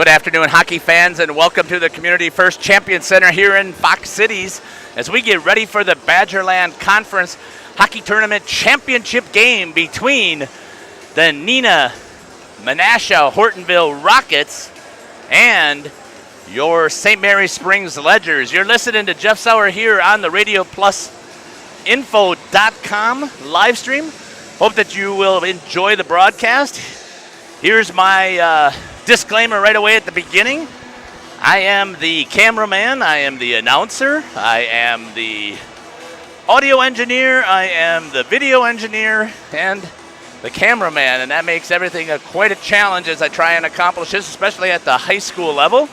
Good afternoon, hockey fans, and welcome to the Community First Champion Center here in Fox Cities as we get ready for the Badgerland Conference Hockey Tournament Championship game between the Neenah Menasha Hortonville Rockets and your St. Mary Springs Ledgers. You're listening to Jeff Sauer here on the Radio Plus Info.com live stream. Hope that you will enjoy the broadcast. Here's my disclaimer right away at the beginning. I am the cameraman, I am the announcer, I am the audio engineer, I am the video engineer, and the cameraman, and that makes everything quite a challenge as I try and accomplish this, especially at the high school level.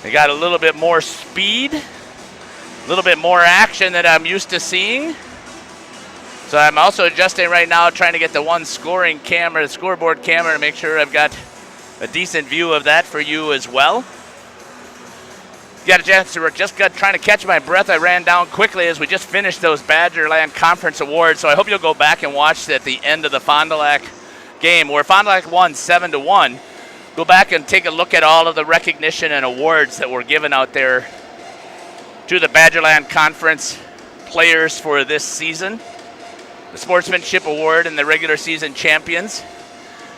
I got a little bit more speed, a little bit more action that I'm used to seeing. So I'm also adjusting right now, trying to get the one scoring camera, the scoreboard camera, to make sure I've got a decent view of that for you as well. Got a chance to trying to catch my breath. I ran down quickly as we just finished those Badgerland Conference Awards, so I hope you'll go back and watch at the end of the Fond du Lac game, where Fond du Lac won 7-1. Go back and take a look at all of the recognition and awards that were given out there to the Badgerland Conference players for this season. The Sportsmanship Award and the regular season champions.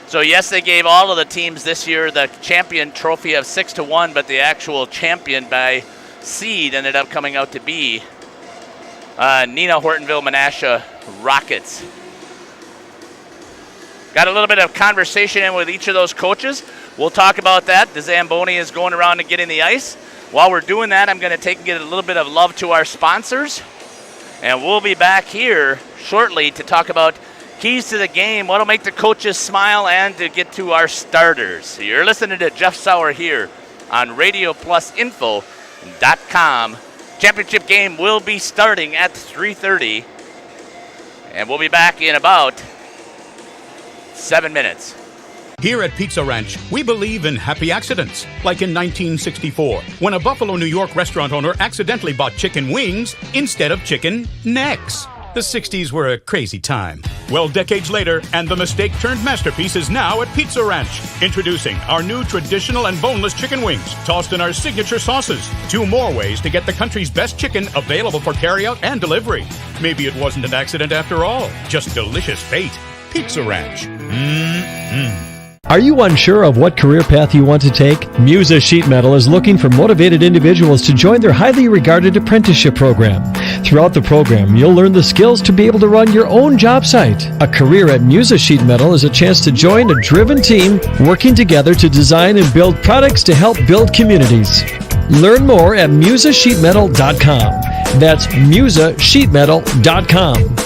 So yes, they gave all of the teams this year the champion trophy of 6-1, but the actual champion by seed ended up coming out to be Neenah Hortonville Menasha Rockets. Got a little bit of conversation in with each of those coaches. We'll talk about that. The Zamboni is going around and getting the ice. While we're doing that, I'm going to take and get a little bit of love to our sponsors. And we'll be back here shortly to talk about keys to the game, what'll make the coaches smile, and to get to our starters. So you're listening to Jeff Sauer here on Radio Plus Info.com. Championship game will be starting at 3:30, and we'll be back in about 7 minutes. Here at Pizza Ranch, we believe in happy accidents, like in 1964, when a Buffalo, New York restaurant owner accidentally bought chicken wings instead of chicken necks. The 60s were a crazy time. Well, decades later, and the mistake turned masterpiece is now at Pizza Ranch. Introducing our new traditional and boneless chicken wings, tossed in our signature sauces. 2 more ways to get the country's best chicken, available for carryout and delivery. Maybe it wasn't an accident after all, just delicious fate. Pizza Ranch. Are you unsure of what career path you want to take? Musa Sheet Metal is looking for motivated individuals to join their highly regarded apprenticeship program. Throughout the program, you'll learn the skills to be able to run your own job site. A career at Musa Sheet Metal is a chance to join a driven team working together to design and build products to help build communities. Learn more at musasheetmetal.com. That's musasheetmetal.com.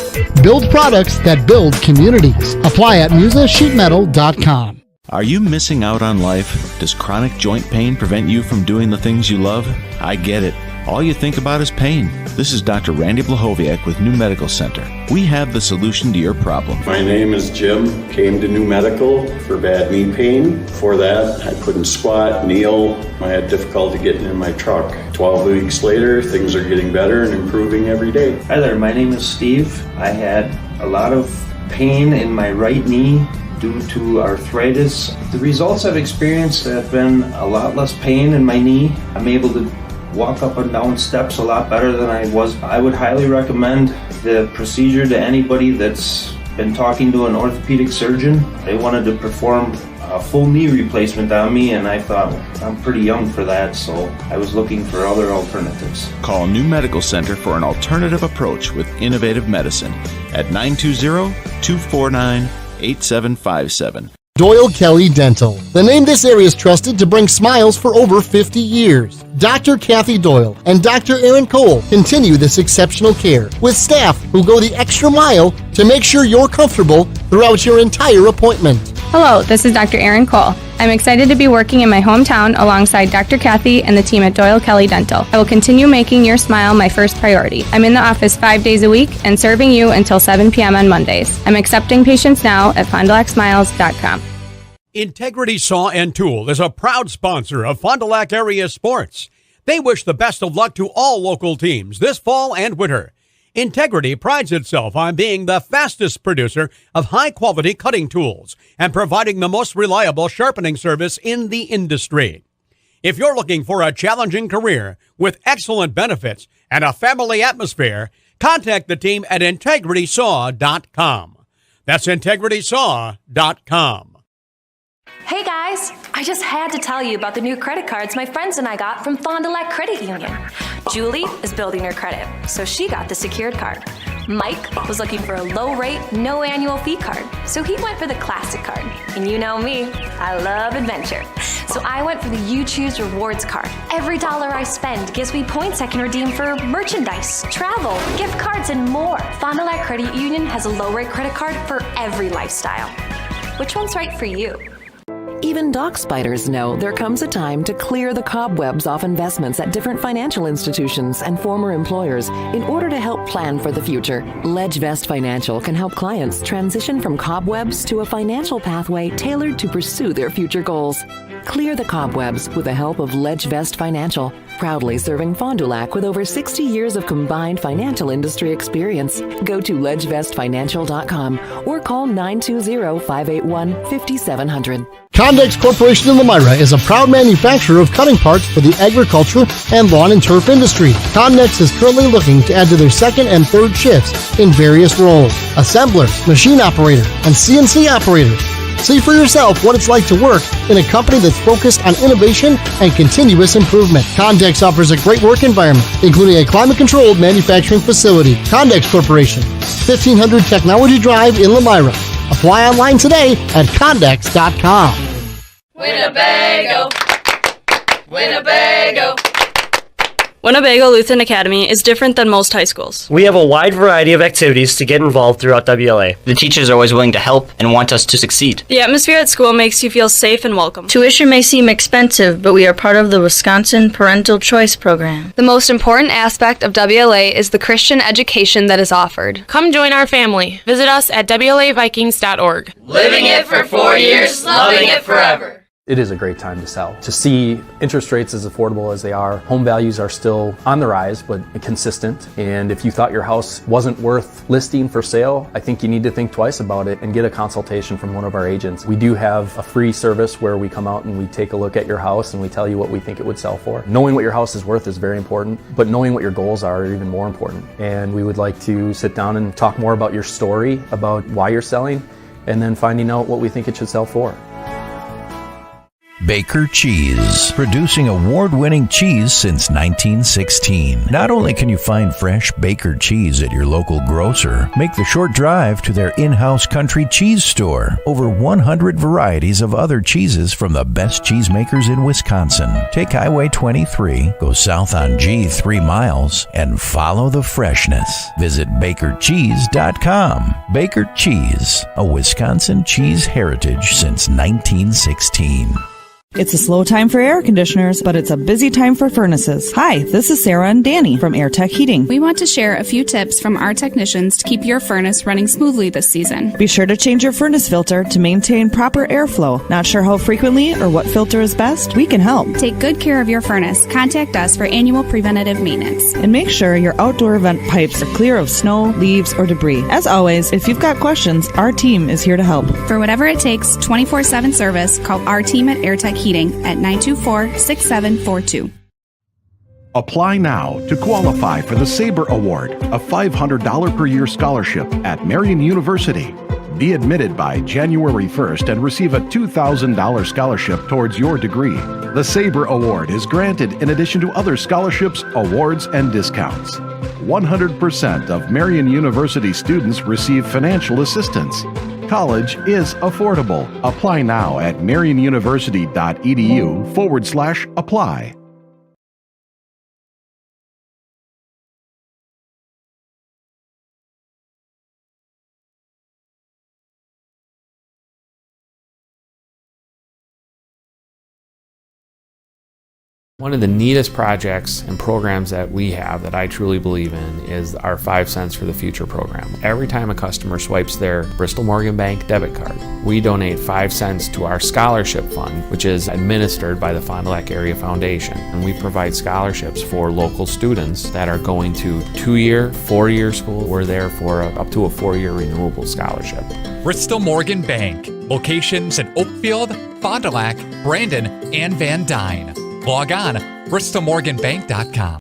Build products that build communities. Apply at musasheetmetal.com. Are you missing out on life? Does chronic joint pain prevent you from doing the things you love? I get it. All you think about is pain. This is Dr. Randy Blahoviak with New Medical Center. We have the solution to your problem. My name is Jim. Came to New Medical for bad knee pain. Before that, I couldn't squat, kneel. I had difficulty getting in my truck. 12 weeks later, things are getting better and improving every day. Hi there, my name is Steve. I had a lot of pain in my right knee due to arthritis. The results I've experienced have been a lot less pain in my knee. I'm able to walk up and down steps a lot better than I was. I would highly recommend the procedure to anybody that's been talking to an orthopedic surgeon. They wanted to perform a full knee replacement on me, and I thought, I'm pretty young for that, so I was looking for other alternatives. Call New Medical Center for an alternative approach with innovative medicine at 920-249-8757. Doyle Kelly Dental, the name this area is trusted to bring smiles for over 50 years. Dr. Kathy Doyle and Dr. Aaron Cole continue this exceptional care with staff who go the extra mile to make sure you're comfortable throughout your entire appointment. Hello, this is Dr. Aaron Cole. I'm excited to be working in my hometown alongside Dr. Kathy and the team at Doyle Kelly Dental. I will continue making your smile my first priority. I'm in the office 5 days a week and serving you until 7 p.m. on Mondays. I'm accepting patients now at fondulacsmiles.com. Integrity Saw and Tool is a proud sponsor of Fond du Lac area sports. They wish the best of luck to all local teams this fall and winter. Integrity prides itself on being the fastest producer of high-quality cutting tools and providing the most reliable sharpening service in the industry. If you're looking for a challenging career with excellent benefits and a family atmosphere, contact the team at IntegritySaw.com. That's IntegritySaw.com. Hey guys, I just had to tell you about the new credit cards my friends and I got from Fond du Lac Credit Union. Julie is building her credit, so she got the secured card. Mike was looking for a low-rate, no annual fee card, so he went for the classic card. And you know me, I love adventure. So I went for the You Choose Rewards card. Every dollar I spend gives me points I can redeem for merchandise, travel, gift cards, and more. Fond du Lac Credit Union has a low-rate credit card for every lifestyle. Which one's right for you? Even dock spiders know there comes a time to clear the cobwebs off investments at different financial institutions and former employers in order to help plan for the future. LedgeVest Financial can help clients transition from cobwebs to a financial pathway tailored to pursue their future goals. Clear the cobwebs with the help of LedgeVest Financial, proudly serving Fond du Lac with over 60 years of combined financial industry experience. Go to ledgevestfinancial.com or call 920-581-5700. Condex Corporation in Lomira is a proud manufacturer of cutting parts for the agriculture and lawn and turf industry. Condex is currently looking to add to their second and third shifts in various roles: assembler, machine operator, and CNC operator. See for yourself what it's like to work in a company that's focused on innovation and continuous improvement. Condex offers a great work environment, including a climate-controlled manufacturing facility. Condex Corporation, 1500 Technology Drive in Lomira. Apply online today at Condex.com. Winnebago, Winnebago. Winnebago Lutheran Academy is different than most high schools. We have a wide variety of activities to get involved throughout WLA. The teachers are always willing to help and want us to succeed. The atmosphere at school makes you feel safe and welcome. Tuition may seem expensive, but we are part of the Wisconsin Parental Choice Program. The most important aspect of WLA is the Christian education that is offered. Come join our family. Visit us at WLAVikings.org. Living it for 4 years, loving it forever. It is a great time to sell. To see interest rates as affordable as they are, home values are still on the rise, but consistent. And if you thought your house wasn't worth listing for sale, I think you need to think twice about it and get a consultation from one of our agents. We do have a free service where we come out and we take a look at your house and we tell you what we think it would sell for. Knowing what your house is worth is very important, but knowing what your goals are even more important. And we would like to sit down and talk more about your story, about why you're selling, and then finding out what we think it should sell for. Baker Cheese, producing award-winning cheese since 1916. Not only can you find fresh Baker cheese at your local grocer, make the short drive to their in-house country cheese store. Over 100 varieties of other cheeses from the best cheesemakers in Wisconsin. Take Highway 23, go south on G 3 miles, and follow the freshness. Visit BakerCheese.com. Baker Cheese, a Wisconsin cheese heritage since 1916. It's a slow time for air conditioners, but it's a busy time for furnaces. Hi, this is Sarah and Danny from AirTech Heating. We want to share a few tips from our technicians to keep your furnace running smoothly this season. Be sure to change your furnace filter to maintain proper airflow. Not sure how frequently or what filter is best? We can help. Take good care of your furnace. Contact us for annual preventative maintenance. And make sure your outdoor vent pipes are clear of snow, leaves, or debris. As always, if you've got questions, our team is here to help. For whatever it takes, 24/7 service, call our team at AirTech Heating at 924-6742. Apply now to qualify for the Sabre Award, a $500 per year scholarship at Marian University. Be admitted by January 1st and receive a $2,000 scholarship towards your degree. The Sabre Award is granted in addition to other scholarships, awards, and discounts. 100% of Marian University students receive financial assistance. College is affordable. Apply now at marianuniversity.edu/apply. One of the neatest projects and programs that we have that I truly believe in is our 5 Cents for the Future program. Every time a customer swipes their Bristol Morgan Bank debit card, we donate 5 cents to our scholarship fund, which is administered by the Fond du Lac Area Foundation. And we provide scholarships for local students that are going to 2-year, 4-year school. We're there for up to a 4-year renewable scholarship. Bristol Morgan Bank, locations in Oakfield, Fond du Lac, Brandon, and Van Dyne. Log on bristolmorganbank.com.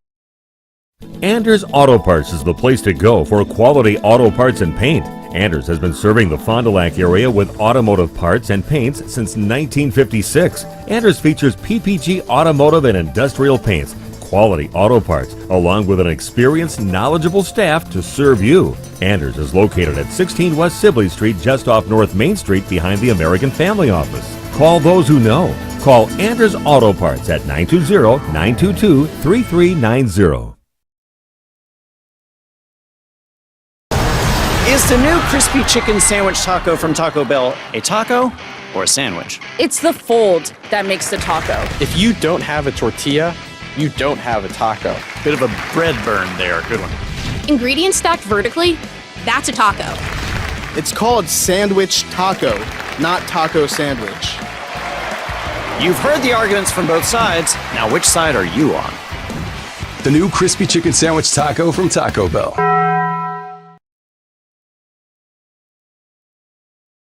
Anders Auto Parts is the place to go for quality auto parts and paint. Anders has been serving the Fond du Lac area with automotive parts and paints since 1956. Anders features PPG automotive and industrial paints, quality auto parts, along with an experienced, knowledgeable staff to serve you. Anders is located at 16 West Sibley Street, just off North Main Street behind the American Family Office. Call those who know. Call Anders Auto Parts at 920-922-3390. Is the new crispy chicken sandwich taco from Taco Bell a taco or a sandwich? It's the fold that makes the taco. If you don't have a tortilla, you don't have a taco. Bit of a bread burn there. Good one. Ingredients stacked vertically, that's a taco. It's called sandwich taco, not taco sandwich. You've heard the arguments from both sides. Now, which side are you on? The new crispy chicken sandwich taco from Taco Bell.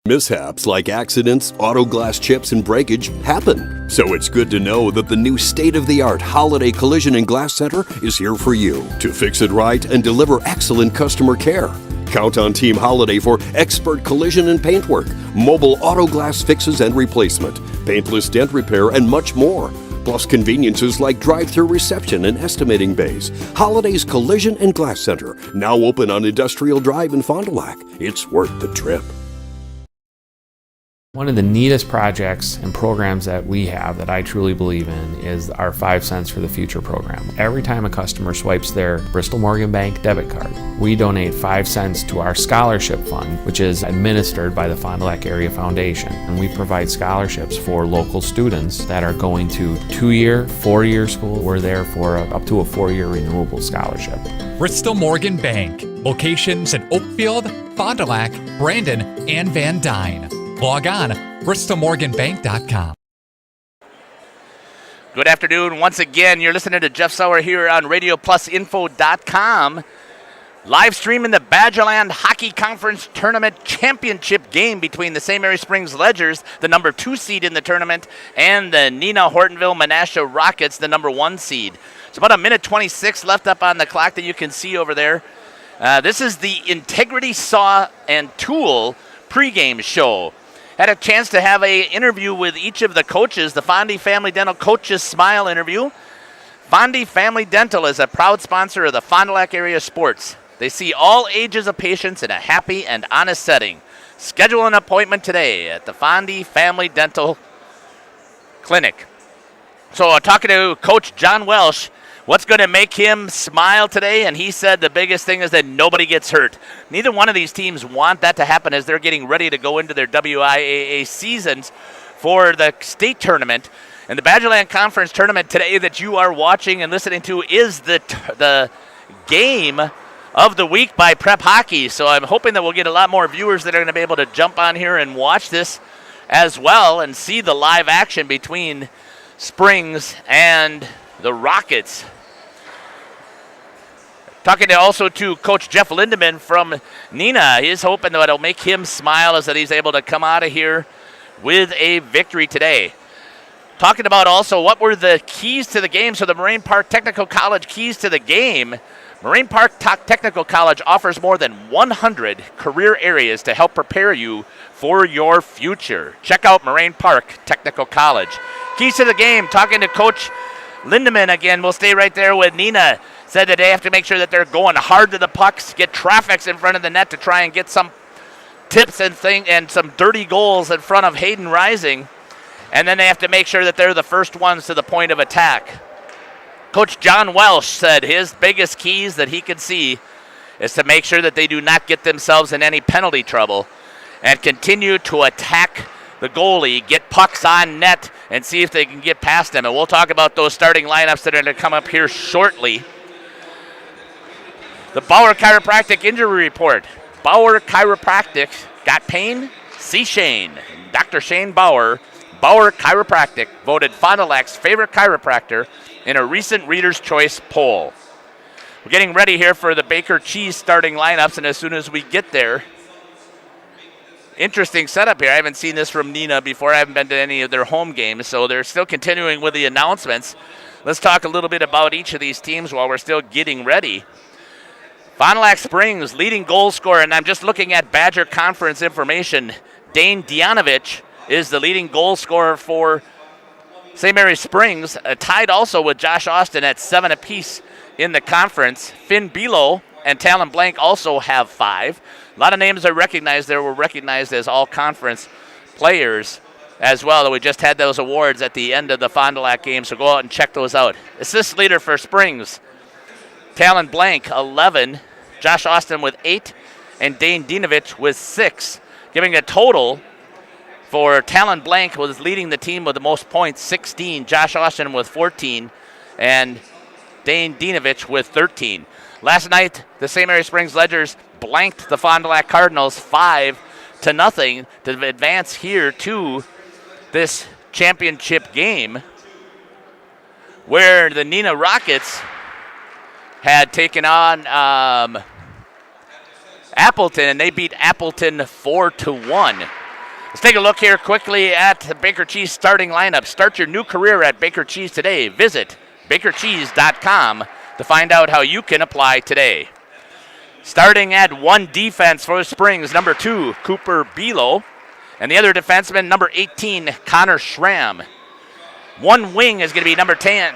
Mishaps like accidents, auto glass chips, and breakage happen. So it's good to know that the new state-of-the-art Holiday Collision and Glass Center is here for you to fix it right and deliver excellent customer care. Count on Team Holiday for expert collision and paintwork, mobile auto glass fixes and replacement, paintless dent repair, and much more. Plus conveniences like drive-through reception and estimating bays. Holiday's Collision and Glass Center, now open on Industrial Drive in Fond du Lac. It's worth the trip. One of the neatest projects and programs that we have that I truly believe in is our 5 cents for the future program. Every time a customer swipes their Bristol Morgan Bank debit card, we donate 5 cents to our scholarship fund, which is administered by the Fond du Lac Area Foundation. And we provide scholarships for local students that are going to 2-year, 4-year school. We're there for up to a 4-year renewable scholarship. Bristol Morgan Bank. Locations in Oakfield, Fond du Lac, Brandon, and Van Dyne. Log on bristolmorganbank.com. Good afternoon. Once again, you're listening to Jeff Sauer here on RadioPlusInfo.com. Live streaming the Badgerland Hockey Conference Tournament Championship game between the St. Mary Springs Ledgers, the number 2 seed in the tournament, and the Neenah Hortonville Menasha Rockets, the number 1 seed. It's about a minute 26 left up on the clock that you can see over there. This is the Integrity Saw and Tool pregame show. Had a chance to have an interview with each of the coaches, the Fondy Family Dental Coaches Smile interview. Fondy Family Dental is a proud sponsor of the Fond du Lac area sports. They see all ages of patients in a happy and honest setting. Schedule an appointment today at the Fondy Family Dental Clinic. So talking to Coach John Welsh, what's going to make him smile today? And he said the biggest thing is that nobody gets hurt. Neither one of these teams want that to happen as they're getting ready to go into their WIAA seasons for the state tournament. And the Badgerland Conference tournament today that you are watching and listening to is the game of the week by Prep Hockey. So I'm hoping that we'll get a lot more viewers that are going to be able to jump on here and watch this as well and see the live action between Springs and the Rockets. Talking also to Coach Jeff Lindeman from Neenah. He's hoping that it'll make him smile as that he's able to come out of here with a victory today. Talking about also what were the keys to the game. So the Moraine Park Technical College keys to the game. Moraine Park Technical College offers more than 100 career areas to help prepare you for your future. Check out Moraine Park Technical College. Keys to the game. Talking to Coach Lindeman again. We'll stay right there with Neenah. Said that they have to make sure that they're going hard to the pucks, get traffics in front of the net to try and get some tips and some dirty goals in front of Hayden Rising. And then they have to make sure that they're the first ones to the point of attack. Coach John Welsh said his biggest keys that he can see is to make sure that they do not get themselves in any penalty trouble and continue to attack the goalie, get pucks on net, and see if they can get past them. And we'll talk about those starting lineups that are going to come up here shortly. The Bauer Chiropractic Injury Report. Bauer Chiropractic. Got pain? See Shane. Dr. Shane Bauer. Bauer Chiropractic voted Fond du Lac's favorite chiropractor in a recent Reader's Choice poll. We're getting ready here for the Baker Cheese starting lineups, and as soon as we get there, interesting setup here. I haven't seen this from Neenah before. I haven't been to any of their home games, so they're still continuing with the announcements. Let's talk a little bit about each of these teams while we're still getting ready. Fond du Lac Springs, leading goal scorer, and I'm just looking at Badger Conference information. Dane Dianovich is the leading goal scorer for St. Mary Springs, tied also with Josh Austin at 7 apiece in the conference. Finn Bilo and Talon Blank also have 5. A lot of names I recognize there were recognized as all-conference players as well. We just had those awards at the end of the Fond du Lac game, so go out and check those out. Assist leader for Springs, Talon Blank, 11. Josh Austin with 8. And Dane Dinovich with 6. Giving a total for Talon Blank was leading the team with the most points, 16. Josh Austin with 14. And Dane Dinovich with 13. Last night, the St. Mary Springs Ledgers blanked the Fond du Lac Cardinals 5-0 to advance here to this championship game, where the Neenah Rockets had taken on Appleton, and they beat Appleton 4-1. Let's take a look here quickly at the Baker Cheese starting lineup. Start your new career at Baker Cheese today. Visit bakercheese.com to find out how you can apply today. Starting at 1 defense for Springs, number 2, Cooper Bilo. And the other defenseman, number 18, Connor Schramm. 1 wing is going to be number 10,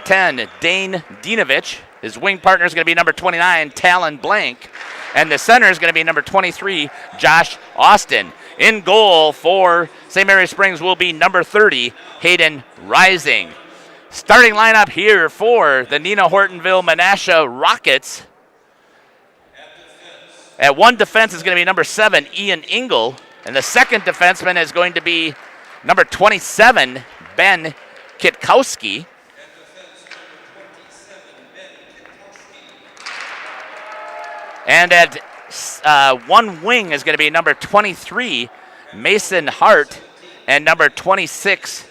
Dane Dinovich. His wing partner is going to be number 29, Talon Blank. And the center is going to be number 23, Josh Austin. In goal for St. Mary Springs will be number 30, Hayden Rising. Starting lineup here for the Neenah Hortonville Menasha Rockets. At 1 defense is going to be number 7, Ian Engel. And the second defenseman is going to be number 27, Ben Kitkowski. And at 1 wing is going to be number 23, Mason Hart, and number 26,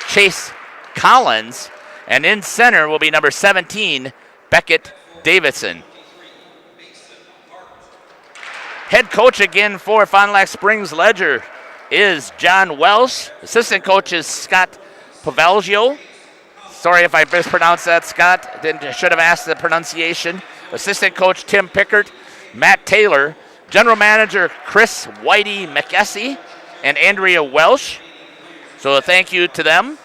Chase Collins. And in center will be number 17, Beckett Davidson. Head coach again for Fond du Lac Springs Ledger is John Welsh. Assistant coach is Scott Pavelgio. Sorry if I mispronounced that, Scott. Should have asked the pronunciation. Assistant coach Tim Pickert, Matt Taylor, general manager Chris Whitey McEssie, and Andrea Welsh. So a thank you to them.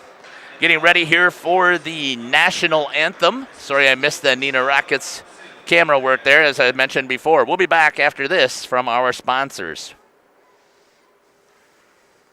Getting ready here for the national anthem. Sorry I missed the Neenah Rockets camera work there, as I mentioned before. We'll be back after this from our sponsors.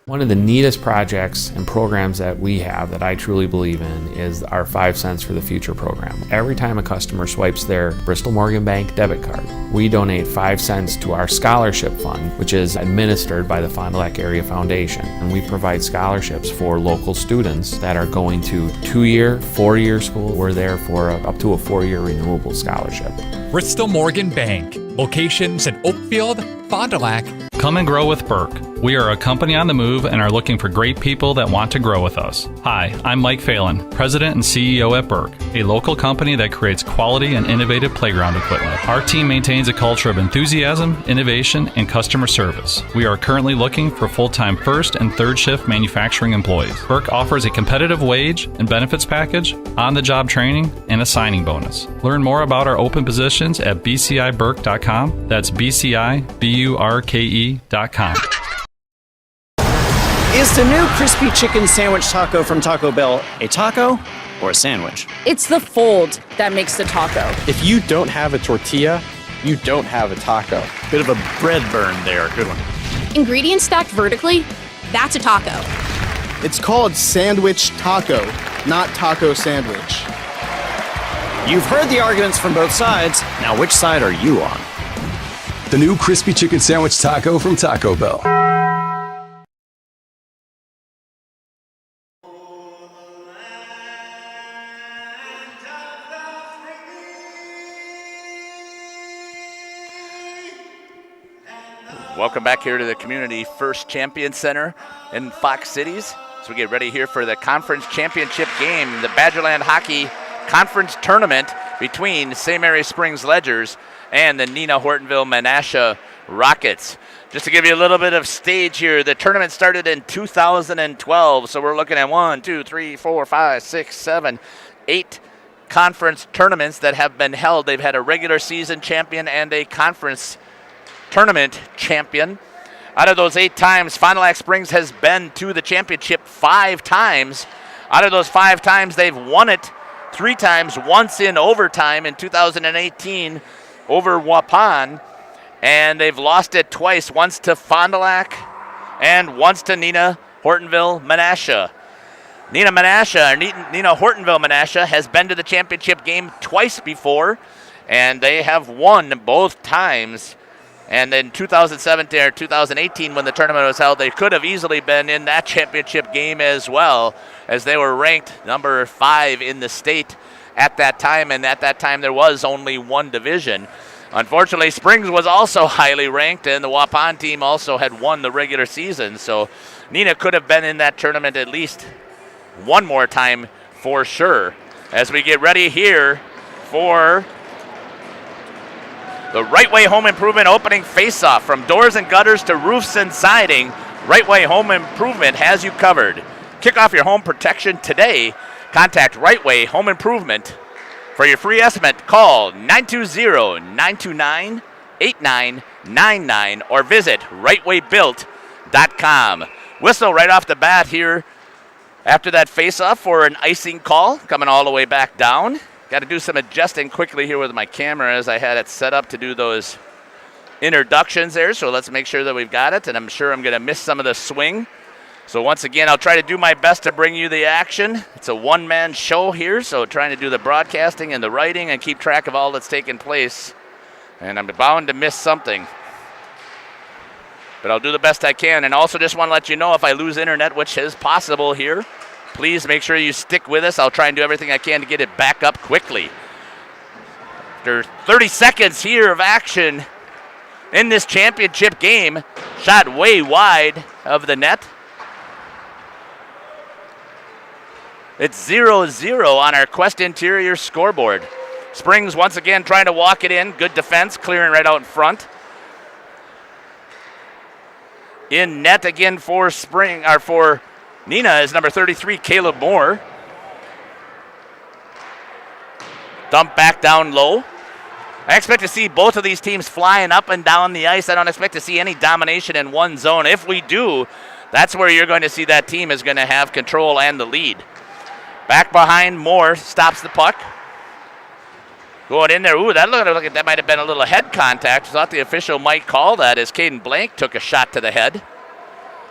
One of the neatest projects and programs that we have that I truly believe in is our 5 cents for the future program. Every time a customer swipes their Bristol Morgan Bank debit card, we donate 5 cents to our scholarship fund, which is administered by the Fond du Lac Area Foundation. And we provide scholarships for local students that are going to 2-year, 4-year school. We're there for up to a 4-year renewable scholarship. Bristol Morgan Bank. Locations in Oakfield, Fond du Lac. Come and grow with Burke. We are a company on the move and are looking for great people that want to grow with us. Hi, I'm Mike Phelan, President and CEO at Burke, a local company that creates quality and innovative playground equipment. Our team maintains a culture of enthusiasm, innovation, and customer service. We are currently looking for full-time first and third shift manufacturing employees. Burke offers a competitive wage and benefits package, on-the-job training, and a signing bonus. Learn more about our open positions at bciburke.com. That's bciburke.com. Is the new crispy chicken sandwich taco from Taco Bell a taco or a sandwich? It's the fold that makes the taco. If you don't have a tortilla, you don't have a taco. Bit of a bread burn there. Good one. Ingredients stacked vertically, that's a taco. It's called sandwich taco, not taco sandwich. You've heard the arguments from both sides. Now, which side are you on? The new crispy chicken sandwich taco from Taco Bell. Welcome back here to the Community First Champion Center in Fox Cities. So we get ready here for the conference championship game, the Badgerland Hockey Conference Tournament between St. Mary Springs Ledgers and the Neenah Hortonville Menasha Rockets. Just to give you a little bit of stage here, the tournament started in 2012, so we're looking at 1, 2, 3, 4, 5, 6, 7, 8 conference tournaments that have been held. They've had a regular season champion and a conference tournament champion. Out of those 8 times, Fond du Lac Springs has been to the championship 5 times. Out of those 5 times, they've won it 3 times, once in overtime in 2018 over Waupun, and they've lost it twice, once to Fond du Lac and once to Neenah Hortonville Menasha. Neenah Hortonville Menasha has been to the championship game twice before, and they have won both times. And in 2017 or 2018, when the tournament was held, they could have easily been in that championship game as well, as they were ranked number 5 in the state at that time, and at that time there was only one division. Unfortunately, Springs was also highly ranked, and the Waupun team also had won the regular season, so Neenah could have been in that tournament at least one more time for sure. As we get ready here for the Right Way Home Improvement opening face-off. From doors and gutters to roofs and siding, Right Way Home Improvement has you covered. Kick off your home protection today. Contact Right Way Home Improvement. For your free estimate, call 920-929-8999 or visit rightwaybuilt.com. Whistle right off the bat here after that face-off for an icing call, coming all the way back down. Got to do some adjusting quickly here with my camera as I had it set up to do those introductions there. So let's make sure that we've got it, and I'm sure I'm going to miss some of the swing. So once again, I'll try to do my best to bring you the action. It's a one-man show here, so trying to do the broadcasting and the writing and keep track of all that's taking place. And I'm bound to miss something. But I'll do the best I can. And also just want to let you know if I lose internet, which is possible here, please make sure you stick with us. I'll try and do everything I can to get it back up quickly. After 30 seconds here of action in this championship game, shot way wide of the net. It's 0-0 on our Quest Interior scoreboard. Springs once again trying to walk it in. Good defense, clearing right out in front. In net again for Neenah is number 33, Caleb Moore. Dump back down low. I expect to see both of these teams flying up and down the ice. I don't expect to see any domination in one zone. If we do, that's where you're going to see that team is going to have control and the lead. Back behind, Moore stops the puck. Going in there. Ooh, that looked like that might have been a little head contact. Thought the official might call that as Caden Blank took a shot to the head.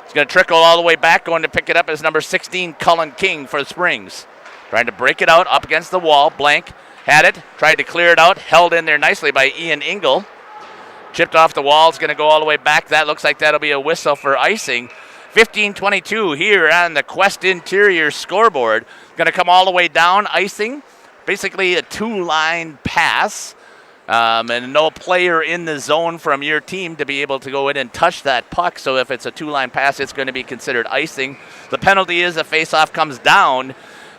He's going to trickle all the way back. Going to pick it up as number 16, Cullen King for the Springs. Trying to break it out up against the wall. Blank had it. Tried to clear it out. Held in there nicely by Ian Engel. Chipped off the wall. It's going to go all the way back. That looks like that'll be a whistle for icing. 15-22 here on the Quest Interior scoreboard. Going to come all the way down. Icing. Basically a 2-line pass. And no player in the zone from your team to be able to go in and touch that puck. So if it's a 2-line pass, it's going to be considered icing. The penalty is a face-off comes down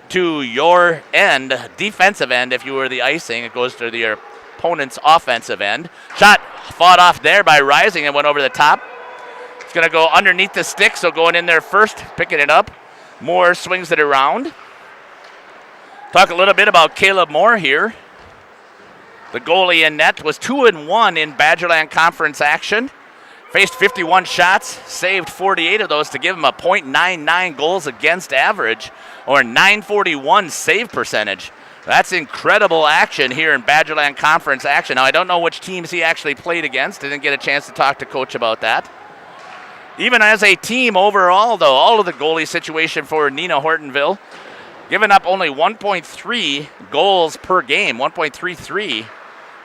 to your end, defensive end. If you were the icing, it goes to the opponent's offensive end. Shot fought off there by Rising and went over the top. It's going to go underneath the stick, so going in there first, picking it up. Moore swings it around. Talk a little bit about Caleb Moore here. The goalie in net was 2-1 in Badgerland Conference action. Faced 51 shots, saved 48 of those to give him a .99 goals against average or 941 save percentage. That's incredible action here in Badgerland Conference action. Now, I don't know which teams he actually played against. I didn't get a chance to talk to Coach about that. Even as a team overall, though, all of the goalie situation for Neenah Hortonville, giving up only 1.3 goals per game, 1.33.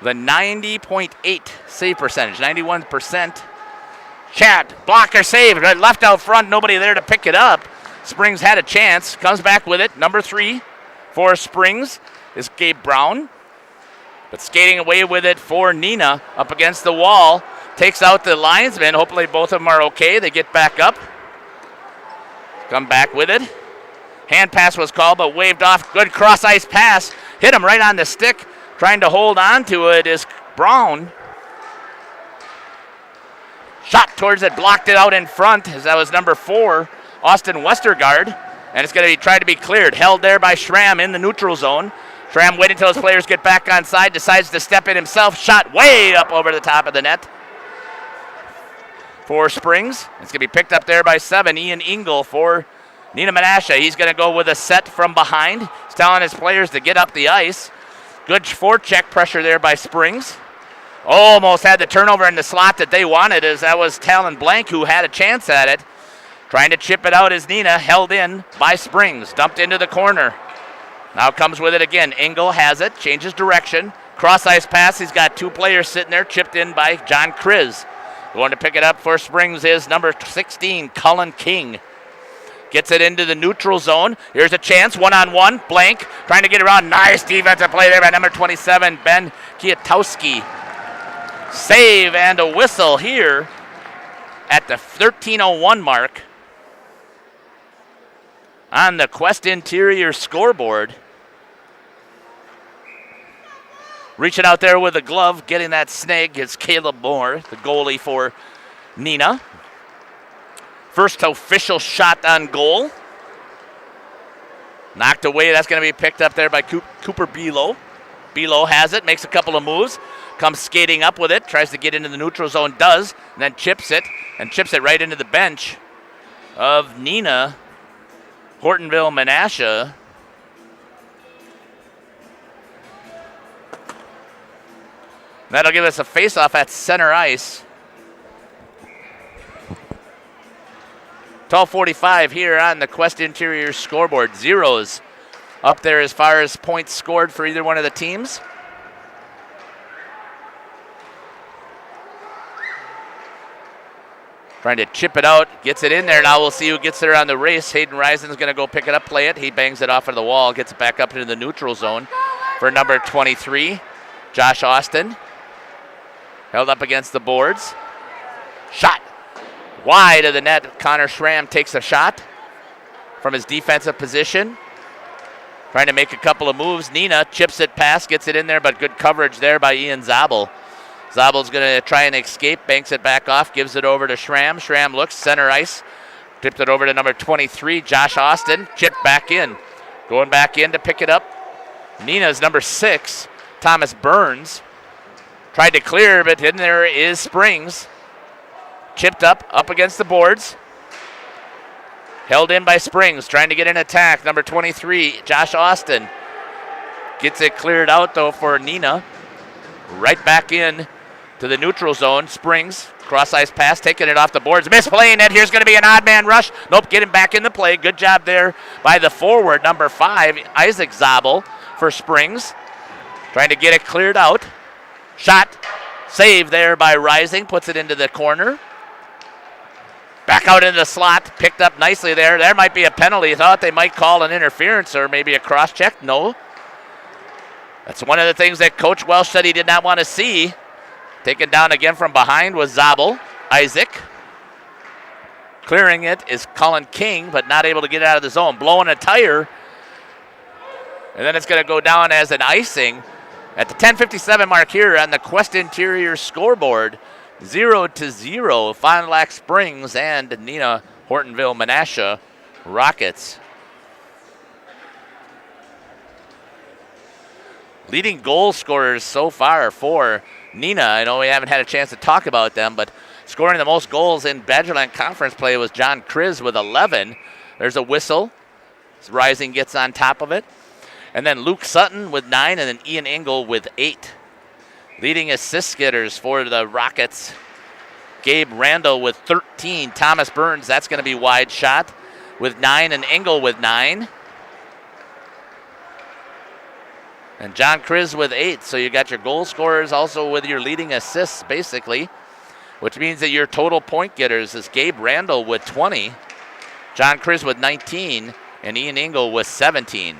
The 90.8 save percentage, 91%. Chat, blocker save, left out front, nobody there to pick it up. Springs had a chance, comes back with it. Number 3 for Springs is Gabe Brown. But skating away with it for Neenah up against the wall. Takes out the linesman. Hopefully both of them are okay. They get back up. Come back with it. Hand pass was called, but waved off. Good cross-ice pass. Hit him right on the stick. Trying to hold on to it is Brown. Shot towards it, blocked it out in front as that was number 4, Austin Westergaard. And it's going to be tried to be cleared. Held there by Schramm in the neutral zone. Schramm waiting until his players get back on side, decides to step in himself. Shot way up over the top of the net for Springs. It's going to be picked up there by 7, Ian Engel for Neenah Menasha. He's going to go with a set from behind. He's telling his players to get up the ice. Good forecheck pressure there by Springs. Almost had the turnover in the slot that they wanted, as that was Talon Blank who had a chance at it. Trying to chip it out is Neenah, held in by Springs. Dumped into the corner. Now comes with it again. Engel has it, changes direction. Cross ice pass, he's got 2 players sitting there, chipped in by John Kriz. Going to pick it up for Springs is number 16, Cullen King. Gets it into the neutral zone. Here's a chance, one-on-one. Blank trying to get around. Nice defensive play there by number 27, Ben Kietowski. Save and a whistle here at the 13:01 mark on the Quest Interior scoreboard. Reaching out there with a glove, getting that snag is Caleb Moore, the goalie for Neenah. First official shot on goal. Knocked away, that's going to be picked up there by Cooper Below. Below has it, makes a couple of moves, comes skating up with it, tries to get into the neutral zone, does, and then chips it right into the bench of Neenah, Hortonville Menasha. That'll give us a face-off at center ice. 12:45 here on the Quest Interior scoreboard. Zeros up there as far as points scored for either one of the teams. Trying to chip it out, gets it in there. Now we'll see who gets there on the race. Hayden Rison's going to go pick it up, play it. He bangs it off of the wall, gets it back up into the neutral zone for number 23, Josh Austin. Held up against the boards. Shot wide of the net. Connor Schramm takes a shot from his defensive position. Trying to make a couple of moves. Neenah chips it past, gets it in there, but good coverage there by Ian Zabel. Zabel's going to try and escape, banks it back off, gives it over to Schramm. Schramm looks, center ice. Tipped it over to number 23, Josh Austin. Chipped back in. Going back in to pick it up. Neenah's number 6, Thomas Burns. Tried to clear, but in there is Springs. Chipped up against the boards. Held in by Springs, trying to get an attack. Number 23, Josh Austin. Gets it cleared out, though, for Neenah. Right back in to the neutral zone. Springs, cross-ice pass, taking it off the boards. Misplaying it. Here's going to be an odd man rush. Nope, getting back in the play. Good job there by the forward, number 5, Isaac Zabel for Springs. Trying to get it cleared out. Shot, save there by Rising, puts it into the corner. Back out into the slot, picked up nicely there. There might be a penalty. Thought they might call an interference or maybe a cross-check. No. That's one of the things that Coach Welsh said he did not want to see. Taken down again from behind was Zabel, Isaac. Clearing it is Colin King, but not able to get out of the zone. Blowing a tire. And then it's going to go down as an icing. At the 10:57 mark here on the Quest Interior scoreboard, 0-0, Fond du Lac Springs and Neenah Hortonville Menasha Rockets. Leading goal scorers so far for Neenah. I know we haven't had a chance to talk about them, but scoring the most goals in Badgerland Conference play was John Kriz with 11. There's a whistle. Rising gets on top of it. And then Luke Sutton with 9, and then Ian Engel with 8. Leading assist getters for the Rockets, Gabe Randall with 13. Thomas Burns, that's going to be wide shot, with 9, and Engel with 9. And John Kriz with 8. So you got your goal scorers also with your leading assists, basically, which means that your total point getters is Gabe Randall with 20, John Kriz with 19, and Ian Engel with 17.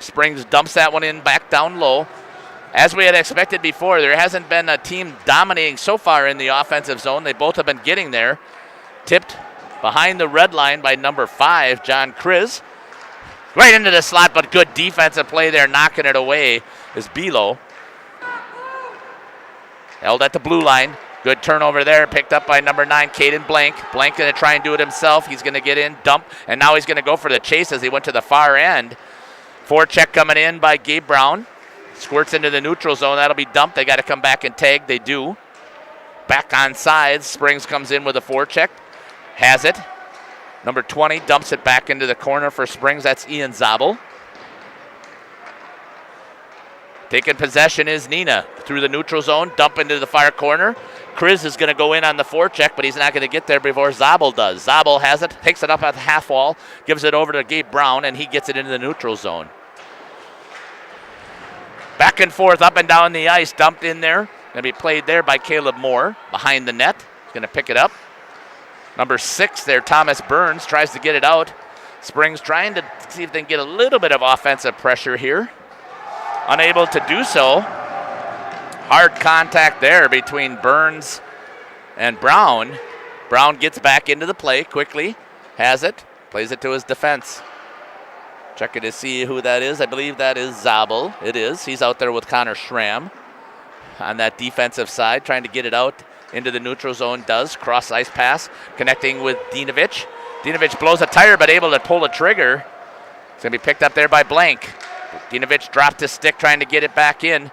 Springs dumps that one in back down low. As we had expected before, there hasn't been a team dominating so far in the offensive zone. They both have been getting there. Tipped behind the red line by number 5, John Kriz. Right into the slot, but good defensive play there, knocking it away is Below. Held at the blue line. Good turnover there, picked up by number 9, Caden Blank. Blank going to try and do it himself. He's going to get in, dump, and now he's going to go for the chase as he went to the far end. Forecheck coming in by Gabe Brown. Squirts into the neutral zone. That'll be dumped. They got to come back and tag. They do. Back on sides. Springs comes in with a forecheck. Has it. Number 20 dumps it back into the corner for Springs. That's Ian Zabel. Taking possession is Neenah through the neutral zone. Dump into the far corner. Kriz is going to go in on the forecheck, but he's not going to get there before Zabel does. Zabel has it, takes it up at the half wall, gives it over to Gabe Brown, and he gets it into the neutral zone. Back and forth, up and down the ice, dumped in there. Going to be played there by Caleb Moore behind the net. He's going to pick it up. Number 6 there, Thomas Burns, tries to get it out. Springs trying to see if they can get a little bit of offensive pressure here. Unable to do so. Hard contact there between Burns and Brown. Brown gets back into the play quickly. Has it. Plays it to his defense. Checking to see who that is. I believe that is Zabel. It is. He's out there with Connor Schramm on that defensive side, trying to get it out into the neutral zone. Does. Cross ice pass. Connecting with Dinovich. Dinovich blows a tire, but able to pull the trigger. It's going to be picked up there by Blank. Dinovich dropped his stick, trying to get it back in.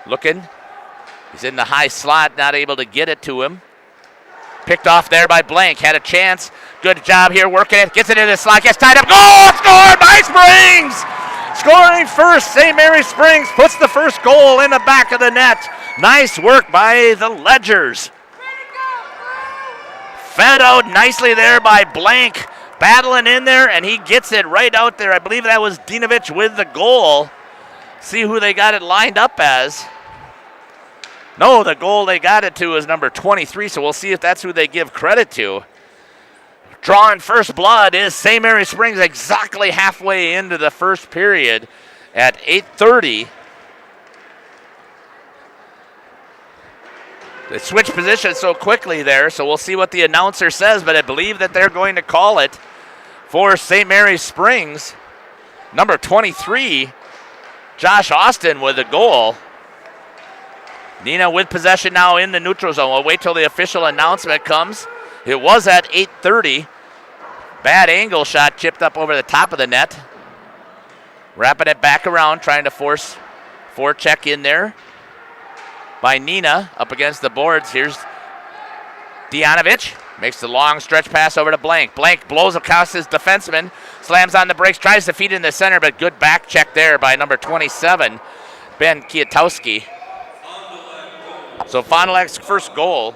Looking. He's in the high slot, not able to get it to him. Picked off there by Blank. Had a chance. Good job here working it. Gets it in the slot. Gets tied up. Goal! Scored by Springs! Scoring first. St. Mary Springs puts the first goal in the back of the net. Nice work by the Ledgers. Fed out nicely there by Blank. Battling in there, and he gets it right out there. I believe that was Dinovich with the goal. See who they got it lined up as. No, the goal they got it to is number 23, so we'll see if that's who they give credit to. Drawing first blood is St. Mary Springs exactly halfway into the first period at 8:30. They switch positions so quickly there, so we'll see what the announcer says, but I believe that they're going to call it for St. Mary Springs. Number 23, Josh Austin with the goal. Neenah with possession now in the neutral zone. We'll wait till the official announcement comes. It was at 8:30. Bad angle shot chipped up over the top of the net. Wrapping it back around, trying to force forecheck in there by Neenah up against the boards. Here's Dianovich. Makes the long stretch pass over to Blank. Blank blows across his defenseman. Slams on the brakes, tries to feed in the center, but good back check there by number 27, Ben Kietowski. So Fond du Lac's first goal.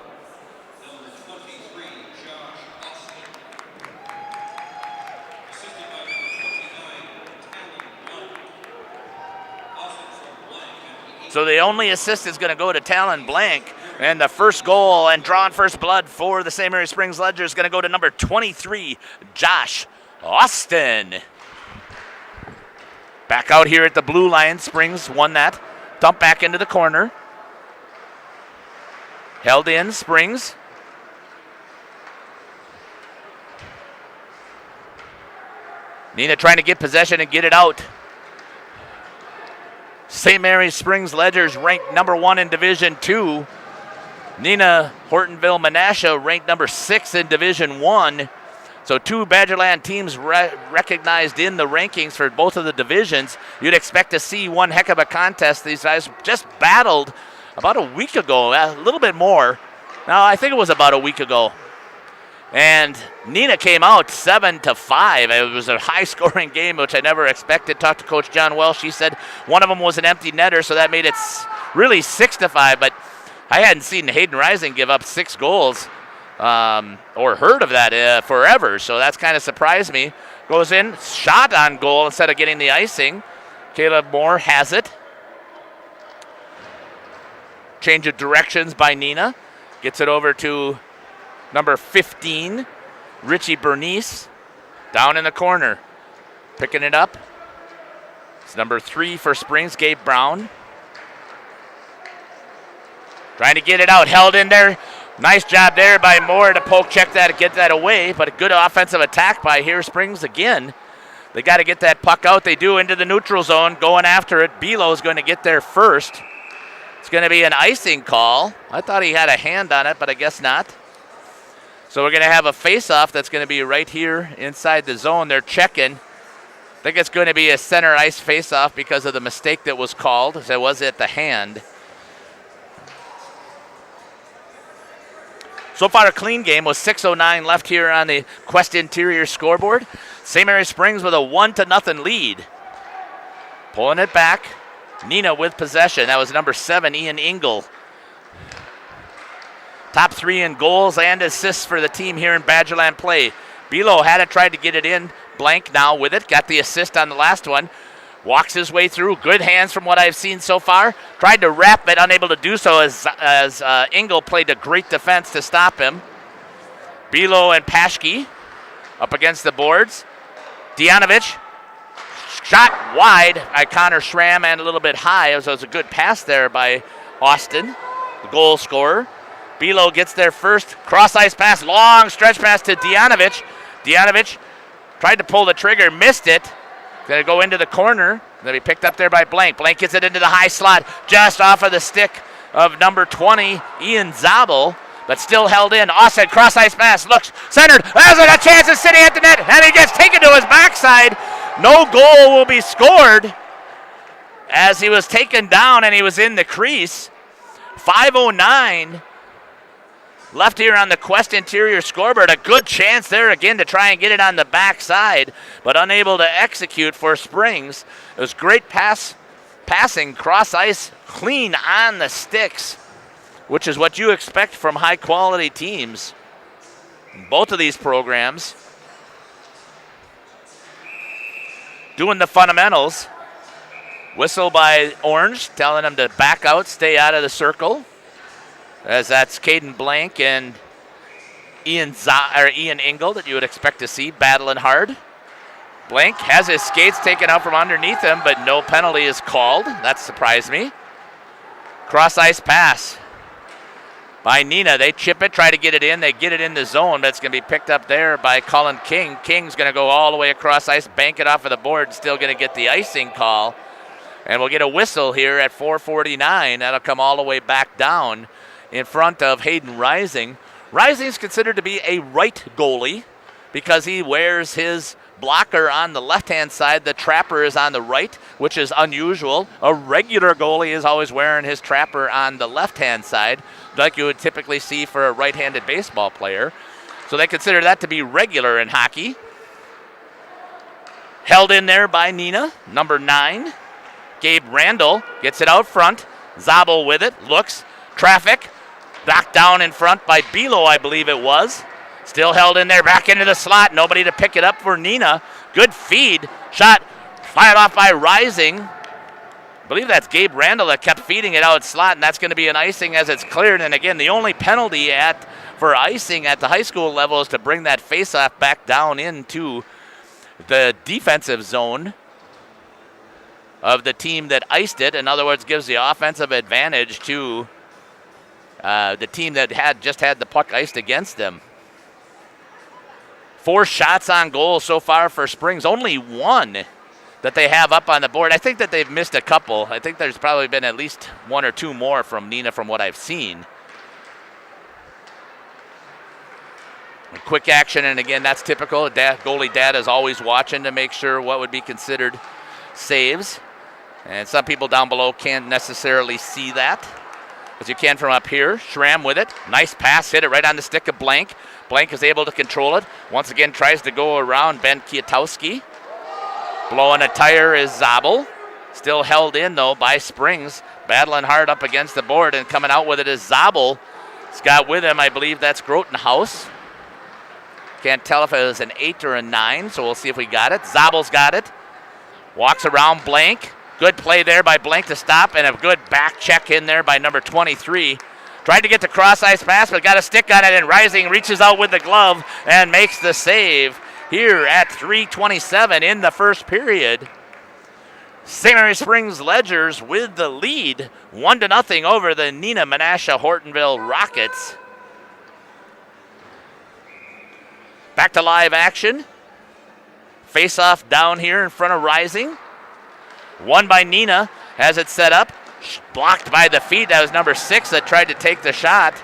So the only assist is going to go to Talon Blank. And the first goal and drawn first blood for the St. Mary Springs Ledger is going to go to number 23, Josh Austin. Back out here at the blue line. Springs won that. Dump back into the corner. Held in, Springs. Neenah trying to get possession and get it out. St. Mary's Springs Ledgers ranked number 1 in Division 2. Neenah Hortonville Menasha ranked number 6 in Division 1. So 2 Badgerland teams recognized in the rankings for both of the divisions. You'd expect to see one heck of a contest. These guys just battled about a week ago, a little bit more. No, I think it was about a week ago. And Neenah came out 7-5. It was a high-scoring game, which I never expected. Talked to Coach John Welsh. He said one of them was an empty netter, so that made it really 6-5. But I hadn't seen Hayden Rising give up 6 goals or heard of that forever, so that's kind of surprised me. Goes in, shot on goal instead of getting the icing. Caleb Moore has it. Change of directions by Neenah. Gets it over to number 15, Richie Bernice. Down in the corner. Picking it up. It's number 3 for Springs, Gabe Brown. Trying to get it out. Held in there. Nice job there by Moore to poke check that, get that away. But a good offensive attack by here Springs again. They got to get that puck out. They do into the neutral zone. Going after it. Below is going to get there first. It's going to be an icing call. I thought he had a hand on it, but I guess not. So we're going to have a face-off that's going to be right here inside the zone. They're checking. I think it's going to be a center ice face-off because of the mistake that was called. That was at the hand. So far, a clean game with 6:09 left here on the Quest Interior scoreboard. St. Mary Springs with a 1-0 lead. Pulling it back. Neenah with possession. That was number 7, Ian Engel. Top 3 in goals and assists for the team here in Badgerland play. Bilo had it, tried to get it in. Blank now with it. Got the assist on the last one. Walks his way through. Good hands from what I've seen so far. Tried to wrap it, unable to do so as Engel played a great defense to stop him. Bilo and Paschke up against the boards. Dianovich. Shot wide by Connor Schramm and a little bit high. So it was a good pass there by Austin, the goal scorer. Bilo gets there first. Cross-ice pass, long stretch pass to Dianovich. Dianovich tried to pull the trigger, missed it. Going to go into the corner. Going to be picked up there by Blank. Blank gets it into the high slot, just off of the stick of number 20, Ian Zabel, but still held in. Austin, cross-ice pass, looks centered. There's a chance of sitting at the net, and he gets taken to his backside. No goal will be scored as he was taken down and he was in the crease. 5:09 left here on the Quest Interior scoreboard. A good chance there again to try and get it on the backside, but unable to execute for Springs. It was great passing, cross ice, clean on the sticks, which is what you expect from high-quality teams. Both of these programs doing the fundamentals. Whistle by Orange, telling them to back out, stay out of the circle. As that's Caden Blank and Ian Engel that you would expect to see battling hard. Blank has his skates taken out from underneath him, but no penalty is called. That surprised me. Cross-ice pass by Neenah. They chip it, try to get it in. They get it in the zone, but it's going to be picked up there by Colin King. King's going to go all the way across ice, bank it off of the board, still going to get the icing call. And we'll get a whistle here at 4:49. That'll come all the way back down in front of Hayden Rising. Rising is considered to be a right goalie because he wears his blocker on the left-hand side. The trapper is on the right, which is unusual. A regular goalie is always wearing his trapper on the left-hand side, like you would typically see for a right-handed baseball player. So they consider that to be regular in hockey. Held in there by Neenah, number 9. Gabe Randall gets it out front. Zabel with it, looks, traffic, knocked down in front by Bilo, I believe it was. Still held in there, back into the slot. Nobody to pick it up for Neenah. Good feed. Shot fired off by Rising. I believe that's Gabe Randall that kept feeding it out slot, and that's going to be an icing as it's cleared. And again, the only penalty for icing at the high school level is to bring that faceoff back down into the defensive zone of the team that iced it. In other words, gives the offensive advantage to the team that just had the puck iced against them. 4 shots on goal so far for Springs. Only 1 that they have up on the board. I think that they've missed a couple. I think there's probably been at least 1 or 2 more from Neenah from what I've seen. Quick action, and again, that's typical. Goalie dad is always watching to make sure what would be considered saves. And some people down below can't necessarily see that, as you can from up here. Schramm with it. Nice pass, hit it right on the stick of Blank. Blank is able to control it. Once again, tries to go around Ben Kietowski. Blowing a tire is Zabel. Still held in, though, by Springs. Battling hard up against the board, and coming out with it is Zabel. He's got with him, I believe that's Grotenhouse. Can't tell if it was an 8 or a 9, so we'll see if we got it. Zabel's got it. Walks around Blank. Good play there by Blank to stop, and a good back check in there by number 23. Tried to get the cross-ice pass, but got a stick on it, and Rising reaches out with the glove and makes the save here at 3:27 in the first period. St. Mary Springs Ledgers with the lead, 1-0 over the Neenah Menasha Hortonville Rockets. Back to live action. Face-off down here in front of Rising. Won by Neenah, has it set up. Blocked by the feet. That was number 6 that tried to take the shot.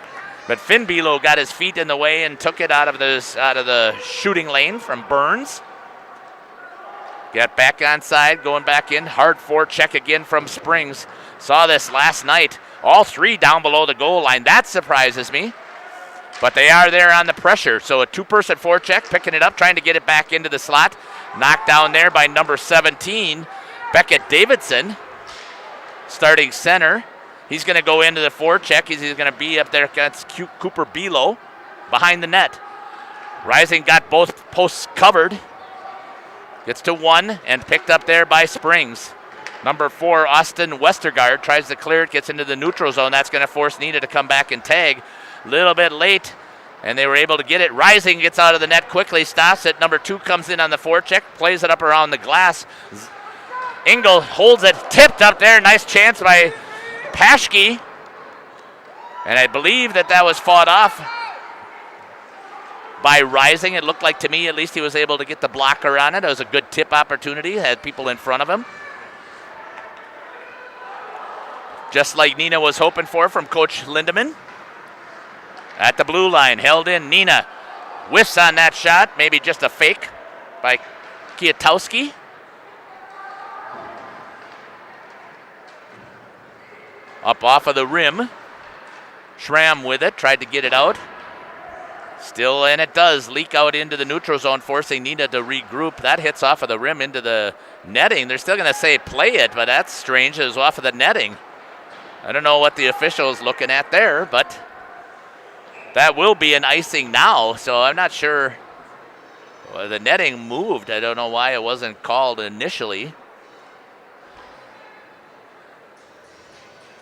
But Finn Bilo got his feet in the way and took it out of the shooting lane from Burns. Got back onside, going back in. Hard forecheck again from Springs. Saw this last night. All 3 down below the goal line. That surprises me. But they are there on the pressure. So a 2-person forecheck, picking it up, trying to get it back into the slot. Knocked down there by number 17, Beckett Davidson. Starting center. He's going to go into the forecheck. He's going to be up there against Cooper Bilo behind the net. Rising got both posts covered. Gets to 1 and picked up there by Springs. Number 4, Austin Westergaard, tries to clear it, gets into the neutral zone. That's going to force Neenah to come back and tag. A little bit late, and they were able to get it. Rising gets out of the net quickly, stops it. Number 2 comes in on the forecheck, plays it up around the glass. Engel holds it, tipped up there. Nice chance by Paschke. And I believe that was fought off by Rising. It looked like to me, at least, he was able to get the blocker on it. It was a good tip opportunity, had people in front of him. Just like Neenah was hoping for from Coach Lindemann. At the blue line, held in. Neenah whiffs on that shot. Maybe just a fake by Kietowski. Up off of the rim. Schramm with it, tried to get it out. Still, and it does leak out into the neutral zone, forcing Neenah to regroup. That hits off of the rim into the netting. They're still going to say play it, but that's strange. It was off of the netting. I don't know what the official's looking at there, but that will be an icing now, so I'm not sure. Well, the netting moved. I don't know why it wasn't called initially.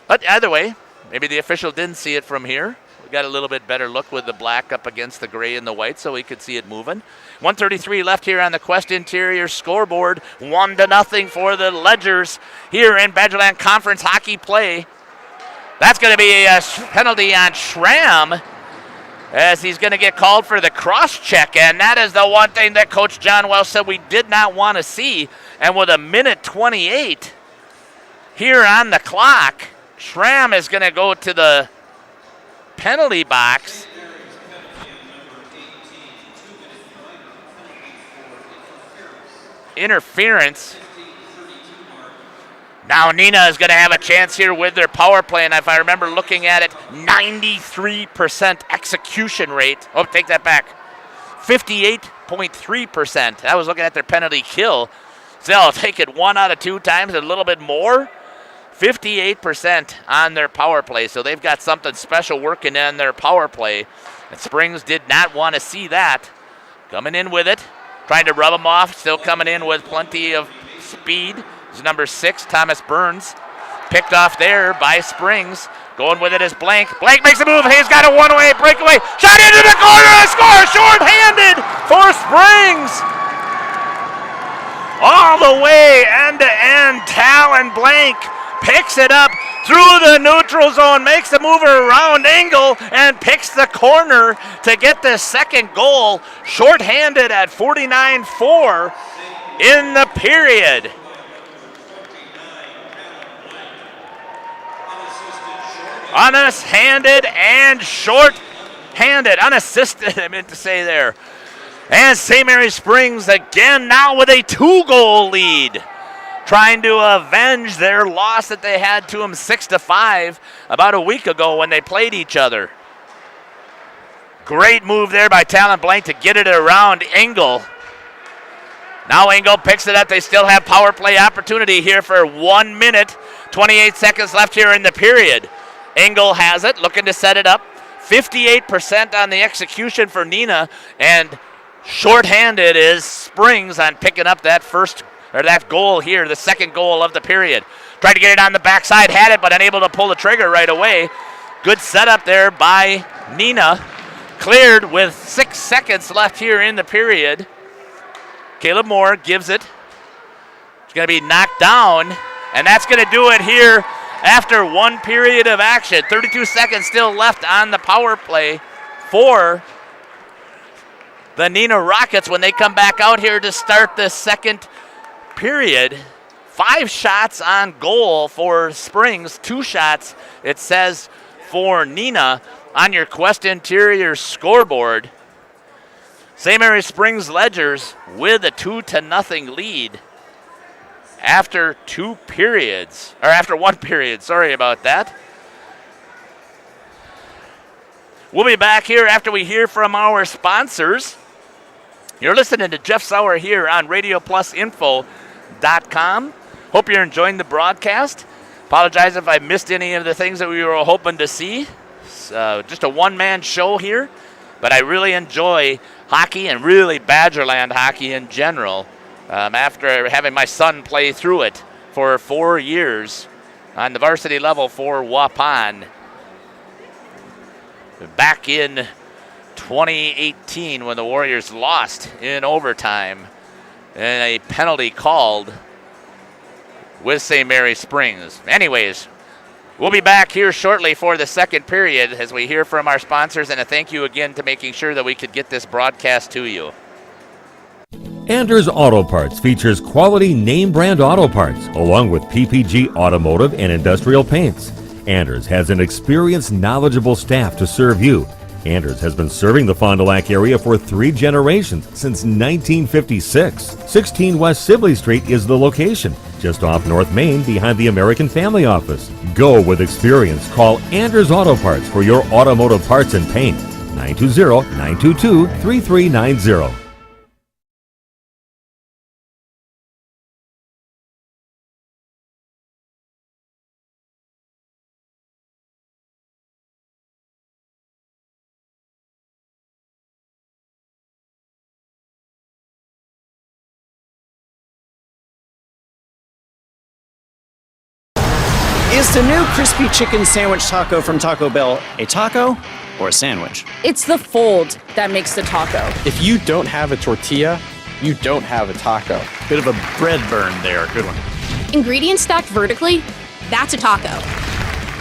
But either way, maybe the official didn't see it from here. We got a little bit better look with the black up against the gray and the white, so we could see it moving. 1:33 left here on the Quest Interior scoreboard. 1-0 for the Ledgers here in Badgerland Conference hockey play. That's going to be a penalty on Schramm, as he's going to get called for the cross check, and that is the one thing that Coach John Welsh said we did not want to see. And with 1:28 here on the clock, Schramm is going to go to the penalty box. Interference. Now Neenah is going to have a chance here with their power play, and if I remember looking at it, 93% execution rate. Oh, take that back. 58.3%. I was looking at their penalty kill. So they'll take it 1 out of 2 times, a little bit more. 58% on their power play, so they've got something special working in their power play. And Springs did not want to see that. Coming in with it, trying to rub them off, still coming in with plenty of speed. Is number 6, Thomas Burns. Picked off there by Springs. Going with it is Blank. Blank makes a move. He's got a one-way breakaway. Shot into the corner. A score short-handed for Springs. All the way end-to-end. Talon Blank picks it up through the neutral zone, makes the move around Engel, and picks the corner to get the second goal. Short-handed at 49-4 in the period. Unassisted and short-handed. Unassisted, I meant to say there. And St. Mary's Springs again now with a 2-goal lead, trying to avenge their loss that they had to them 6-5 about a week ago when they played each other. Great move there by Talon Blank to get it around Engel. Now Engel picks it up. They still have power play opportunity here for 1 minute, 28 seconds left here in the period. Engel has it, looking to set it up. 58% on the execution for Neenah, and shorthanded is Springs on picking up that goal here, the second goal of the period. Tried to get it on the backside, had it, but unable to pull the trigger right away. Good setup there by Neenah. Cleared with 6 seconds left here in the period. Caleb Moore gives it. It's going to be knocked down, and that's going to do it here after 1 period of action. 32 seconds still left on the power play for the Neenah Rockets when they come back out here to start the second period. 5 shots on goal for Springs, 2 shots, it says, for Neenah on your Quest Interior scoreboard. St. Mary Springs Ledgers with a 2-0 lead after 1 period, sorry about that. We'll be back here after we hear from our sponsors. You're listening to Jeff Sauer here on RadioPlusInfo.com. Hope you're enjoying the broadcast. Apologize if I missed any of the things that we were hoping to see. Just a one-man show here, but I really enjoy hockey and really Badgerland hockey in general. After having my son play through it for 4 years on the varsity level for Waupun. Back in 2018 when the Warriors lost in overtime and a penalty called with St. Mary Springs. Anyways, we'll be back here shortly for the second period as we hear from our sponsors, and a thank you again to making sure that we could get this broadcast to you. Anders Auto Parts features quality name brand auto parts along with PPG automotive and industrial paints. Anders has an experienced, knowledgeable staff to serve you. Anders has been serving the Fond du Lac area for 3 generations since 1956. 16 West Sibley Street is the location, just off North Main behind the American Family Office. Go with experience. Call Anders Auto Parts for your automotive parts and paint. 920-922-3390. Is the new crispy chicken sandwich taco from Taco Bell a taco or a sandwich? It's the fold that makes the taco. If you don't have a tortilla, you don't have a taco. Bit of a bread burn there. Good one. Ingredients stacked vertically, that's a taco.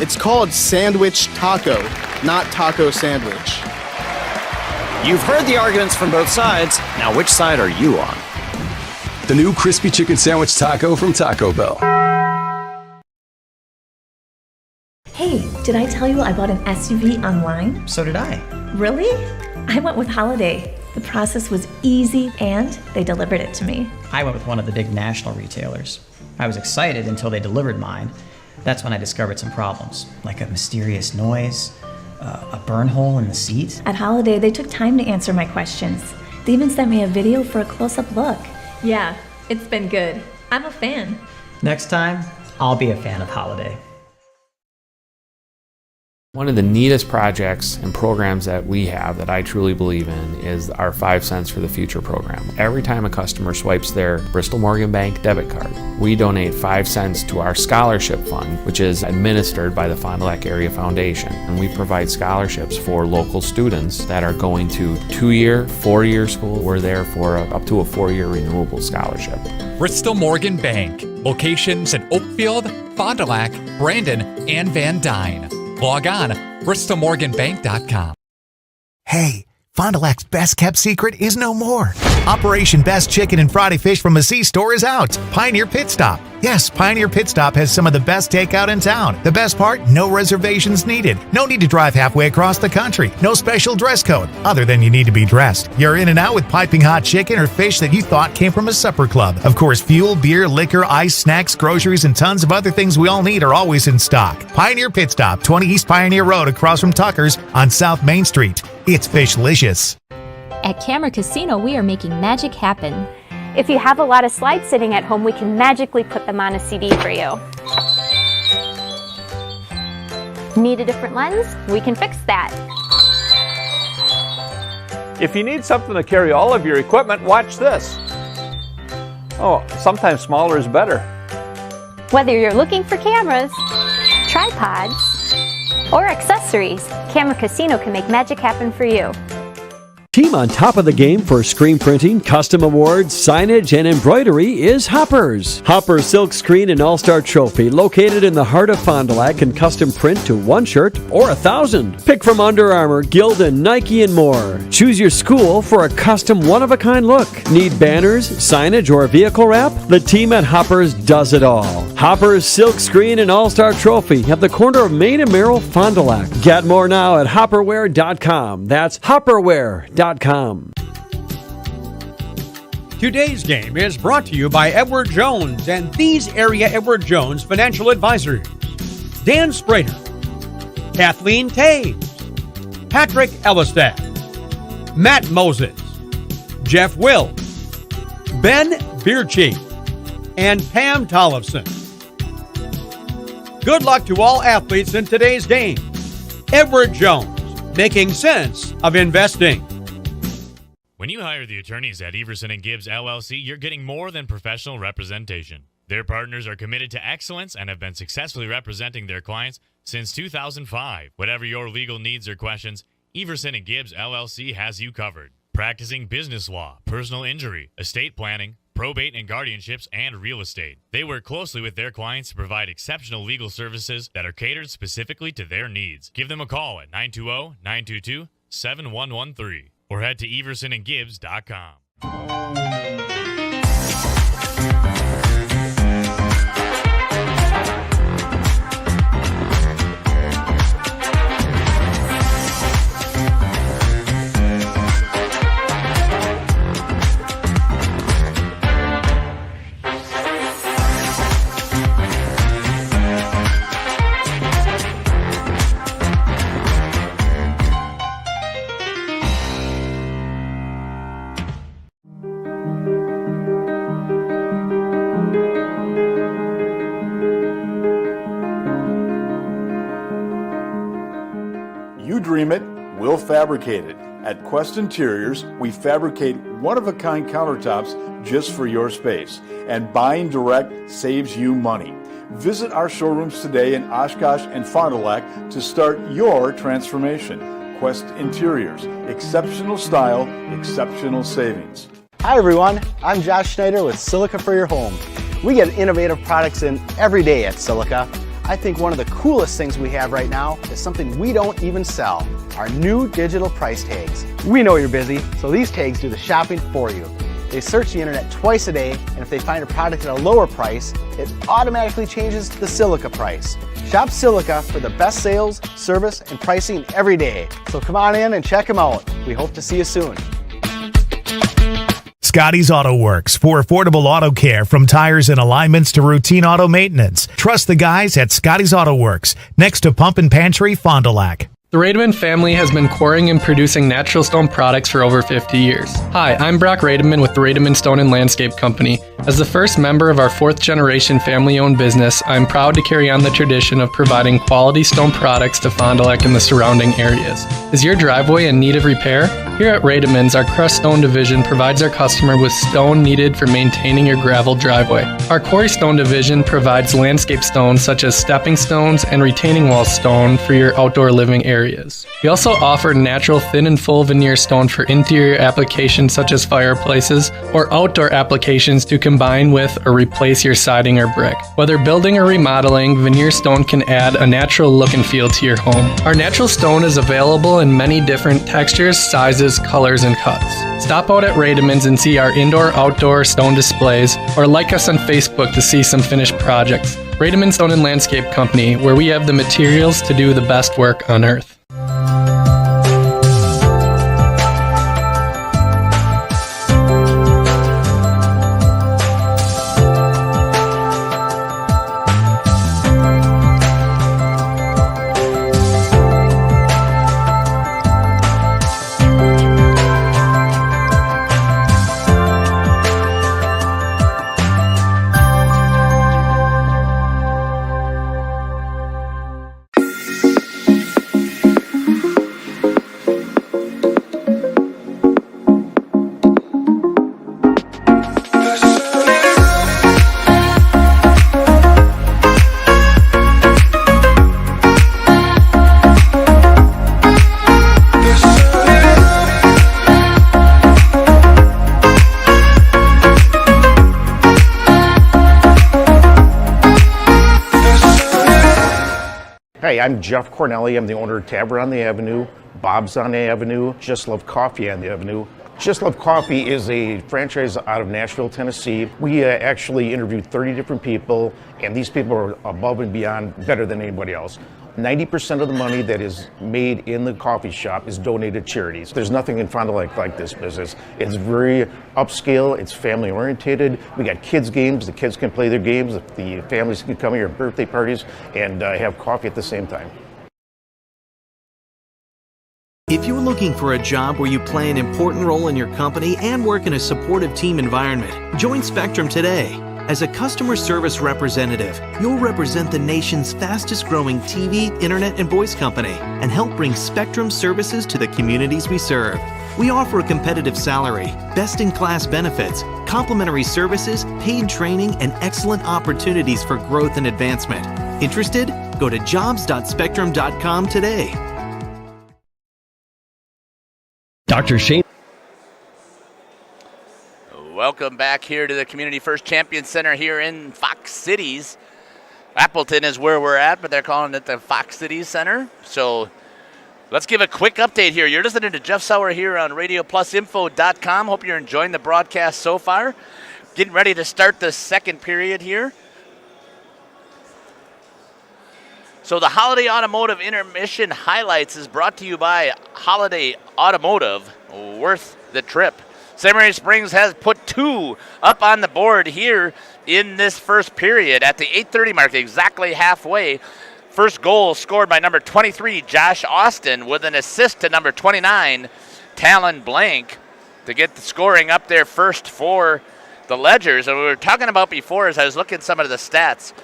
It's called sandwich taco, not taco sandwich. You've heard the arguments from both sides. Now, which side are you on? The new crispy chicken sandwich taco from Taco Bell. Hey, did I tell you I bought an SUV online? So did I. Really? I went with Holiday. The process was easy and they delivered it to me. I went with one of the big national retailers. I was excited until they delivered mine. That's when I discovered some problems, like a mysterious noise, a burn hole in the seat. At Holiday, they took time to answer my questions. They even sent me a video for a close-up look. Yeah, it's been good. I'm a fan. Next time, I'll be a fan of Holiday. One of the neatest projects and programs that we have that I truly believe in is our 5 cents for the future program. Every time a customer swipes their Bristol Morgan Bank debit card, we donate 5 cents to our scholarship fund, which is administered by the Fond du Lac Area Foundation. And we provide scholarships for local students that are going to 2-year, 4-year school. We're there for up to a 4-year renewable scholarship. Bristol Morgan Bank. Locations in Oakfield, Fond du Lac, Brandon, and Van Dyne. Log on, bristolmorganbank.com. Hey, Fond du Lac's best kept secret is no more. Operation Best Chicken and Friday Fish from a C-Store is out. Pioneer Pit Stop. Yes, Pioneer Pit Stop has some of the best takeout in town. The best part, no reservations needed. No need to drive halfway across the country. No special dress code, other than you need to be dressed. You're in and out with piping hot chicken or fish that you thought came from a supper club. Of course, fuel, beer, liquor, ice, snacks, groceries, and tons of other things we all need are always in stock. Pioneer Pit Stop, 20 East Pioneer Road across from Tucker's on South Main Street. It's fishlicious. At Camera Casino, we are making magic happen. If you have a lot of slides sitting at home, we can magically put them on a CD for you. Need a different lens? We can fix that. If you need something to carry all of your equipment, watch this. Oh, sometimes smaller is better. Whether you're looking for cameras, tripods, or accessories, Camera Casino can make magic happen for you. Team on top of the game for screen printing, custom awards, signage, and embroidery is Hoppers. Hoppers Silk Screen and All-Star Trophy, located in the heart of Fond du Lac, can custom print to 1 shirt or 1,000. Pick from Under Armour, Gildan, Nike, and more. Choose your school for a custom one-of-a-kind look. Need banners, signage, or vehicle wrap? The team at Hoppers does it all. Hoppers Silk Screen and All-Star Trophy at the corner of Main and Merrill, Fond du Lac. Get more now at hopperware.com. That's hopperware.com. Today's game is brought to you by Edward Jones and these area Edward Jones financial advisors: Dan Sprader, Kathleen Taves, Patrick Ellistad, Matt Moses, Jeff Will, Ben Beercheek, and Pam Tollefson. Good luck to all athletes in today's game. Edward Jones, making sense of investing. When you hire the attorneys at Everson & Gibbs LLC, you're getting more than professional representation. Their partners are committed to excellence and have been successfully representing their clients since 2005. Whatever your legal needs or questions, Everson & Gibbs LLC has you covered. Practicing business law, personal injury, estate planning, probate and guardianships, and real estate. They work closely with their clients to provide exceptional legal services that are catered specifically to their needs. Give them a call at 920-922-7113 or head to eversonandgibbs.com. You dream it, we'll fabricate it. At Quest Interiors, we fabricate one-of-a-kind countertops just for your space, and buying direct saves you money. Visit our showrooms today in Oshkosh and Fond du Lac to start your transformation. Quest Interiors, exceptional style, exceptional savings. Hi everyone, I'm Josh Schneider with Silica for Your Home. We get innovative products in every day at Silica. I think one of the coolest things we have right now is something we don't even sell, our new digital price tags. We know you're busy, so these tags do the shopping for you. They search the internet twice a day, and if they find a product at a lower price, it automatically changes the Silica price. Shop Silica for the best sales, service, and pricing every day. So come on in and check them out. We hope to see you soon. Scotty's Auto Works for affordable auto care, from tires and alignments to routine auto maintenance. Trust the guys at Scotty's Auto Works, next to Pump and Pantry, Fond du Lac. The Rademan family has been quarrying and producing natural stone products for over 50 years. Hi, I'm Brock Rademan with the Rademan Stone and Landscape Company. As the first member of our 4th generation family-owned business, I'm proud to carry on the tradition of providing quality stone products to Fond du Lac and the surrounding areas. Is your driveway in need of repair? Here at Rademan's, our crushed stone division provides our customer with stone needed for maintaining your gravel driveway. Our quarry stone division provides landscape stones such as stepping stones and retaining wall stone for your outdoor living areas. We also offer natural thin and full veneer stone for interior applications such as fireplaces, or outdoor applications to combine with or replace your siding or brick. Whether building or remodeling, veneer stone can add a natural look and feel to your home. Our natural stone is available in many different textures, sizes, colors, and cuts. Stop out at Rademan's and see our indoor-outdoor stone displays, or like us on Facebook to see some finished projects. Rademan Stone and Landscape Company, where we have the materials to do the best work on earth. Hey, I'm Jeff Cornelli. I'm the owner of Tavern on the Avenue, Bob's on the Avenue, Just Love Coffee on the Avenue. Just Love Coffee is a franchise out of Nashville, Tennessee. We actually interviewed 30 different people, and these people are above and beyond better than anybody else. 90% of the money that is made in the coffee shop is donated to charities. There's nothing in Fond du Lac like this business. It's very upscale, it's family oriented. We got kids games, the kids can play their games, the families can come here at birthday parties and have coffee at the same time. If you're looking for a job where you play an important role in your company and work in a supportive team environment, join Spectrum today. As a customer service representative, you'll represent the nation's fastest growing TV, internet, and voice company and help bring Spectrum services to the communities we serve. We offer a competitive salary, best-in-class benefits, complimentary services, paid training, and excellent opportunities for growth and advancement. Interested? Go to jobs.spectrum.com today. Dr. Shane. Welcome back here to the Community First Champion Center here in Fox Cities. Appleton is where we're at, but they're calling it the Fox Cities Center. So let's give a quick update here. You're listening to Jeff Sauer here on RadioPlusInfo.com. Hope you're enjoying the broadcast so far. Getting ready to start the second period here. So the Holiday Automotive Intermission Highlights is brought to you by Holiday Automotive. Worth the trip. St. Mary Springs has put 2 up on the board here in this first period at the 8:30 mark, exactly halfway. First goal scored by number 23, Josh Austin, with an assist to number 29, Talon Blank, to get the scoring up there first for the Ledgers. And we were talking about before, as I was looking at some of the stats,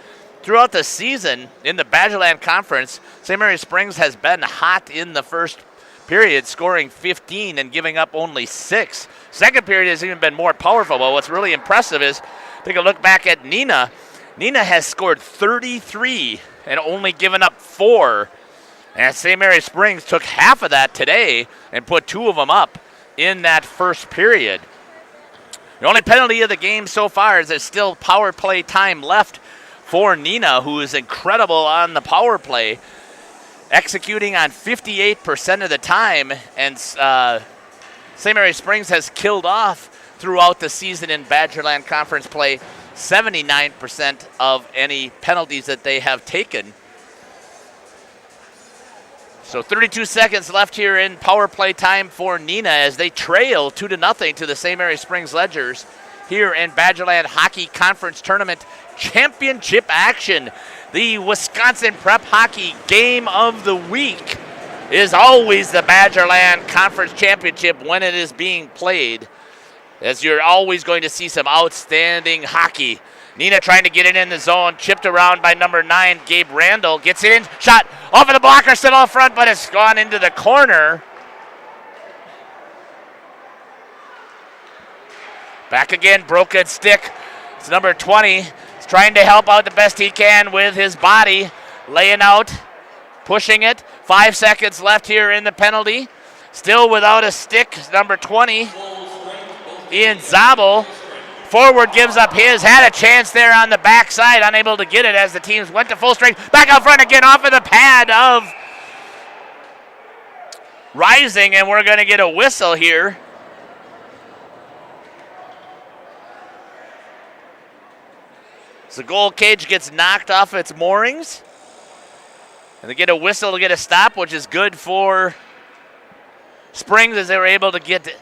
throughout the season in the Badgerland Conference, St. Mary Springs has been hot in the first period, scoring 15 and giving up only 6. Second period has even been more powerful. But what's really impressive is, take a look back at Neenah. Neenah has scored 33 and only given up 4. And St. Mary Springs took half of that today and put 2 of them up in that first period. The only penalty of the game so far is there's still power play time left for Neenah, who is incredible on the power play, executing on 58% of the time, and St. Mary Springs has killed off throughout the season in Badgerland Conference play 79% of any penalties that they have taken. So 32 seconds left here in power play time for Neenah as they trail 2-0 to the St. Mary Springs Ledgers here in Badgerland Hockey Conference Tournament Championship action. The Wisconsin Prep Hockey Game of the Week is always the Badgerland Conference Championship when it is being played, as you're always going to see some outstanding hockey. Neenah trying to get it in the zone, chipped around by number 9, Gabe Randall. Gets it in, shot off of the blocker, still out front, but it's gone into the corner. Back again, broken stick. It's number 20. He's trying to help out the best he can with his body. Laying out, pushing it. 5 seconds left here in the penalty. Still without a stick, number 20, Ian Zabel. Forward gives up his, had a chance there on the backside, unable to get it as the teams went to full strength. Back out front again off of the pad of Rising, and we're going to get a whistle here. So the goal cage gets knocked off its moorings. And they get a whistle to get a stop, which is good for Springs as they were able to get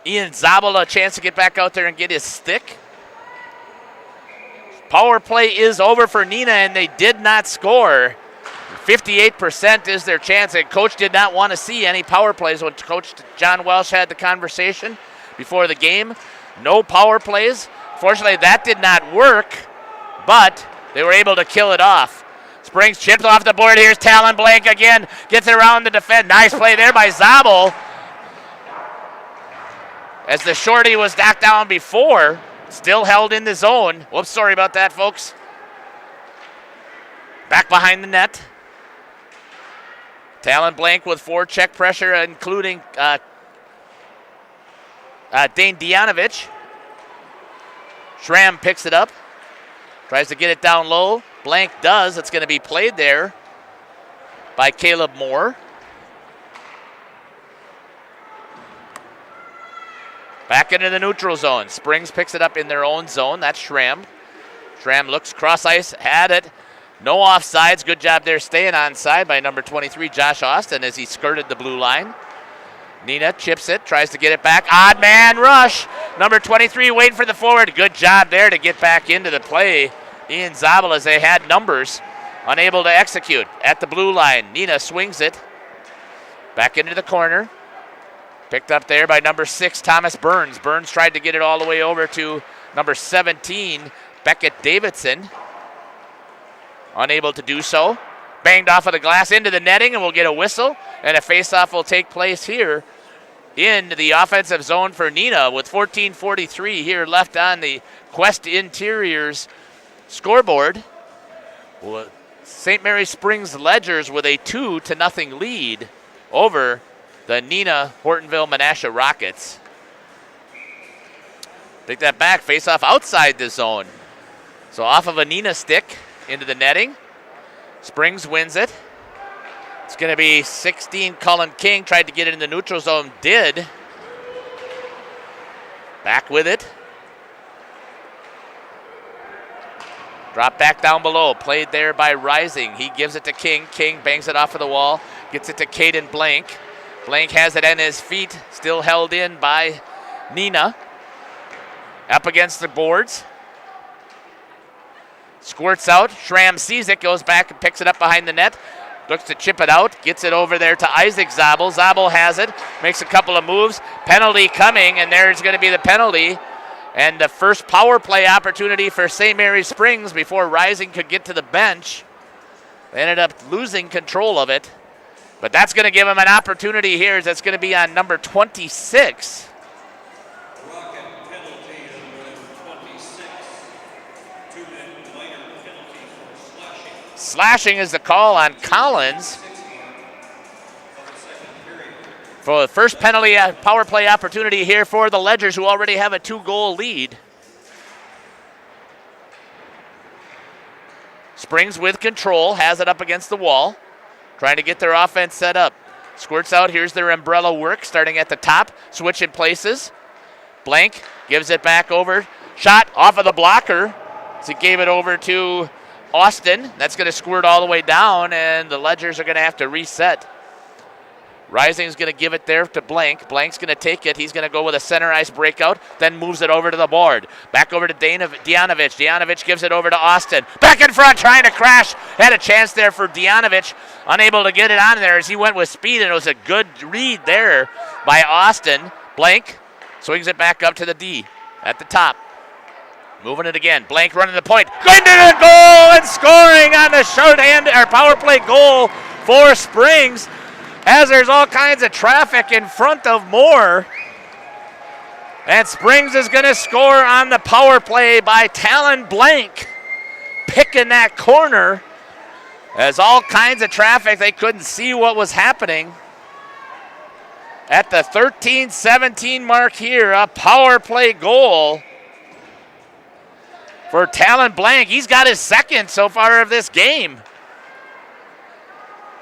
Ian Zabel a chance to get back out there and get his stick. Power play is over for Neenah, and they did not score. 58% is their chance, and Coach did not want to see any power plays when Coach John Welsh had the conversation before the game. No power plays. Fortunately, that did not work, but they were able to kill it off. Springs chipped off the board. Here's Talon Blank again. Gets it around the defense. Nice play there by Zabel. As the shorty was knocked down before, still held in the zone. Whoops, sorry about that, folks. Back behind the net. Talon Blank with forecheck pressure, including Dane Dianovich. Schramm picks it up. Tries to get it down low. Blank does. It's going to be played there by Caleb Moore. Back into the neutral zone. Springs picks it up in their own zone. That's Schramm. Schramm looks cross ice, had it. No offsides. Good job there staying onside by number 23, Josh Austin, as he skirted the blue line. Neenah chips it, tries to get it back. Odd man rush. Number 23 waiting for the forward. Good job there to get back into the play. Ian Zabel, as they had numbers, unable to execute at the blue line. Neenah swings it back into the corner. Picked up there by number 6, Thomas Burns. Burns tried to get it all the way over to number 17, Beckett Davidson. Unable to do so. Banged off of the glass into the netting, and we'll get a whistle. And a faceoff will take place here in the offensive zone for Neenah with 14:43 here left on the Quest Interiors scoreboard. St. Mary Springs Ledgers with a 2-0 lead over the Neenah Hortonville Menasha Rockets. Take that back, face off outside the zone. So off of a Neenah stick into the netting. Springs wins it. It's going to be 16, Cullen King tried to get it in the neutral zone, did. Back with it. Drop back down below, played there by Rising. He gives it to King. King bangs it off of the wall, gets it to Caden Blank. Blank has it in his feet, still held in by Neenah. Up against the boards. Squirts out. Schramm sees it, goes back and picks it up behind the net. Looks to chip it out, gets it over there to Isaac Zabel. Zabel has it, makes a couple of moves. Penalty coming, and there's going to be the penalty. And the first power play opportunity for St. Mary's Springs before Rising could get to the bench. They ended up losing control of it. But that's going to give them an opportunity here. That's going to be on number 26. Slashing is the call on Collins for the first penalty power play opportunity here for the Ledgers, who already have a 2-goal lead. Springs with control, has it up against the wall, trying to get their offense set up. Squirts out, here's their umbrella work, starting at the top, switching places. Blank gives it back over, shot off of the blocker, as he gave it over to Austin. That's going to squirt all the way down, and the Ledgers are going to have to reset. Rising is going to give it there to Blank. Blank's going to take it. He's going to go with a center ice breakout, then moves it over to the board. Back over to Dianovich. Dianovich gives it over to Austin. Back in front, trying to crash. Had a chance there for Dianovich. Unable to get it on there as he went with speed, and it was a good read there by Austin. Blank swings it back up to the D at the top. Moving it again. Blank running the point. Going to the goal and scoring on the shorthand or power play goal for Springs, as there's all kinds of traffic in front of Moore. And Springs is going to score on the power play by Talon Blank, picking that corner. As all kinds of traffic, they couldn't see what was happening. At the 13-17 mark here, a power play goal for Talon Blank. He's got his second so far of this game.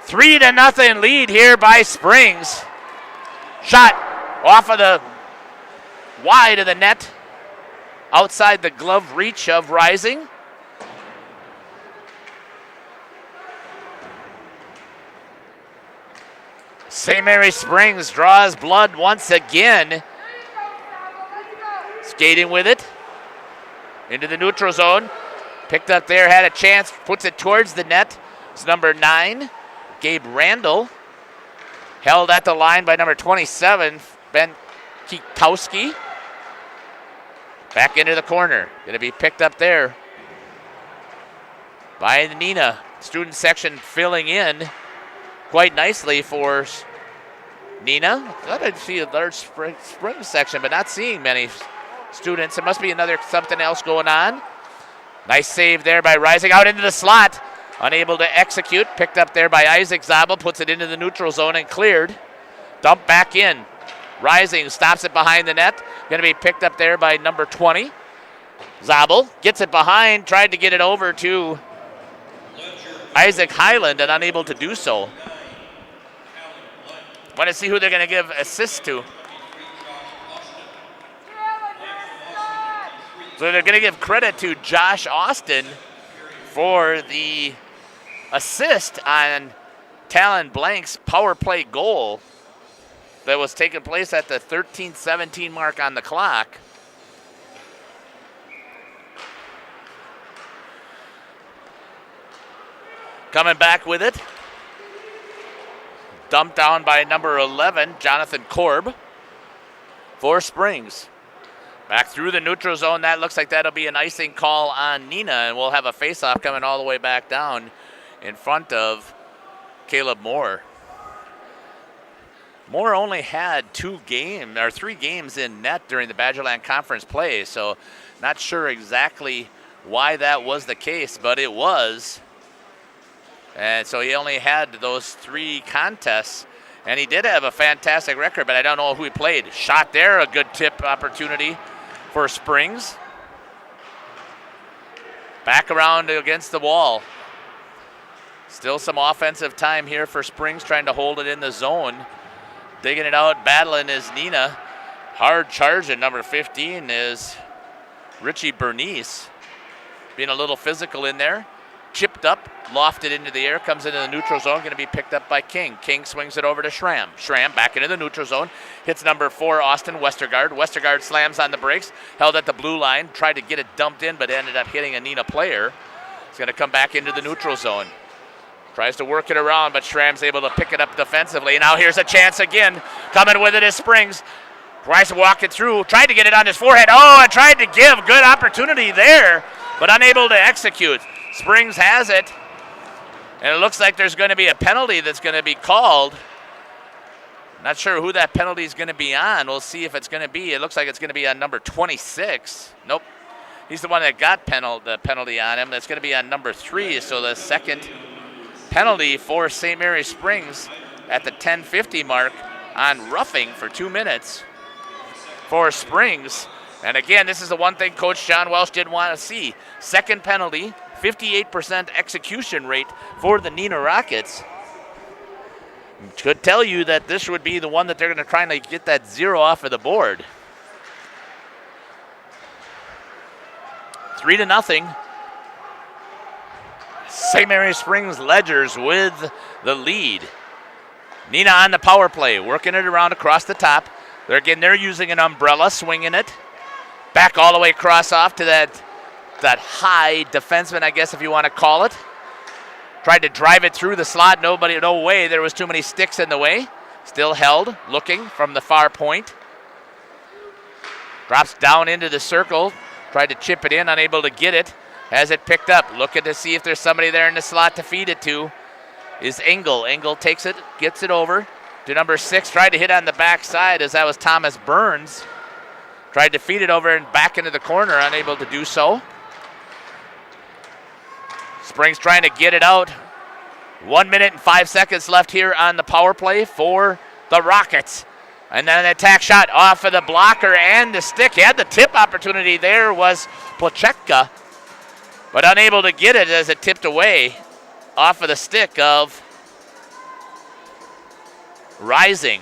3-0 lead here by Springs. Shot off of the wide of the net, outside the glove reach of Rising. St. Mary Springs draws blood once again. Skating with it into the neutral zone. Picked up there, had a chance, puts it towards the net. It's number 9, Gabe Randall. Held at the line by number 27, Ben Kikowski. Back into the corner. Going to be picked up there by the Neenah student section, filling in quite nicely for Neenah. I thought I'd see a large spring section, but not seeing many students. It must be something else going on. Nice save there by Rising, out into the slot. Unable to execute. Picked up there by Isaac Zabel. Puts it into the neutral zone and cleared. Dumped back in. Rising stops it behind the net. Going to be picked up there by number 20. Zabel gets it behind. Tried to get it over to Isaac Highland and unable to do so. Want to see who they're going to give assists to. So they're going to give credit to Josh Austin for the assist on Talon Blank's power play goal that was taking place at the 13:17 mark on the clock. Coming back with it. Dumped down by number 11, Jonathan Korb, for Springs. Back through the neutral zone. That looks like that'll be an icing call on Neenah, and we'll have a face-off coming all the way back down in front of Caleb Moore. Moore only had 3 games in net during the Badgerland Conference play, so not sure exactly why that was the case, but it was. And so he only had those 3 contests, and he did have a fantastic record, but I don't know who he played. Shot there, a good tip opportunity for Springs. Back around against the wall. Still some offensive time here for Springs, trying to hold it in the zone. Digging it out, battling is Neenah. Hard charging, number 15 is Richie Bernice. Being a little physical in there. Chipped up, lofted into the air, comes into the neutral zone, going to be picked up by King. King swings it over to Schramm. Schramm back into the neutral zone, hits number 4, Austin Westergaard. Westergaard slams on the brakes, held at the blue line, tried to get it dumped in, but ended up hitting a Neenah player. He's going to come back into the neutral zone. Tries to work it around, but Schramm's able to pick it up defensively. Now here's a chance again. Coming with it is Springs. Tries to walk it through, tried to get it on his forehead. Oh, and tried to give good opportunity there, but unable to execute. Springs has it, and it looks like there's going to be a penalty that's going to be called. Not sure who that penalty is going to be on. We'll see if it's going to be. It looks like it's going to be on number 26. Nope. He's the one that got the penalty on him. That's going to be on number 3, so the second penalty for St. Mary Springs at the 10:50 mark on roughing for 2 minutes for Springs. And again, this is the one thing Coach John Welsh didn't want to see. Second penalty, 58% execution rate for the Neenah Rockets. Could tell you that this would be the one that they're going to try and get that 0 off of the board. 3-0. St. Mary Springs Ledgers with the lead. Neenah on the power play, working it around across the top. They're using an umbrella, swinging it. Back all the way across off to that high defenseman, I guess if you want to call it. Tried to drive it through the slot. No way. There was too many sticks in the way. Still held, looking from the far point. Drops down into the circle. Tried to chip it in, unable to get it. Has it picked up. Looking to see if there's somebody there in the slot to feed it to. Is Engel. Engel takes it, gets it over to number 6. Tried to hit on the backside as that was Thomas Burns. Tried to feed it over and back into the corner, unable to do so. Springs trying to get it out. 1 minute and 5 seconds left here on the power play for the Rockets. And then an attack shot off of the blocker and the stick. He had the tip opportunity there was Placheka, but unable to get it as it tipped away off of the stick of Rising.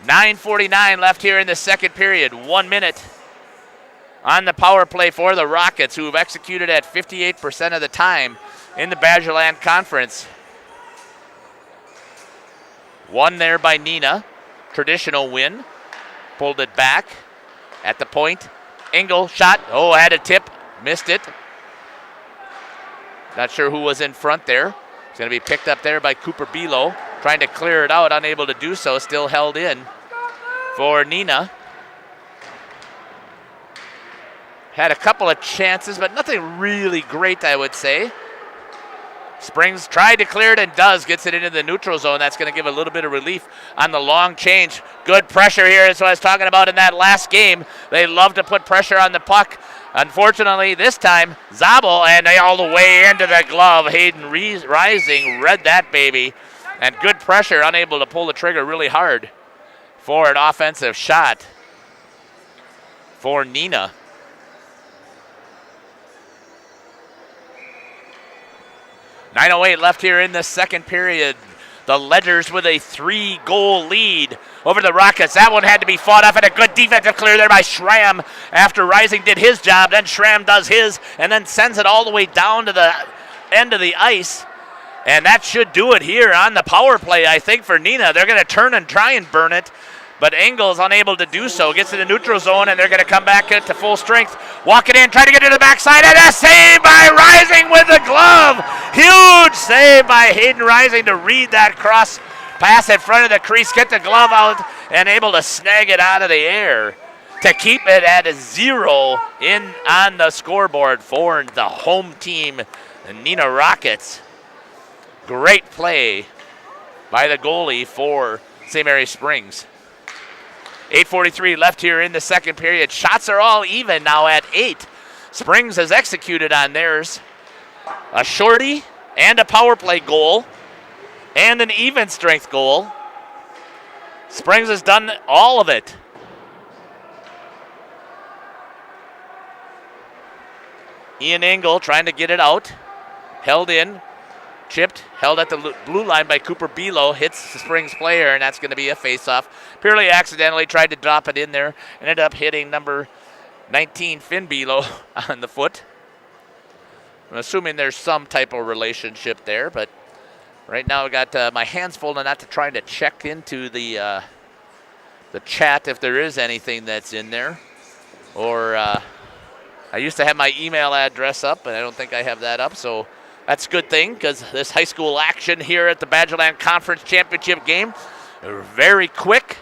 9:49 left here in the second period. 1 minute on the power play for the Rockets, who have executed at 58% of the time in the Badgerland Conference. Won there by Neenah. Traditional win. Pulled it back at the point. Engel shot. Oh, had a tip. Missed it. Not sure who was in front there. It's going to be picked up there by Cooper Bilo. Trying to clear it out. Unable to do so. Still held in for Neenah. Had a couple of chances, but nothing really great, I would say. Springs tried to clear it and does. Gets it into the neutral zone. That's going to give a little bit of relief on the long change. Good pressure here. That's what I was talking about in that last game. They love to put pressure on the puck. Unfortunately, this time, Zabel, and all the way into the glove. Hayden Rising read that baby. And good pressure, unable to pull the trigger really hard for an offensive shot for Neenah. 9:08 left here in the second period. The Ledgers with a 3-goal lead over the Rockets. That one had to be fought off, and a good defensive clear there by Schramm after Rising did his job. Then Schramm does his and then sends it all the way down to the end of the ice. And that should do it here on the power play, I think, for Neenah. They're going to turn and try and burn it, but Engel's unable to do so. Gets to the neutral zone, and they're going to come back to full strength. Walk it in, try to get to the backside, and a save by Rising with the glove. Huge save by Hayden Rising to read that cross pass in front of the crease, get the glove out, and able to snag it out of the air to keep it at a 0 on the scoreboard for the home team, the Neenah Rockets. Great play by the goalie for St. Mary Springs. 8:43 left here in the second period. Shots are all even now at 8. Springs has executed on theirs. A shorty and a power play goal and an even strength goal. Springs has done all of it. Ian Engel trying to get it out. Held in. Chipped, held at the blue line by Cooper Below, hits the Springs player, and that's going to be a face-off. Purely accidentally tried to drop it in there, ended up hitting number 19, Finn Below, on the foot. I'm assuming there's some type of relationship there, but right now I got my hands full and not to trying to check into the chat if there is anything that's in there. Or I used to have my email address up, and I don't think I have that up, so that's a good thing because this high school action here at the Badgerland Conference Championship game are very quick.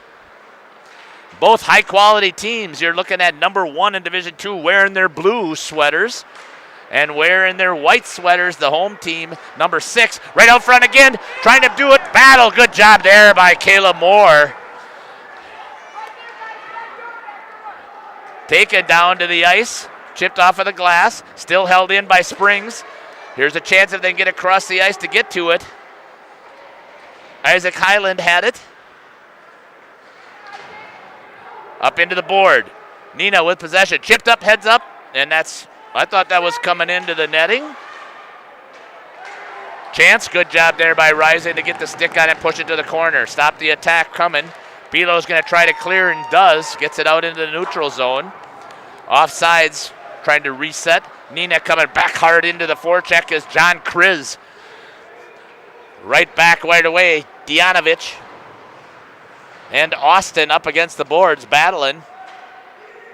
Both high-quality teams. You're looking at number 1 in Division II wearing their blue sweaters and wearing their white sweaters, the home team, number 6. Right out front again, trying to do it. Battle. Good job there by Kayla Moore. Taken down to the ice, chipped off of the glass, still held in by Springs. Here's a chance if they can get across the ice to get to it. Isaac Highland had it. Up into the board. Neenah with possession. Chipped up, heads up, and I thought that was coming into the netting. Chance, good job there by Rising to get the stick on it, push it to the corner. Stop the attack coming. Belo's going to try to clear and does. Gets it out into the neutral zone. Offsides, trying to reset. Neenah coming back hard into the forecheck is John Kriz. Right back right away, Dianovich. And Austin up against the boards, battling.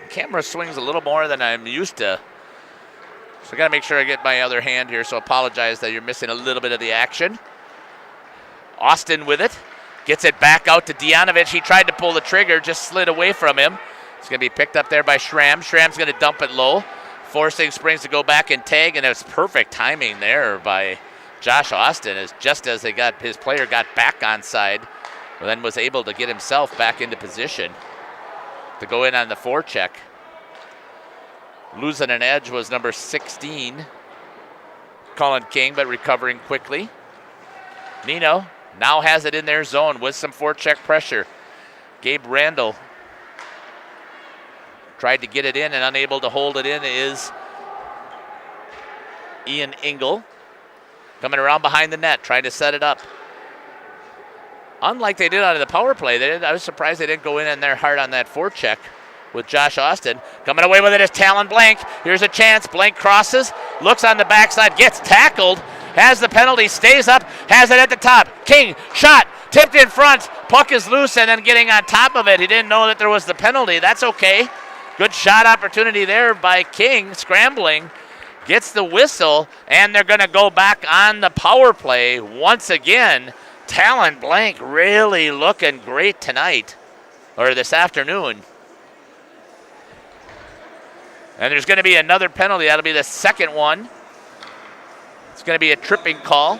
The camera swings a little more than I'm used to. So I got to make sure I get my other hand here, so apologize that you're missing a little bit of the action. Austin with it. Gets it back out to Dianovich. He tried to pull the trigger, just slid away from him. It's going to be picked up there by Schramm. Schramm's going to dump it low, forcing Springs to go back and tag, and it was perfect timing there by Josh Austin, just as his player got back on side, but then was able to get himself back into position to go in on the forecheck. Losing an edge was number 16, Colin King, but recovering quickly. Neenah now has it in their zone with some forecheck pressure. Gabe Randall tried to get it in and unable to hold it in is Ian Engel. Coming around behind the net, trying to set it up. Unlike they did out of the power play, I was surprised they didn't go in there hard on that forecheck with Josh Austin. Coming away with it is Talon Blank. Here's a chance. Blank crosses, looks on the backside, gets tackled, has the penalty, stays up, has it at the top. King, shot, tipped in front. Puck is loose and then getting on top of it. He didn't know that there was the penalty. That's okay. Good shot opportunity there by King, scrambling. Gets the whistle, and they're going to go back on the power play once again. Talon Blank really looking great tonight, or this afternoon. And there's going to be another penalty. That'll be the second one. It's going to be a tripping call.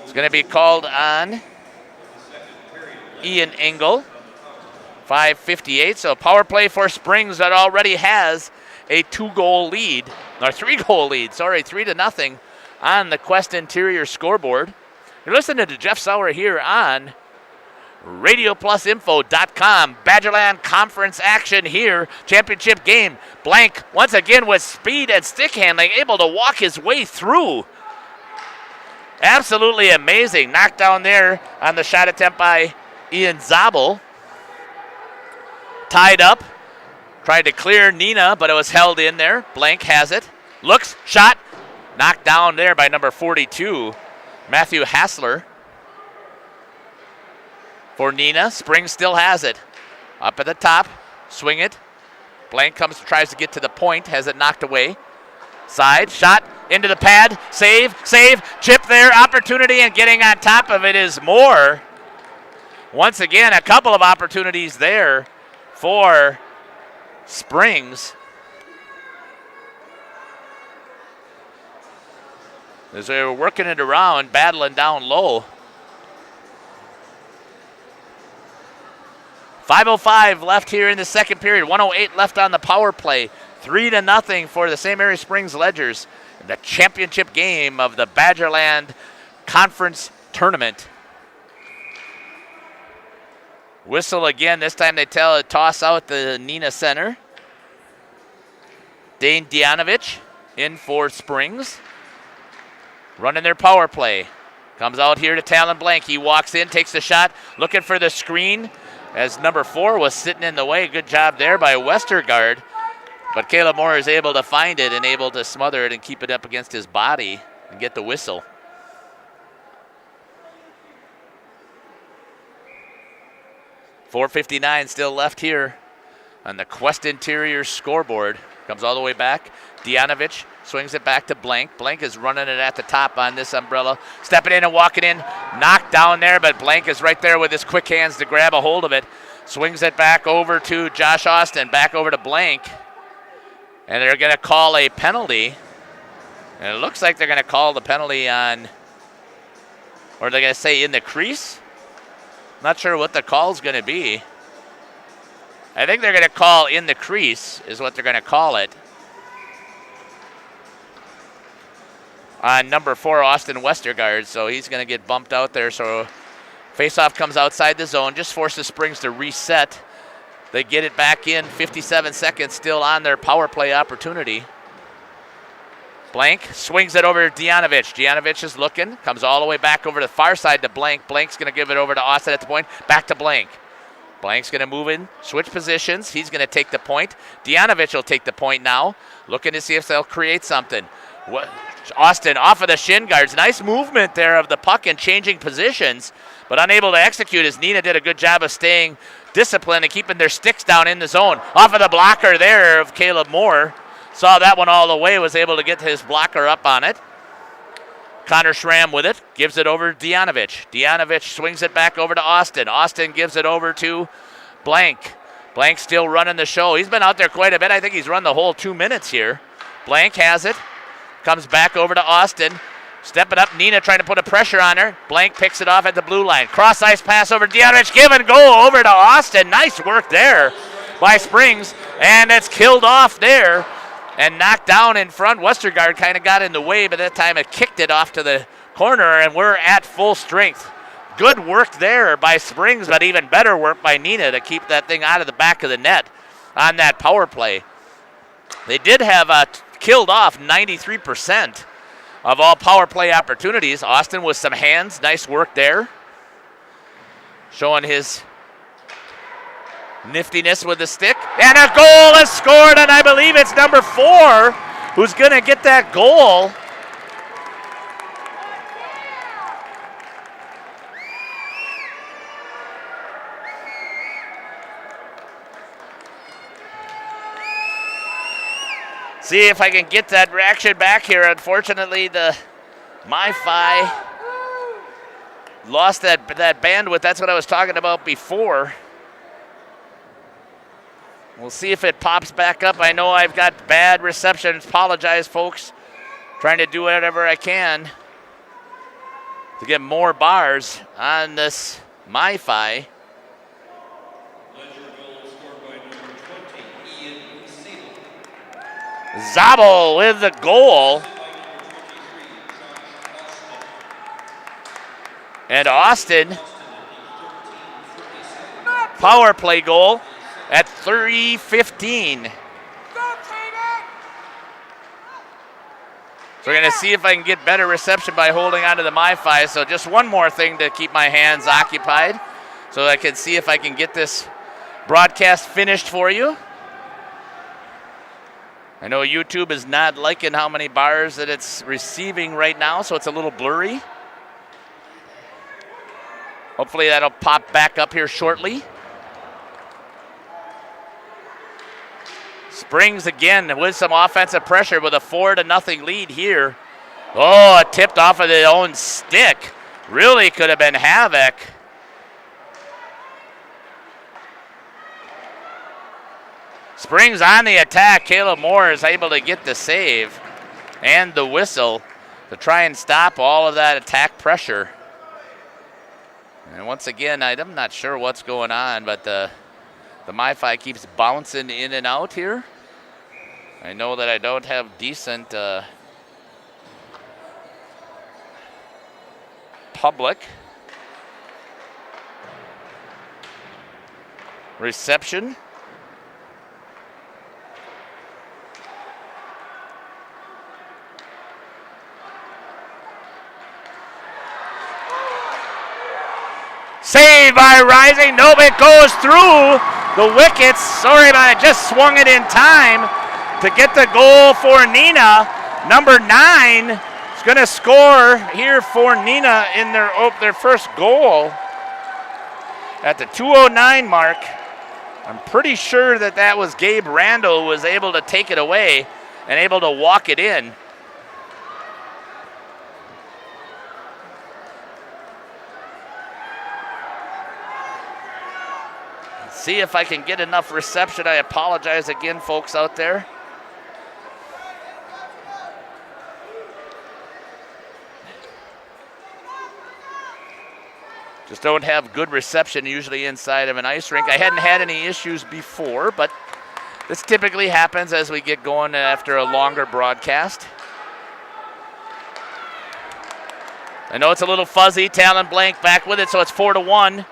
It's going to be called on Ian Engel. 5:58, so power play for Springs that already has a 3-goal lead, 3-0 on the Quest Interior scoreboard. You're listening to Jeff Sauer here on RadioPlusInfo.com. Badgerland Conference action here. Championship game. Blank once again with speed and stick handling, able to walk his way through. Absolutely amazing. Knockdown there on the shot attempt by Ian Zabel. Tied up. Tried to clear Neenah, but it was held in there. Blank has it. Looks, shot. Knocked down there by number 42, Matthew Hassler. For Neenah, Springs still has it. Up at the top, swing it. Blank tries to get to the point, has it knocked away. Side, shot, into the pad, save, chip there, opportunity, and getting on top of it is Moore. Once again, a couple of opportunities there for Springs. As they were working it around, battling down low. 5:05 left here in the second period. 1:08 left on the power play. 3-0 for the St. Mary Springs Ledgers. The championship game of the Badgerland Conference Tournament. Whistle again. This time they toss out the Neenah Center. Dane Dianovich in for Springs. Running their power play. Comes out here to Talon Blank. He walks in, takes the shot, looking for the screen as number 4 was sitting in the way. Good job there by Westergaard. But Caleb Moore is able to find it and able to smother it and keep it up against his body and get the whistle. .459 still left here on the Quest Interior scoreboard. Comes all the way back. Dianovich swings it back to Blank. Blank is running it at the top on this umbrella. Stepping in and walking in. Knocked down there, but Blank is right there with his quick hands to grab a hold of it. Swings it back over to Josh Austin. Back over to Blank. And they're going to call a penalty. And it looks like they're going to call the penalty on, or they're going to say in the crease. Not sure what the call's going to be. I think they're going to call in the crease is what they're going to call it. On number 4, Austin Westergaard, so he's going to get bumped out there. So faceoff comes outside the zone, just forces Springs to reset. They get it back in, 57 seconds still on their power play opportunity. Blank swings it over to Dianovich. Dianovich is looking, comes all the way back over to the far side to Blank. Blank's going to give it over to Austin at the point, back to Blank. Blank's going to move in, switch positions. He's going to take the point. Dianovich will take the point now, looking to see if they'll create something. Austin off of the shin guards. Nice movement there of the puck and changing positions, but unable to execute as Neenah did a good job of staying disciplined and keeping their sticks down in the zone. Off of the blocker there of Caleb Moore. Saw that one all the way, was able to get his blocker up on it. Connor Schramm with it, gives it over to Dianovich. Dianovich swings it back over to Austin. Austin gives it over to Blank. Blank still running the show. He's been out there quite a bit. I think he's run the whole 2 minutes here. Blank has it. Comes back over to Austin. Stepping up, Neenah trying to put a pressure on her. Blank picks it off at the blue line. Cross ice pass over to Dianovich. Give and go over to Austin. Nice work there by Springs. And it's killed off there and knocked down in front. Westergaard kind of got in the way, but that time it kicked it off to the corner, and we're at full strength. Good work there by Springs, but even better work by Neenah to keep that thing out of the back of the net on that power play. They did have killed off 93% of all power play opportunities. Austin with some hands. Nice work there. Showing his niftiness with the stick. And a goal is scored, and I believe it's number 4 who's going to get that goal. See if I can get that reaction back here. Unfortunately, the MiFi lost that bandwidth. That's what I was talking about before. We'll see if it pops back up. I know I've got bad reception. Apologize, folks. Trying to do whatever I can to get more bars on this MiFi. Zabel with the goal. And Austin power play goal at 3:15. So we're going to see if I can get better reception by holding onto the MiFi. So just one more thing to keep my hands occupied so I can see if I can get this broadcast finished for you. I know YouTube is not liking how many bars that it's receiving right now, so it's a little blurry. Hopefully that'll pop back up here shortly. Springs again with some offensive pressure with a 4-0 lead here. Oh, it tipped off of their own stick. Really could have been havoc. Springs on the attack. Caleb Moore is able to get the save and the whistle to try and stop all of that attack pressure. And once again, I'm not sure what's going on, but the MiFi keeps bouncing in and out here. I know that I don't have decent public reception. Save by Rising. Nope, it goes through the wickets. Sorry about it. Just swung it in time to get the goal for Neenah. Number 9 is going to score here for Neenah in their first goal at the 2:09 mark. I'm pretty sure that was Gabe Randall who was able to take it away and able to walk it in. See if I can get enough reception. I apologize again, folks out there. Just don't have good reception usually inside of an ice rink. I hadn't had any issues before, but this typically happens as we get going after a longer broadcast. I know it's a little fuzzy. Talon Blank back with it, so it's 4-1.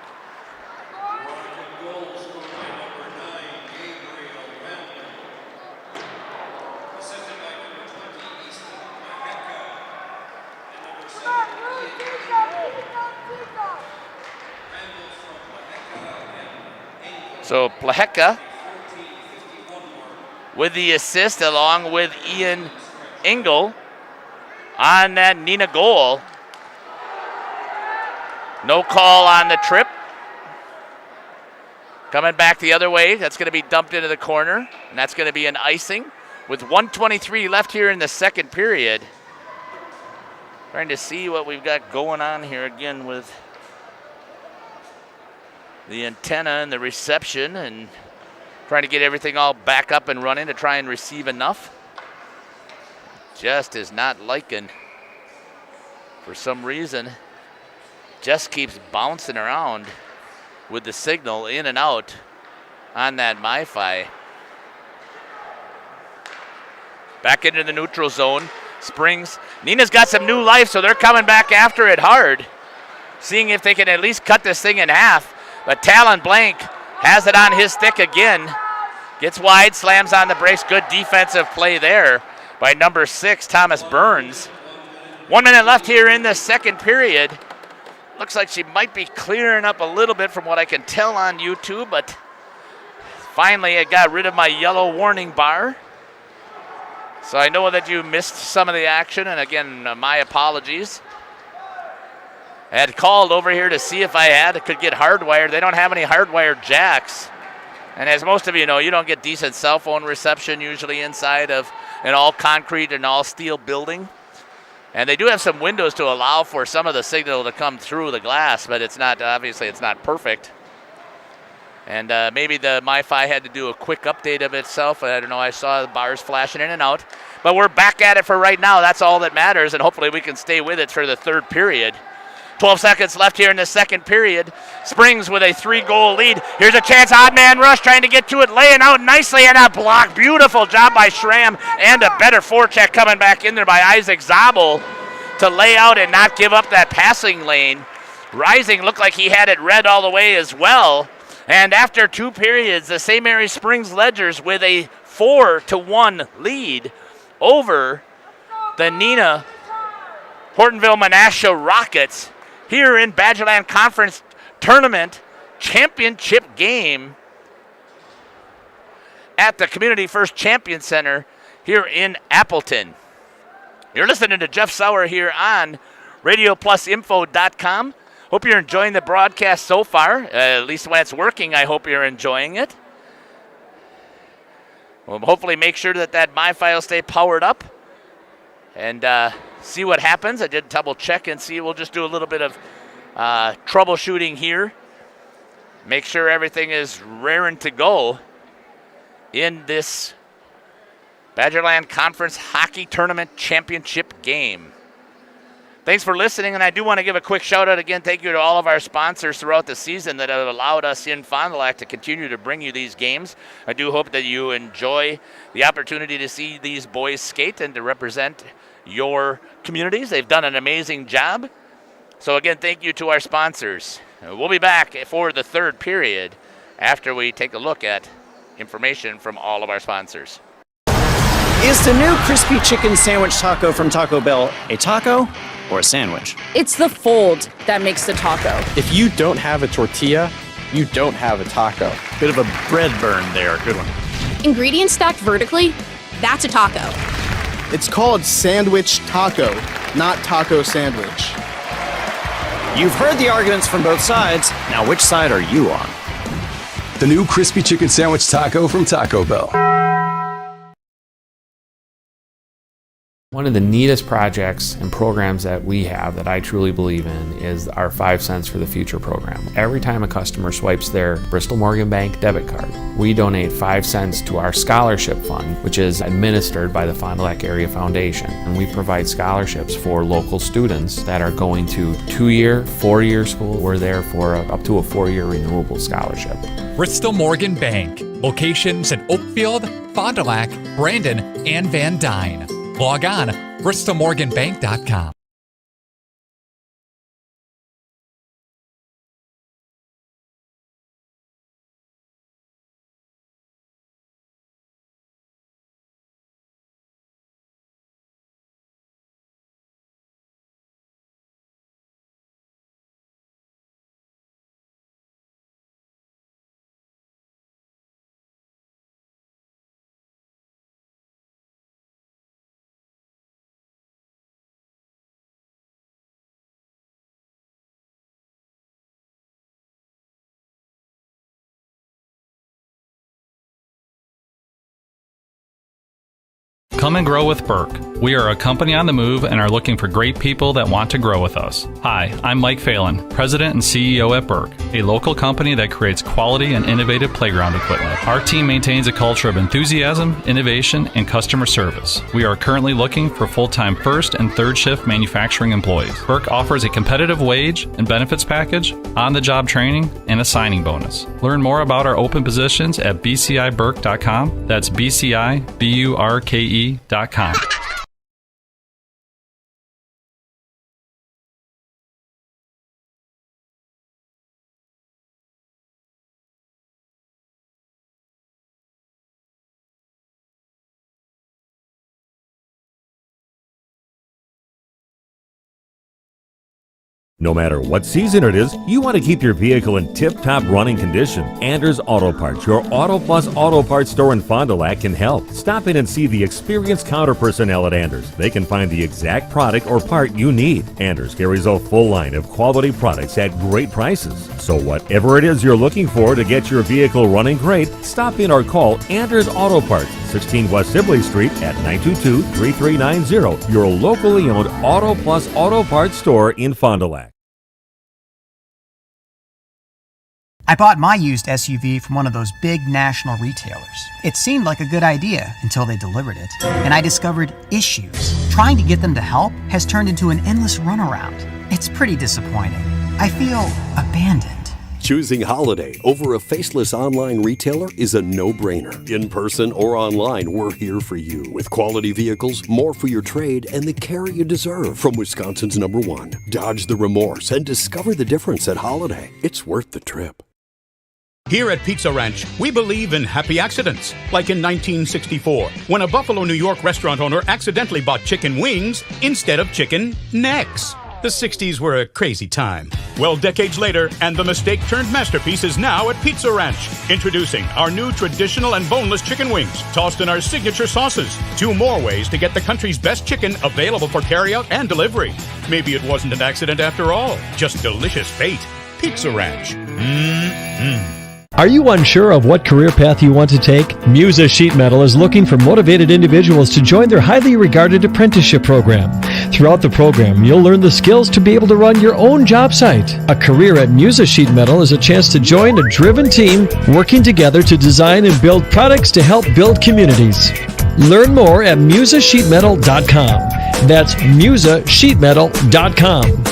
So Pleheka with the assist along with Ian Engel on that Neenah goal. No call on the trip. Coming back the other way, that's going to be dumped into the corner, and that's going to be an icing with 1:23 left here in the second period. Trying to see what we've got going on here again with the antenna and the reception, and trying to get everything all back up and running to try and receive enough. Just is not liking, for some reason, just keeps bouncing around with the signal in and out on that MiFi. Back into the neutral zone. Springs. Neenah's got some new life, so they're coming back after it hard, seeing if they can at least cut this thing in half. But Talon Blank has it on his stick again. Gets wide, slams on the brakes. Good defensive play there by number 6, Thomas Burns. 1 minute left here in the second period. Looks like she might be clearing up a little bit from what I can tell on YouTube, but finally it got rid of my yellow warning bar. So I know that you missed some of the action, and again, my apologies. I had called over here to see if I could get hardwired. They don't have any hardwired jacks. And as most of you know, you don't get decent cell phone reception usually inside of an all concrete and all steel building. And they do have some windows to allow for some of the signal to come through the glass, but it's not, obviously it's not perfect. And maybe the MiFi had to do a quick update of itself. I don't know, I saw the bars flashing in and out. But we're back at it for right now. That's all that matters, and hopefully we can stay with it for the third period. 12 seconds left here in the second period. Springs with a 3-goal lead. Here's a chance, odd man rush, trying to get to it, laying out nicely, and a block. Beautiful job by Schramm, and a better forecheck coming back in there by Isaac Zabel to lay out and not give up that passing lane. Rising looked like he had it read all the way as well, And after 2 periods, the St. Mary Springs Ledgers with a 4-1 lead over the Neenah Hortonville Menasha Rockets here in Badgerland Conference Tournament Championship game at the Community First Champion Center here in Appleton. You're listening to Jeff Sauer here on RadioPlusInfo.com. Hope you're enjoying the broadcast so far. At least when it's working, I hope you're enjoying it. We'll hopefully make sure that MyFile stay powered up and see what happens. I did double check and see. We'll just do a little bit of troubleshooting here. Make sure everything is raring to go in this Badgerland Conference Hockey Tournament Championship game. Thanks for listening, and I do want to give a quick shout-out again. Thank you to all of our sponsors throughout the season that have allowed us in Fond du Lac to continue to bring you these games. I do hope that you enjoy the opportunity to see these boys skate and to represent your communities. They've done an amazing job. So again, thank you to our sponsors. We'll be back for the third period after we take a look at information from all of our sponsors. Is the new crispy chicken sandwich taco from Taco Bell a taco or a sandwich? It's the fold that makes the taco. If you don't have a tortilla, you don't have a taco. Bit of a bread burn there. Good one. Ingredients stacked vertically, that's a taco. It's called sandwich taco, not taco sandwich. You've heard the arguments from both sides. Now, which side are you on? The new crispy chicken sandwich taco from Taco Bell. One of the neatest projects and programs that we have that I truly believe in is our 5 cents for the future program. Every time a customer swipes their Bristol Morgan Bank debit card, we donate 5 cents to our scholarship fund, which is administered by the Fond du Lac Area Foundation. And we provide scholarships for local students that are going to 2-year, 4-year school. We're there for up to a 4-year renewable scholarship. Bristol Morgan Bank. Locations in Oakfield, Fond du Lac, Brandon, and Van Dyne. Log on bristolmorganbank.com. Come and grow with Burke. We are a company on the move and are looking for great people that want to grow with us. Hi, I'm Mike Phelan, President and CEO at Burke, a local company that creates quality and innovative playground equipment. Our team maintains a culture of enthusiasm, innovation, and customer service. We are currently looking for full-time first and third shift manufacturing employees. Burke offers a competitive wage and benefits package, on-the-job training, and a signing bonus. Learn more about our open positions at bciburke.com. That's bciburke.com. No matter what season it is, you want to keep your vehicle in tip-top running condition. Anders Auto Parts, your Auto Plus Auto Parts store in Fond du Lac, can help. Stop in and see the experienced counter personnel at Anders. They can find the exact product or part you need. Anders carries a full line of quality products at great prices. So whatever it is you're looking for to get your vehicle running great, stop in or call Anders Auto Parts, 16 West Sibley Street at 922-3390, your locally owned Auto Plus Auto Parts store in Fond du Lac. I bought my used SUV from one of those big national retailers. It seemed like a good idea until they delivered it, and I discovered issues. Trying to get them to help has turned into an endless runaround. It's pretty disappointing. I feel abandoned. Choosing Holiday over a faceless online retailer is a no-brainer. In person or online, we're here for you. With quality vehicles, more for your trade, and the care you deserve. From Wisconsin's #1, dodge the remorse and discover the difference at Holiday. It's worth the trip. Here at Pizza Ranch, we believe in happy accidents, like in 1964, when a Buffalo, New York restaurant owner accidentally bought chicken wings instead of chicken necks. The 60s were a crazy time. Well, decades later, and the mistake-turned masterpiece is now at Pizza Ranch. Introducing our new traditional and boneless chicken wings, tossed in our signature sauces. 2 more ways to get the country's best chicken available for carryout and delivery. Maybe it wasn't an accident after all, just delicious fate. Pizza Ranch. Mmm. Are you unsure of what career path you want to take? Musa Sheet Metal is looking for motivated individuals to join their highly regarded apprenticeship program. Throughout the program, you'll learn the skills to be able to run your own job site. A career at Musa Sheet Metal is a chance to join a driven team working together to design and build products to help build communities. Learn more at musasheetmetal.com. That's musasheetmetal.com.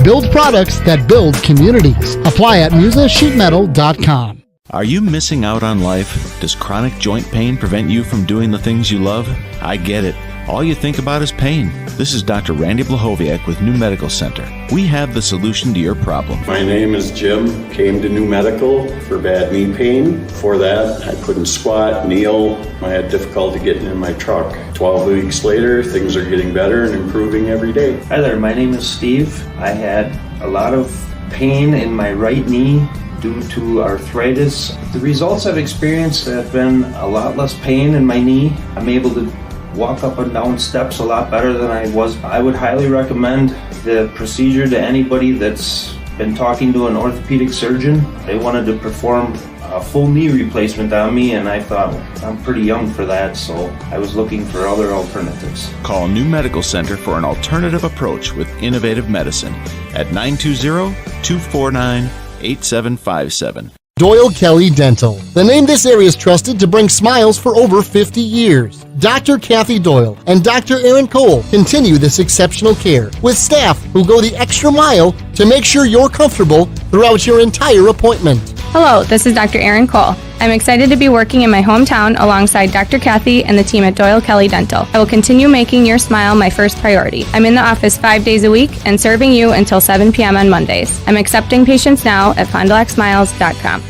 Build products that build communities. Apply at musasheetmetal.com. Are you missing out on life? Does chronic joint pain prevent you from doing the things you love? I get it. All you think about is pain. This is Dr. Randy Blahoviak with New Medical Center. We have the solution to your problem. My name is Jim. Came to New Medical for bad knee pain. Before that, I couldn't squat, kneel. I had difficulty getting in my truck. 12 weeks later, things are getting better and improving every day. Hi there, my name is Steve. I had a lot of pain in my right knee due to arthritis. The results I've experienced have been a lot less pain in my knee. I'm able to walk up and down steps a lot better than I was. I would highly recommend the procedure to anybody that's been talking to an orthopedic surgeon. They wanted to perform a full knee replacement on me, and I thought, I'm pretty young for that, so I was looking for other alternatives. Call New Medical Center for an alternative approach with innovative medicine at 920-249-8757. Doyle Kelly Dental, the name this area is trusted to bring smiles for over 50 years. Dr. Kathy Doyle and Dr. Aaron Cole continue this exceptional care with staff who go the extra mile to make sure you're comfortable throughout your entire appointment. Hello, this is Dr. Aaron Cole. I'm excited to be working in my hometown alongside Dr. Kathy and the team at Doyle Kelly Dental. I will continue making your smile my first priority. I'm in the office 5 days a week and serving you until 7 p.m. on Mondays. I'm accepting patients now at FondulacSmiles.com.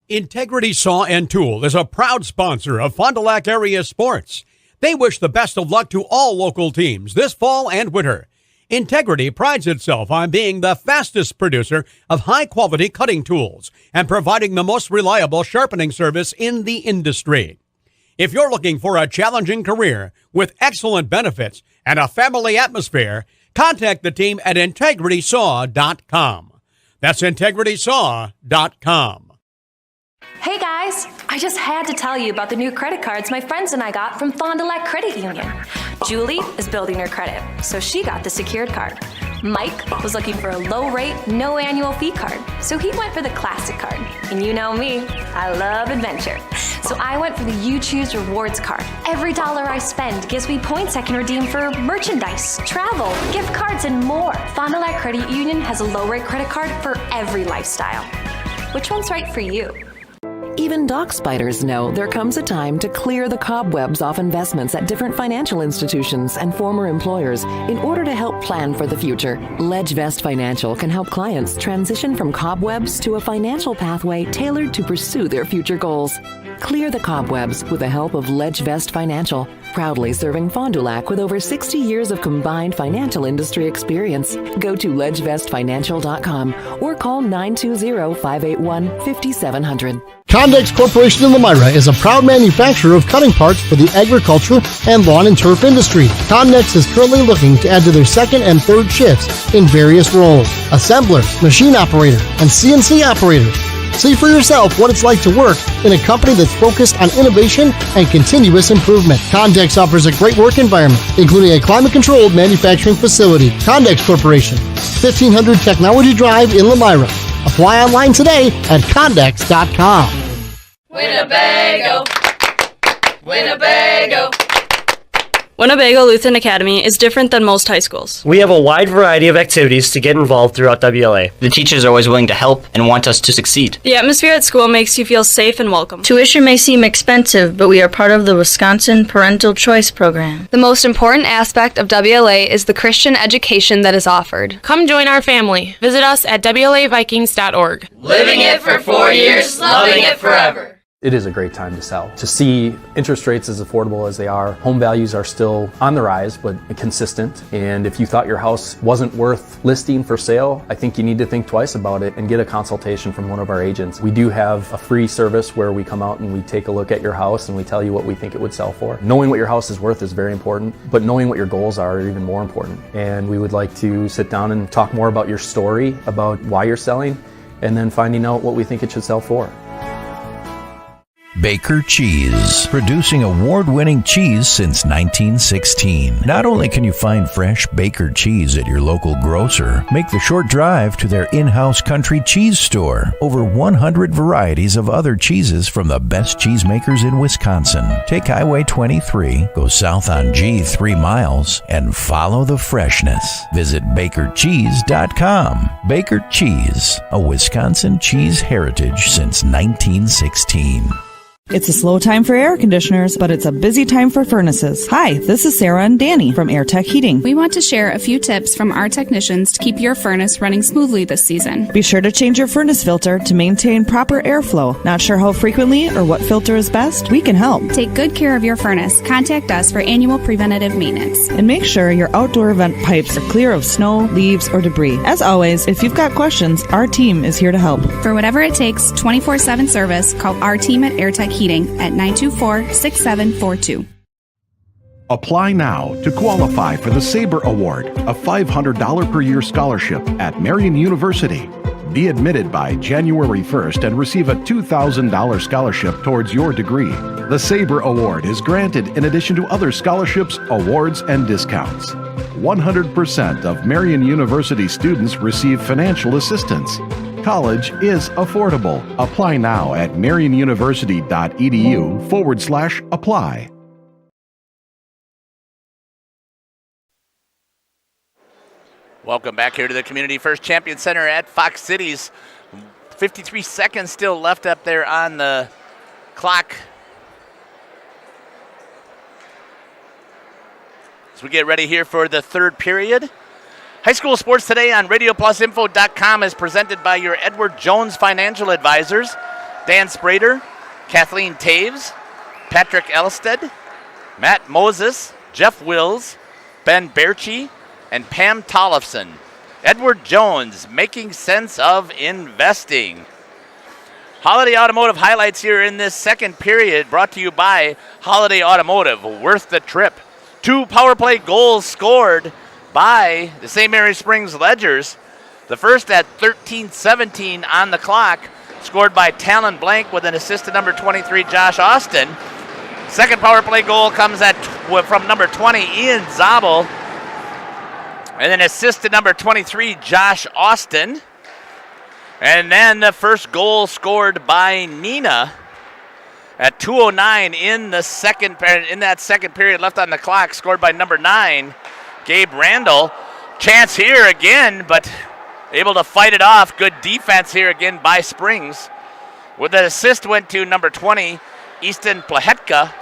Integrity Saw and Tool is a proud sponsor of Fond du Lac area sports. They wish the best of luck to all local teams this fall and winter. Integrity prides itself on being the fastest producer of high-quality cutting tools and providing the most reliable sharpening service in the industry. If you're looking for a challenging career with excellent benefits and a family atmosphere, contact the team at IntegritySaw.com. That's IntegritySaw.com. Hey guys, I just had to tell you about the new credit cards my friends and I got from Fond du Lac Credit Union. Julie is building her credit, so she got the secured card. Mike was looking for a low rate, no annual fee card, so he went for the classic card. And you know me, I love adventure. So I went for the You Choose Rewards card. Every dollar I spend gives me points I can redeem for merchandise, travel, gift cards, and more. Fond du Lac Credit Union has a low rate credit card for every lifestyle. Which one's right for you? Even dock spiders know there comes a time to clear the cobwebs off investments at different financial institutions and former employers in order to help plan for the future. LedgeVest Financial can help clients transition from cobwebs to a financial pathway tailored to pursue their future goals. Clear the cobwebs with the help of LedgeVest Financial, proudly serving Fond du Lac with over 60 years of combined financial industry experience. Go to ledgevestfinancial.com or call 920-581-5700. Condex Corporation in Lomira is a proud manufacturer of cutting parts for the agriculture and lawn and turf industry. Condex is currently looking to add to their second and third shifts in various roles: assembler, machine operator, and CNC operator. See for yourself what it's like to work in a company that's focused on innovation and continuous improvement. Condex offers a great work environment, including a climate-controlled manufacturing facility. Condex Corporation, 1500 Technology Drive in Lomira. Apply online today at Condex.com. Winnebago, Winnebago, Winnebago Lutheran Academy is different than most high schools. We have a wide variety of activities to get involved throughout WLA. The teachers are always willing to help and want us to succeed. The atmosphere at school makes you feel safe and welcome. Tuition may seem expensive, but we are part of the Wisconsin Parental Choice Program. The most important aspect of WLA is the Christian education that is offered. Come join our family. Visit us at WLAVikings.org. Living it for 4 years, loving it forever. It is a great time to sell. To see interest rates as affordable as they are, home values are still on the rise, but consistent. And if you thought your house wasn't worth listing for sale, I think you need to think twice about it and get a consultation from one of our agents. We do have a free service where we come out and we take a look at your house and we tell you what we think it would sell for. Knowing what your house is worth is very important, but knowing what your goals are even more important. And we would like to sit down and talk more about your story, about why you're selling, and then finding out what we think it should sell for. Baker Cheese, producing award-winning cheese since 1916. Not only can you find fresh Baker cheese at your local grocer, make the short drive to their in-house country cheese store. Over 100 varieties of other cheeses from the best cheesemakers in Wisconsin. Take Highway 23, go south on G 3 miles, and follow the freshness. Visit bakercheese.com. Baker Cheese, a Wisconsin cheese heritage since 1916. It's a slow time for air conditioners, but it's a busy time for furnaces. Hi, this is Sarah and Danny from AirTech Heating. We want to share a few tips from our technicians to keep your furnace running smoothly this season. Be sure to change your furnace filter to maintain proper airflow. Not sure how frequently or what filter is best? We can help. Take good care of your furnace. Contact us for annual preventative maintenance. And make sure your outdoor vent pipes are clear of snow, leaves, or debris. As always, if you've got questions, our team is here to help. For whatever it takes, 24/7 service, call our team at AirTech Heating at 924-6742. Apply now to qualify for the SABRE Award, a $500 per year scholarship at Marian University. Be admitted by January 1st and receive a $2,000 scholarship towards your degree. The SABRE Award is granted in addition to other scholarships, awards, and discounts. 100% of Marian University students receive financial assistance. College is affordable. Apply now at marianuniversity.edu/apply. Welcome back here to the Community First Champion Center at Fox Cities. 53 seconds still left up there on the clock. As we get ready here for the third period. High school sports today on RadioPlusInfo.com is presented by your Edward Jones Financial Advisors, Dan Sprader, Kathleen Taves, Patrick Elstead, Matt Moses, Jeff Wills, Ben Berchi, and Pam Tollefson. Edward Jones, making sense of investing. Holiday Automotive highlights here in this second period, brought to you by Holiday Automotive, worth the trip. 2 power play goals scored by the St. Mary Springs Ledgers. The first at 13:17 on the clock, scored by Talon Blank with an assist to number 23, Josh Austin. Second power play goal comes from number 20, Ian Zabel. And then assist to number 23, Josh Austin. And then the first goal scored by Neenah at 2:09 in that second period left on the clock, scored by number 9, Gabe Randall. Chance here again, but able to fight it off. Good defense here again by Springs. With the assist went to number 20, Easton Plahetka,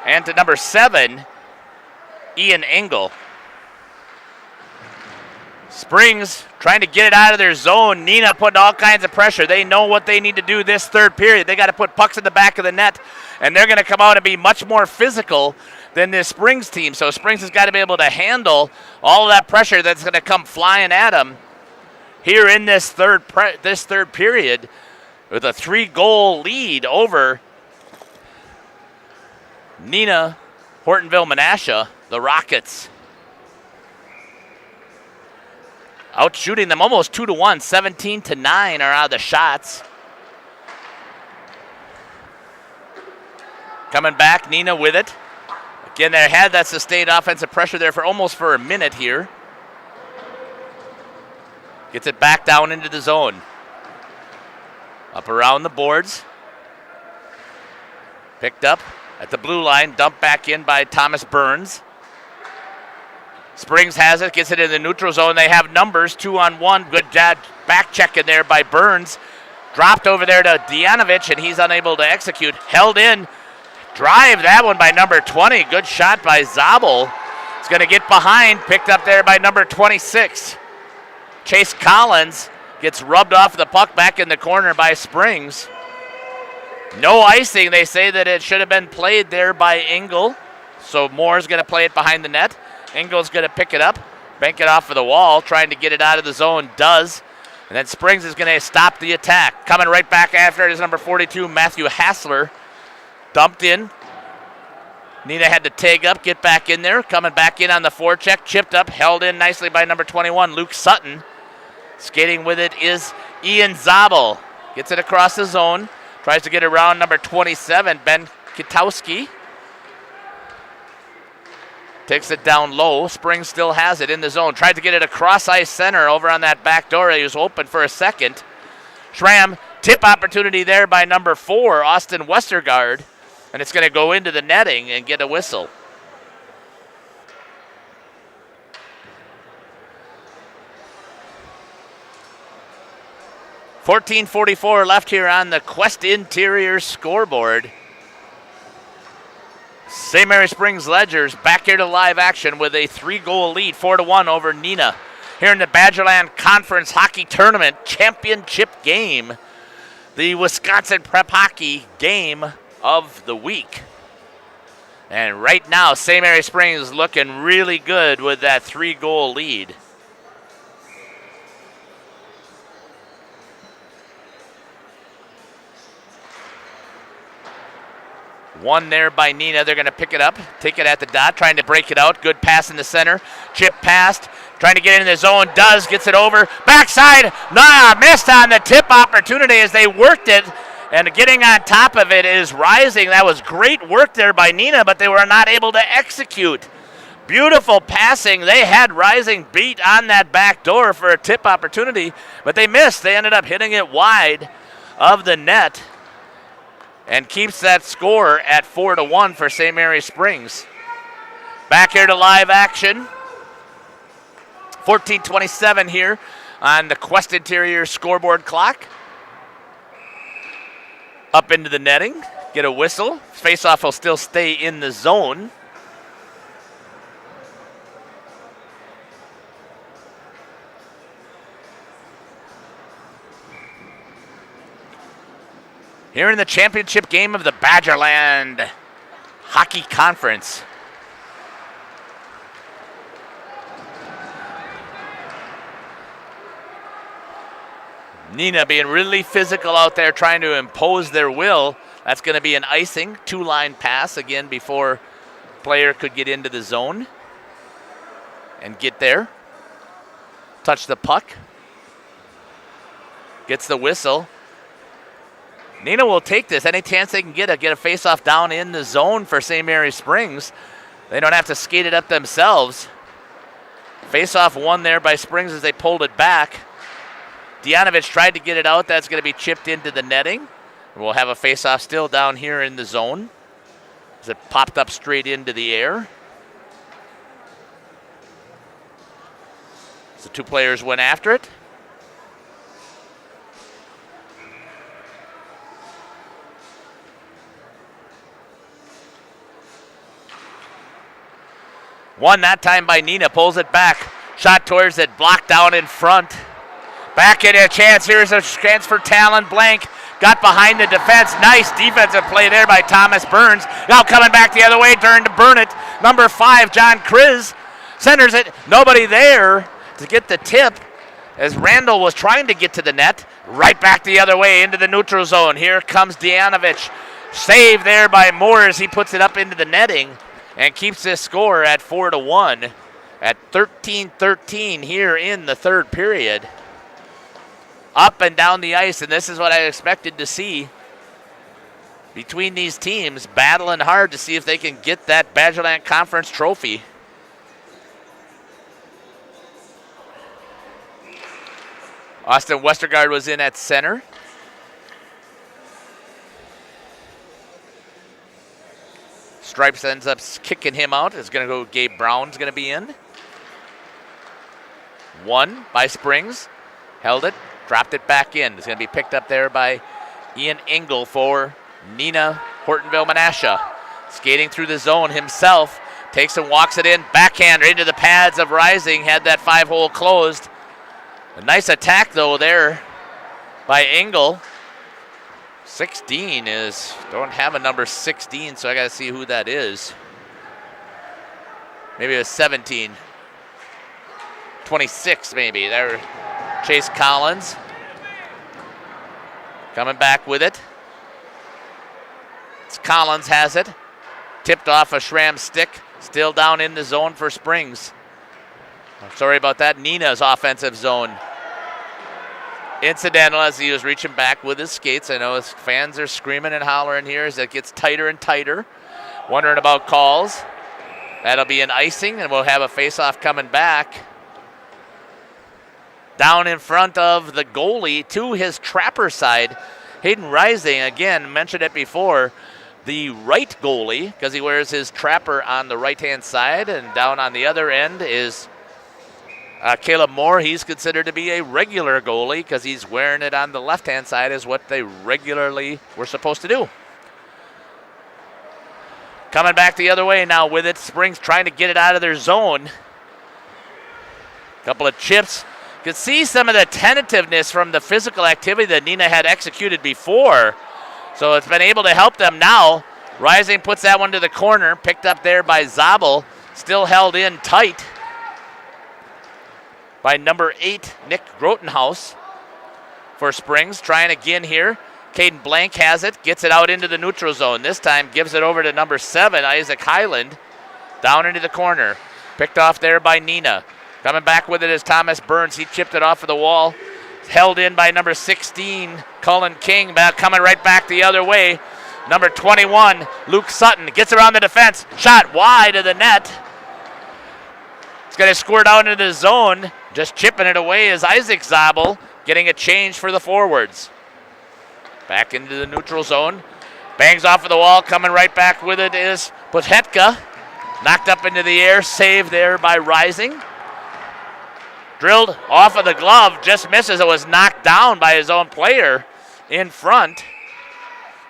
and to number 7, Ian Engel. Springs trying to get it out of their zone. Neenah putting all kinds of pressure. They know what they need to do this third period. They got to put pucks in the back of the net, and they're going to come out and be much more physical than this Springs team. So Springs has got to be able to handle all of that pressure that's going to come flying at them here in this third period with a 3-goal lead over Neenah Hortonville Menasha, the Rockets. Out shooting them almost 2-1, 17-9 are out of the shots. Coming back, Neenah with it. Again, they had that sustained offensive pressure there for a minute here. Gets it back down into the zone. Up around the boards. Picked up at the blue line, dumped back in by Thomas Burns. Springs has it, gets it in the neutral zone. They have numbers, 2-on-1. Good back check in there by Burns. Dropped over there to Dianovich, and he's unable to execute. Held in. Drive that one by number 20. Good shot by Zabel. It's going to get behind. Picked up there by number 26. Chase Collins gets rubbed off the puck back in the corner by Springs. No icing. They say that it should have been played there by Engel. So Moore's going to play it behind the net. Engel's going to pick it up, bank it off of the wall, trying to get it out of the zone. Does. And then Springs is going to stop the attack. Coming right back after it is number 42, Matthew Hassler. Dumped in. Neenah had to tag up, get back in there. Coming back in on the forecheck, chipped up, held in nicely by number 21, Luke Sutton. Skating with it is Ian Zabel. Gets it across the zone. Tries to get around number 27, Ben Kitowski. Takes it down low. Springs still has it in the zone. Tried to get it across ice center over on that back door. He was open for a second. Schramm, tip opportunity there by number 4, Austin Westergaard. And it's going to go into the netting and get a whistle. .14:44 left here on the Quest Interior scoreboard. St. Mary Springs Ledgers back here to live action with a 3-goal lead, 4-1 over Neenah. Here in the Badgerland Conference Hockey Tournament Championship game, the Wisconsin Prep Hockey game of the week. And right now, St. Mary Springs looking really good with that 3-goal lead. One there by Neenah. They're going to pick it up, take it at the dot, trying to break it out. Good pass in the center. Chip passed, trying to get in the zone. Does, gets it over. Backside. Missed on the tip opportunity as they worked it. And getting on top of it is Rising. That was great work there by Neenah, but they were not able to execute. Beautiful passing. They had Rising beat on that back door for a tip opportunity, but they missed. They ended up hitting it wide of the net. And keeps that score at 4-1 for St. Mary Springs. Back here to live action. 14:27 here on the Quest Interior scoreboard clock. Up into the netting. Get a whistle. Faceoff will still stay in the zone. Here in the championship game of the Badgerland Hockey Conference. Neenah being really physical out there, trying to impose their will. That's going to be an icing, 2-line pass again before player could get into the zone and get there. Touch the puck. Gets the whistle. Neenah will take this any chance they can get a face-off down in the zone for St. Mary Springs. They don't have to skate it up themselves. Face-off won there by Springs as they pulled it back. Dianovich tried to get it out. That's going to be chipped into the netting. We'll have a face-off still down here in the zone as it popped up straight into the air. So 2 players went after it. One that time by Neenah, pulls it back. Shot towards it, blocked down in front. Back in a chance, here's a chance for Talon Blank. Got behind the defense, nice defensive play there by Thomas Burns. Now coming back the other way, turn to burn it. Number 5, John Kriz, centers it. Nobody there to get the tip as Randall was trying to get to the net. Right back the other way into the neutral zone. Here comes Dianovich. Save there by Moore as he puts it up into the netting. And keeps this score at 4-1 at 13-13 here in the third period. Up and down the ice, and this is what I expected to see between these teams, battling hard to see if they can get that Badgerland Conference trophy. Austin Westergaard was in at center. Stripes ends up kicking him out. It's going to go Gabe Brown's going to be in. One by Springs. Held it, dropped it back in. It's going to be picked up there by Ian Engel for Neenah Hortonville Menasha. Skating through the zone himself. Takes and walks it in. Backhand right into the pads of Rising. Had that 5-hole closed. A nice attack, though, there by Engel. 16 is, don't have a number 16, so I got to see who that is. Maybe it was 17. 26, maybe. There, Chase Collins. Coming back with it. It's Collins has it. Tipped off a Schramm's stick. Still down in the zone for Springs. Sorry about that. Neenah's offensive zone. Incidental as he was reaching back with his skates. I know his fans are screaming and hollering here as it gets tighter and tighter. Wondering about calls. That'll be an icing, and we'll have a face-off coming back. Down in front of the goalie to his trapper side. Hayden Rising, again, mentioned it before, the right goalie, because he wears his trapper on the right-hand side, and down on the other end is Caleb Moore. He's considered to be a regular goalie because he's wearing it on the left-hand side as what they regularly were supposed to do. Coming back the other way now with it. Springs trying to get it out of their zone. Couple of chips. You can see some of the tentativeness from the physical activity that Neenah had executed before. So it's been able to help them now. Rising puts that one to the corner. Picked up there by Zabel. Still held in tight by number 8, Nick Grotenhouse for Springs. Trying again here. Caden Blank has it. Gets it out into the neutral zone. This time gives it over to number 7, Isaac Highland. Down into the corner. Picked off there by Neenah. Coming back with it is Thomas Burns. He chipped it off of the wall. Held in by number 16, Cullen King. Coming right back the other way. Number 21, Luke Sutton. Gets around the defense. Shot wide of the net. It's going to squirt out into the zone. Just chipping it away is Isaac Zabel. Getting a change for the forwards. Back into the neutral zone. Bangs off of the wall. Coming right back with it is Pothetka. Knocked up into the air. Saved there by Rising. Drilled off of the glove, just misses. It was knocked down by his own player in front.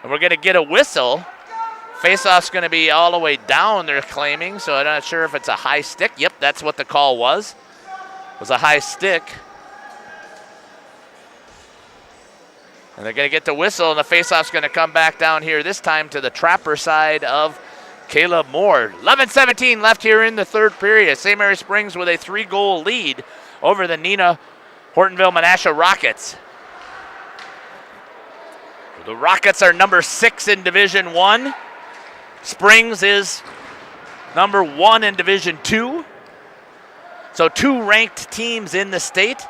And we're going to get a whistle. Faceoff's going to be all the way down, they're claiming, so I'm not sure if it's a high stick. Yep, that's what the call was. It was a high stick. And they're going to get the whistle, and the faceoff's going to come back down here, this time to the trapper side of Caleb Moore. 11:17 left here in the third period. St. Mary Springs with a 3-goal lead over the Neenah Hortonville Menasha Rockets. The Rockets are number 6 in Division 1. Springs is number 1 in Division 2. So 2 ranked teams in the state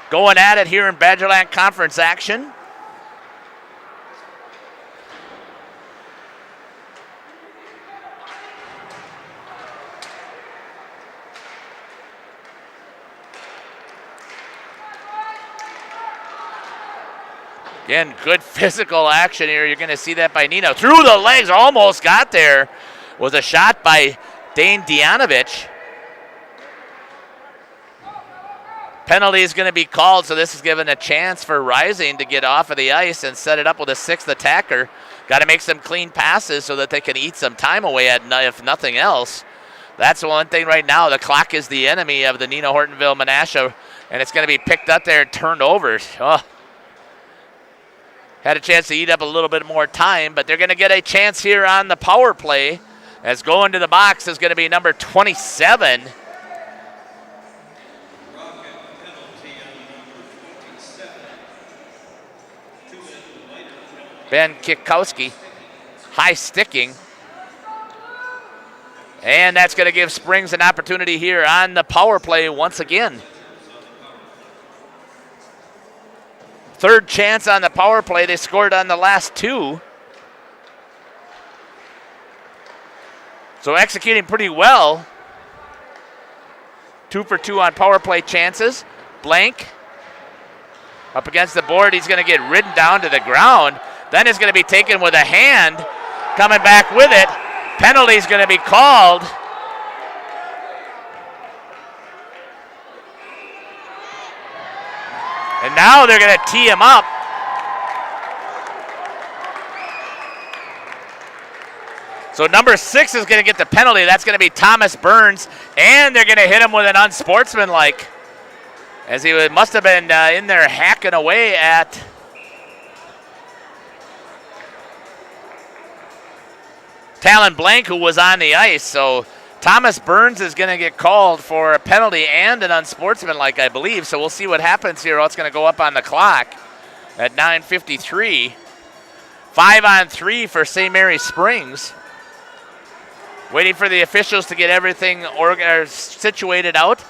going at it here in Badgerland Conference action. Again, good physical action here. You're going to see that by Neenah. Through the legs, almost got there. Was a shot by Dane Dianovich. Penalty is going to be called, so this is given a chance for Rising to get off of the ice and set it up with a 6th attacker. Got to make some clean passes so that they can eat some time away, if nothing else. That's the one thing right now. The clock is the enemy of the Neenah Hortonville Menasha, and it's going to be picked up there and turned over. Oh. Had a chance to eat up a little bit more time, but they're going to get a chance here on the power play. As going to the box is going to be number 27. Ben Kikowski. High sticking. And that's going to give Springs an opportunity here on the power play once again. Third chance on the power play. They scored on the last 2. So executing pretty well. 2 for 2 on power play chances. Blank up against the board. He's going to get ridden down to the ground. Then is going to be taken with a hand. Coming back with it. Penalty is going to be called. And now they're going to tee him up. So number 6 is going to get the penalty. That's going to be Thomas Burns. And they're going to hit him with an unsportsmanlike, as he must have been in there hacking away at Talon Blank, who was on the ice. So Thomas Burns is going to get called for a penalty and an unsportsmanlike, I believe. So we'll see what happens here. It's going to go up on the clock at 9:53. 5-on-3 for St. Mary Springs. Waiting for the officials to get everything situated out.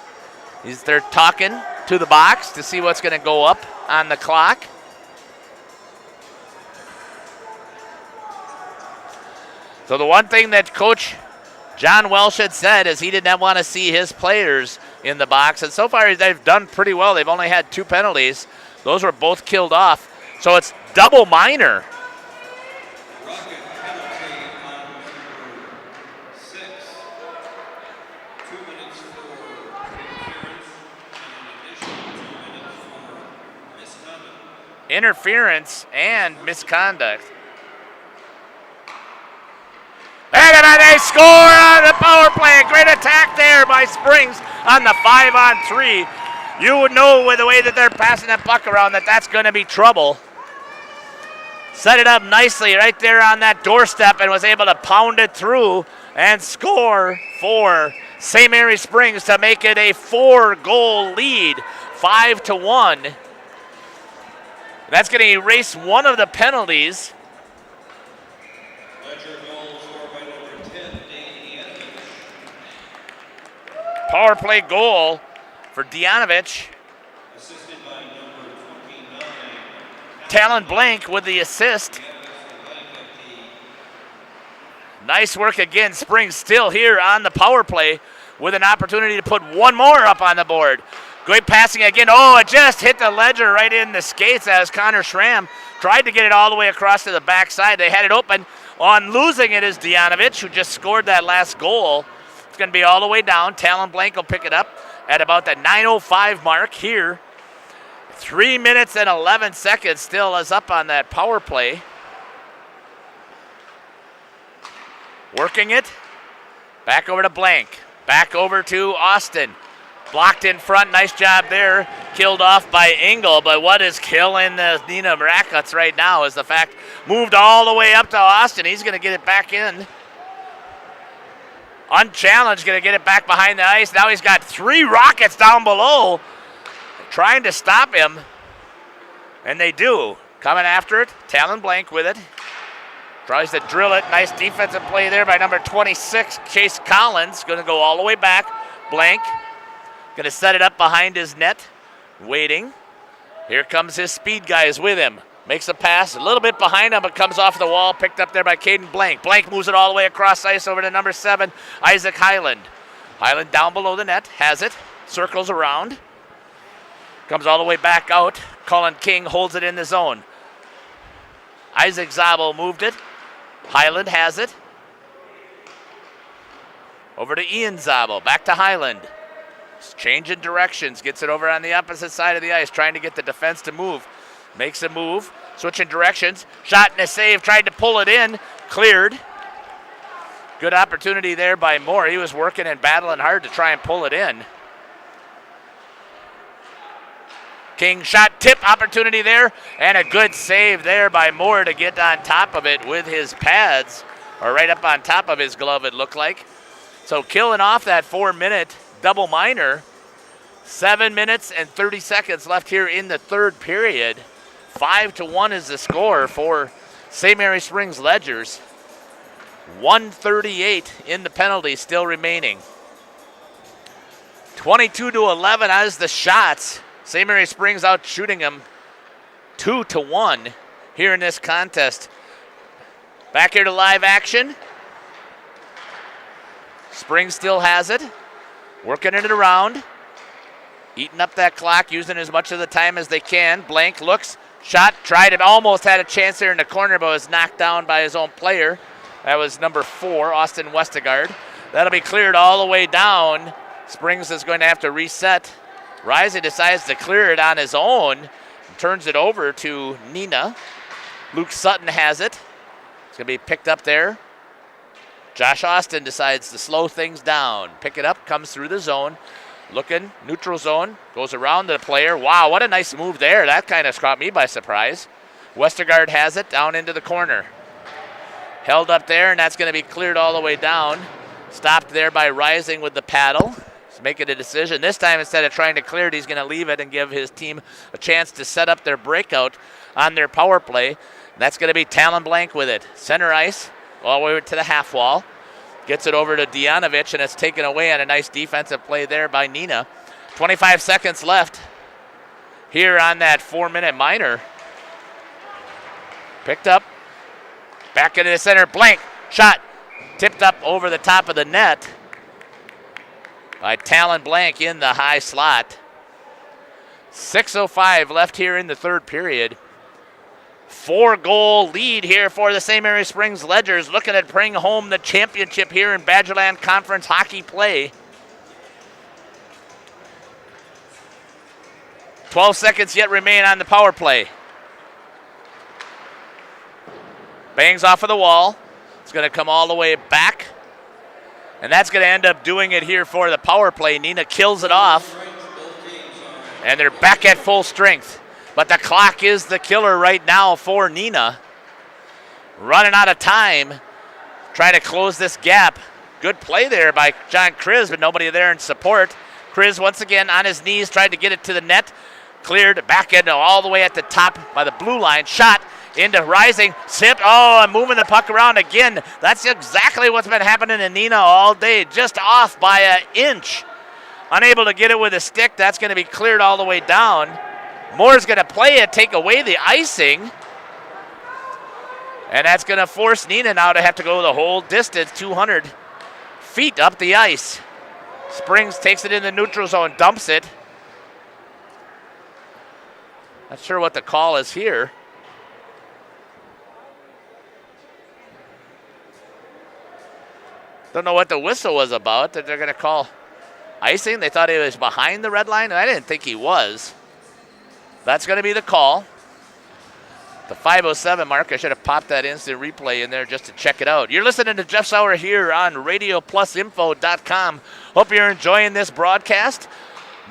They're talking to the box to see what's going to go up on the clock. So the one thing that Coach John Welsh had said is he did not want to see his players in the box. And so far they've done pretty well. They've only had 2 penalties. Those were both killed off. So it's double minor. Interference and misconduct. And they score on the power play. A great attack there by Springs on the 5-on-3. You would know with the way that they're passing that puck around that that's going to be trouble. Set it up nicely right there on that doorstep and was able to pound it through and score for St. Mary Springs to make it a 4-goal lead, 5-1. That's going to erase one of the penalties. Power play goal for Dianovich. Talon Blank with the assist. Nice work again. Springs still here on the power play with an opportunity to put one more up on the board. Great passing again. Oh, it just hit the ledger right in the skates as Connor Schramm tried to get it all the way across to the backside. They had it open. On losing it is Dianovich, who just scored that last goal. It's going to be all the way down. Talon Blank will pick it up at about the 9:05 mark here. 3 minutes and 11 seconds still is up on that power play. Working it. Back over to Blank. Back over to Austin. Blocked in front. Nice job there. Killed off by Engel. But what is killing the Neenah Rackets right now is the fact moved all the way up to Austin. He's going to get it back in. Unchallenged, going to get it back behind the ice. Now he's got 3 Rockets down below trying to stop him. And they do. Coming after it. Talon Blank with it. Tries to drill it. Nice defensive play there by number 26, Chase Collins. Going to go all the way back. Blank. Going to set it up behind his net. Waiting. Here comes his speed guys with him. Makes a pass a little bit behind him, but comes off the wall. Picked up there by Caden Blank. Blank moves it all the way across ice over to number 7, Isaac Highland. Highland down below the net. Has it. Circles around. Comes all the way back out. Colin King holds it in the zone. Isaac Zabel moved it. Highland has it. Over to Ian Zabel. Back to Highland. Changing directions. Gets it over on the opposite side of the ice. Trying to get the defense to move. Makes a move. Switching directions. Shot and a save. Tried to pull it in. Cleared. Good opportunity there by Moore. He was working and battling hard to try and pull it in. King shot, tip opportunity there, and a good save there by Moore to get on top of it with his pads, or right up on top of his glove it looked like. So killing off that 4-minute double minor. 7 minutes and 30 seconds left here in the third period. 5-1 is the score for St. Mary Springs Ledgers. 1:38 in the penalty still remaining. 22-11 as the shots. St. Mary Springs out shooting them 2-1 here in this contest. Back here to live action. Springs still has it. Working it around. Eating up that clock, using as much of the time as they can. Blank looks, shot, tried it, almost had a chance there in the corner, but was knocked down by his own player. That was number 4, Austin Westergaard. That'll be cleared all the way down. Springs is going to have to reset Rising decides to clear it on his own and turns it over to Neenah. Luke Sutton has it. It's going to be picked up there. Josh Austin decides to slow things down. Pick it up, comes through the zone. Looking, neutral zone, goes around the player. Wow, what a nice move there. That kind of caught me by surprise. Westergaard has it down into the corner. Held up there, and that's going to be cleared all the way down. Stopped there by Rising with the paddle. He's making a decision. This time, instead of trying to clear it, he's going to leave it and give his team a chance to set up their breakout on their power play. And that's going to be Talon Blank with it. Center ice, all the way to the half wall. Gets it over to Dianovich, and it's taken away on a nice defensive play there by Neenah. 25 seconds left here on that 4-minute minor. Picked up. Back into the center. Blank. Shot. Tipped up over the top of the net by Talon Blank in the high slot. 6:05 left here in the third period. 4-goal lead here for the St. Mary Springs Ledgers, looking at bringing home the championship here in Badgerland Conference hockey play. 12 seconds yet remain on the power play. Bangs off of the wall. It's going to come all the way back. And that's going to end up doing it here for the power play. Neenah kills it off. And they're back at full strength. But the clock is the killer right now for Neenah. Running out of time, trying to close this gap. Good play there by John Kriz, but nobody there in support. Kriz once again on his knees, tried to get it to the net. Cleared back end all the way at the top by the blue line. Shot into Rising. Sipped. Oh, and moving the puck around again. That's exactly what's been happening to Neenah all day. Just off by an inch. Unable to get it with a stick. That's going to be cleared all the way down. Moore's going to play it, take away the icing. And that's going to force Neenah now to have to go the whole distance, 200 feet up the ice. Springs takes it in the neutral zone, dumps it. Not sure what the call is here. Don't know what the whistle was about that they're going to call icing. They thought he was behind the red line, and I didn't think he was. That's going to be the call. The 5:07 mark. I should have popped that instant replay in there just to check it out. You're listening to Jeff Sauer here on RadioPlusInfo.com. Hope you're enjoying this broadcast.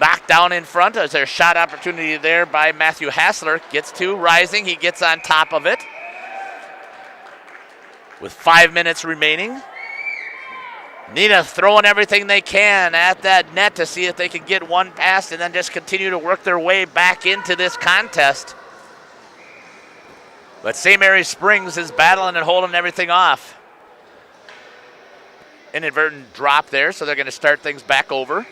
Back down in front as there's shot opportunity there by Matthew Hassler. Gets to Rising. He gets on top of it. With 5 minutes remaining. Neenah throwing everything they can at that net to see if they can get one past and then just continue to work their way back into this contest. But St. Mary Springs is battling and holding everything off. Inadvertent drop there, so they're going to start things back over.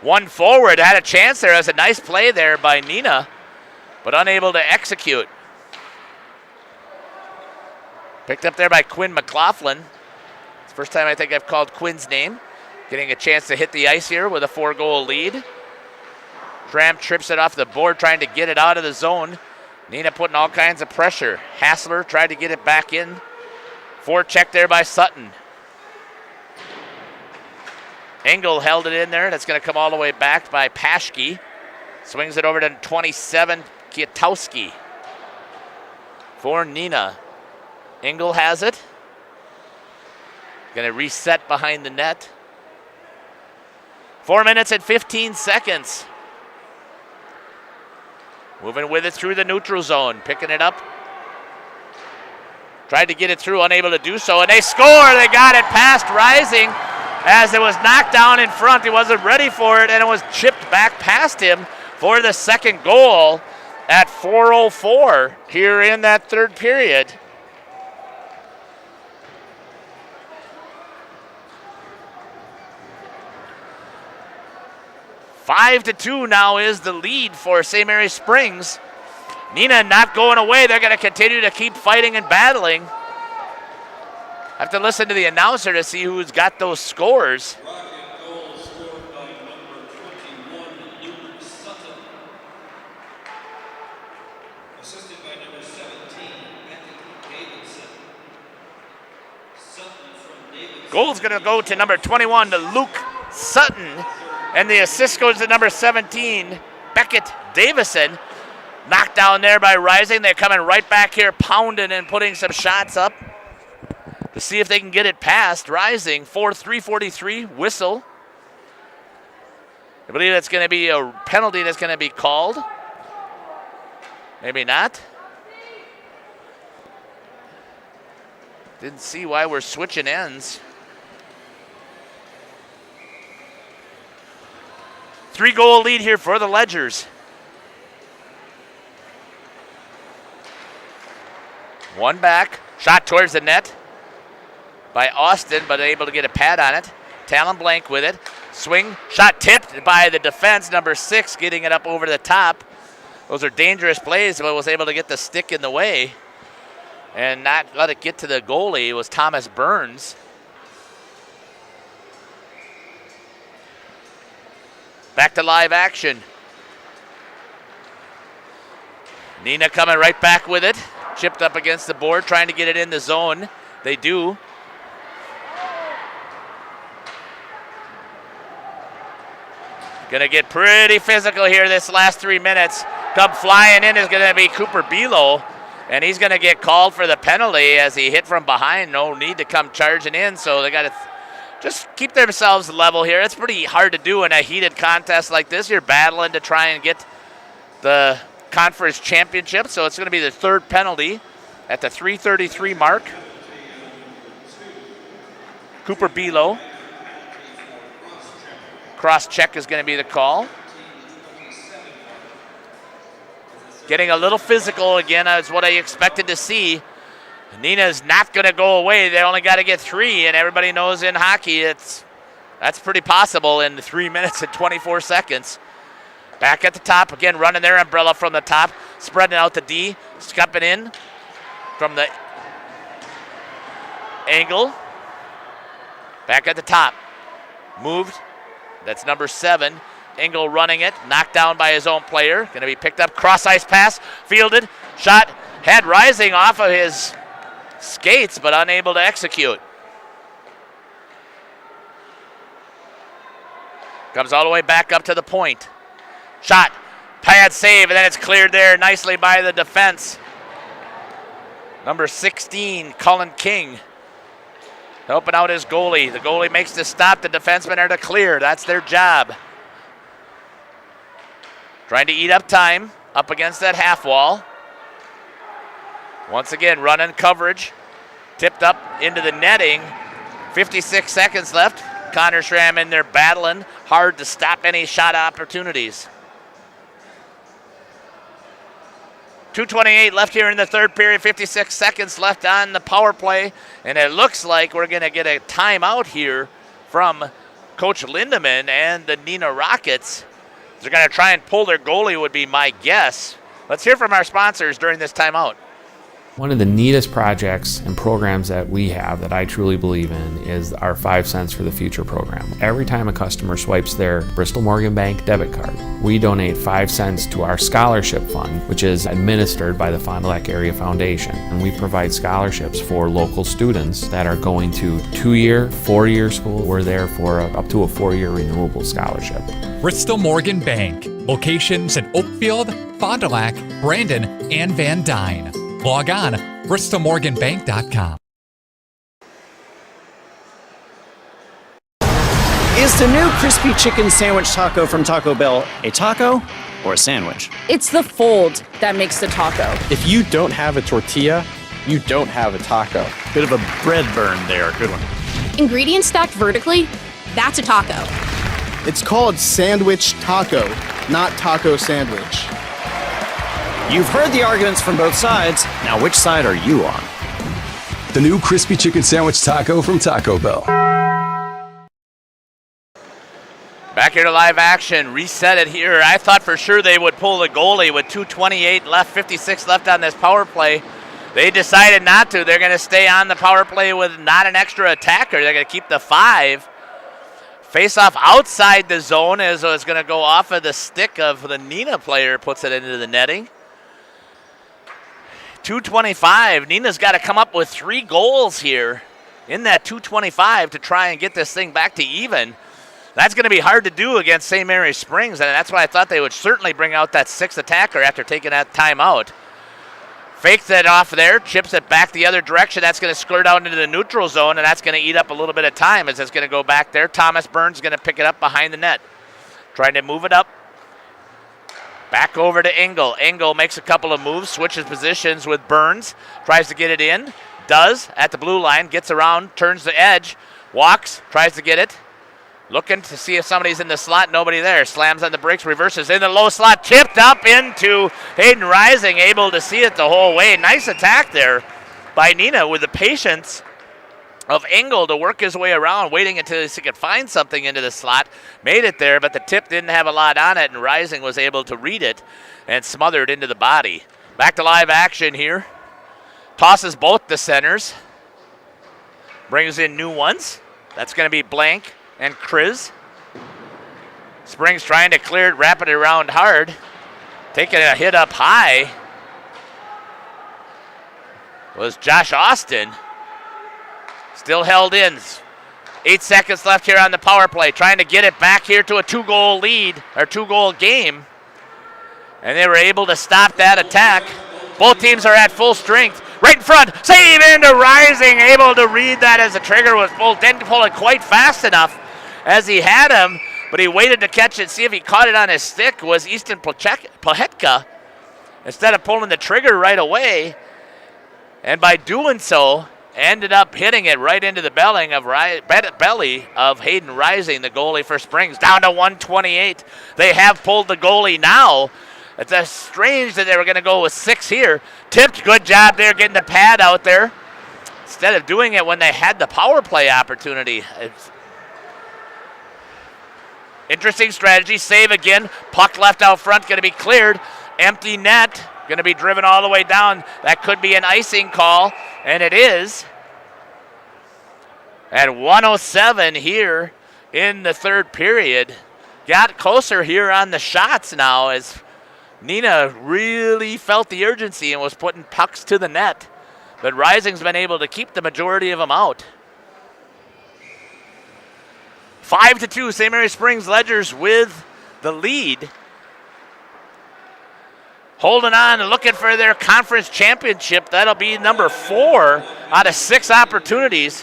One forward had a chance there. It was a nice play there by Neenah, but unable to execute. Picked up there by Quinn McLaughlin. It's the first time I think I've called Quinn's name. Getting a chance to hit the ice here with a 4-goal lead. Tramp trips it off the board, trying to get it out of the zone. Neenah putting all kinds of pressure. Hassler tried to get it back in. Forecheck there by Sutton. Engel held it in there. That's going to come all the way back by Paschke. Swings it over to 27, Kietowski. For Neenah. Engel has it. Going to reset behind the net. 4 minutes and 15 seconds. Moving with it through the neutral zone. Picking it up. Tried to get it through, unable to do so. And they score. They got it past Rising as it was knocked down in front. He wasn't ready for it, and it was chipped back past him for the second goal at 4:04 here in that third period. Five to 2 now is the lead for St. Mary Springs. Neenah not going away. They're going to continue to keep fighting and battling. Have to listen to the announcer to see who's got those scores. Goal's going to go to number 21, to Luke Sutton. And the assist goes to number 17, Beckett Davison. Knocked down there by Rising. They're coming right back here, pounding and putting some shots up to see if they can get it past Rising. 3:43 whistle. I believe that's going to be a penalty that's going to be called. Maybe not. Didn't see why we're switching ends. 3-goal lead here for the Ledgers. One back. Shot towards the net by Austin, but able to get a pad on it. Talon Blank with it. Swing. Shot tipped by the defense. Number 6 getting it up over the top. Those are dangerous plays, but was able to get the stick in the way and not let it get to the goalie. It was Thomas Burns. Back to live action. Neenah coming right back with it. Chipped up against the board, trying to get it in the zone. They do. Gonna get pretty physical here this last 3 minutes. Come flying in is gonna be Cooper Belo, and he's gonna get called for the penalty as he hit from behind. No need to come charging in, so they gotta just keep themselves level here. It's pretty hard to do in a heated contest like this. You're battling to try and get the conference championship, so it's going to be the third penalty at the 3:33 mark. Cooper Belo. Cross check is going to be the call. Getting a little physical again is what I expected to see. Neenah's not going to go away. They only got to get 3, and everybody knows in hockey that's pretty possible in 3 minutes and 24 seconds. Back at the top, again, running their umbrella from the top, spreading out the D, scupping in from the angle. Back at the top, moved. That's number 7. Engel running it, knocked down by his own player. Going to be picked up, cross-ice pass, fielded, shot, had Rising off of his skates, but unable to execute. Comes all the way back up to the point. Shot, pad save, and then it's cleared there nicely by the defense. Number 16, Cullen King, helping out his goalie. The goalie makes the stop. The defensemen are to clear. That's their job. Trying to eat up time up against that half wall. Once again, running coverage. Tipped up into the netting. 56 seconds left. Connor Schramm in there battling hard to stop any shot opportunities. 2:28 left here in the third period. 56 seconds left on the power play. And it looks like we're going to get a timeout here from Coach Lindemann and the Neenah Rockets. They're going to try and pull their goalie would be my guess. Let's hear from our sponsors during this timeout. One of the neatest projects and programs that we have that I truly believe in is our 5 Cents for the Future program. Every time a customer swipes their Bristol Morgan Bank debit card, we donate 5 cents to our scholarship fund, which is administered by the Fond du Lac Area Foundation. And we provide scholarships for local students that are going to 2-year, 4-year school. We're there for up to a 4-year renewable scholarship. Bristol Morgan Bank, locations in Oakfield, Fond du Lac, Brandon, and Van Dyne. Log on, bristolmorganbank.com. Is the new crispy chicken sandwich taco from Taco Bell a taco or a sandwich? It's the fold that makes the taco. If you don't have a tortilla, you don't have a taco. Bit of a bread burn there. Good one. Ingredients stacked vertically, that's a taco. It's called sandwich taco, not taco sandwich. You've heard the arguments from both sides. Now, which side are you on? The new crispy chicken sandwich taco from Taco Bell. Back here to live action. Reset it here. I thought for sure they would pull the goalie with 2:28 left, 56 left on this power play. They decided not to. They're going to stay on the power play with not an extra attacker. They're going to keep the 5. Face off outside the zone as it's going to go off of the stick of the Neenah player, puts it into the netting. 2:25. Neenah's got to come up with 3 goals here in that 2:25 to try and get this thing back to even. That's going to be hard to do against St. Mary's Springs, and that's why I thought they would certainly bring out that 6th attacker after taking that timeout. Fakes it off there, chips it back the other direction. That's going to skirt out into the neutral zone, and that's going to eat up a little bit of time as it's going to go back there. Thomas Burns going to pick it up behind the net. Trying to move it up. Back over to Engel. Engel makes a couple of moves, switches positions with Burns. Tries to get it in. Does at the blue line. Gets around, turns the edge. Walks, tries to get it. Looking to see if somebody's in the slot. Nobody there. Slams on the brakes, reverses in the low slot. Chipped up into Hayden Rising. Able to see it the whole way. Nice attack there by Neenah with the patience of Engel to work his way around, waiting until he could find something into the slot. Made it there, but the tip didn't have a lot on it, and Rising was able to read it and smother it into the body. Back to live action here. Tosses both the centers. Brings in new ones. That's going to be Blank and Kriz. Springs trying to clear it, wrap it around hard. Taking a hit up high was Josh Austin. Still held in. 8 seconds left here on the power play. Trying to get it back here to a 2-goal lead, or 2-goal game. And they were able to stop that attack. Both teams are at full strength. Right in front. Save into Rising. Able to read that as the trigger was pulled. Didn't pull it quite fast enough as he had him, but he waited to catch it, see if he caught it on his stick, was Easton Plahetka. Instead of pulling the trigger right away. And by doing so, ended up hitting it right into the belly of Hayden Rising, the goalie for Springs, down to 128. They have pulled the goalie now. It's strange that they were going to go with 6 here. Tipped, good job there getting the pad out there instead of doing it when they had the power play opportunity. It's interesting strategy. Save again. Puck left out front, going to be cleared. Empty net. Going to be driven all the way down. That could be an icing call, and it is. At 1:07 here in the third period. Got closer here on the shots now as Neenah really felt the urgency and was putting pucks to the net. But Rising's been able to keep the majority of them out. 5-2, St. Mary Springs Ledgers with the lead. Holding on and looking for their conference championship. That'll be number 4 out of 6 opportunities.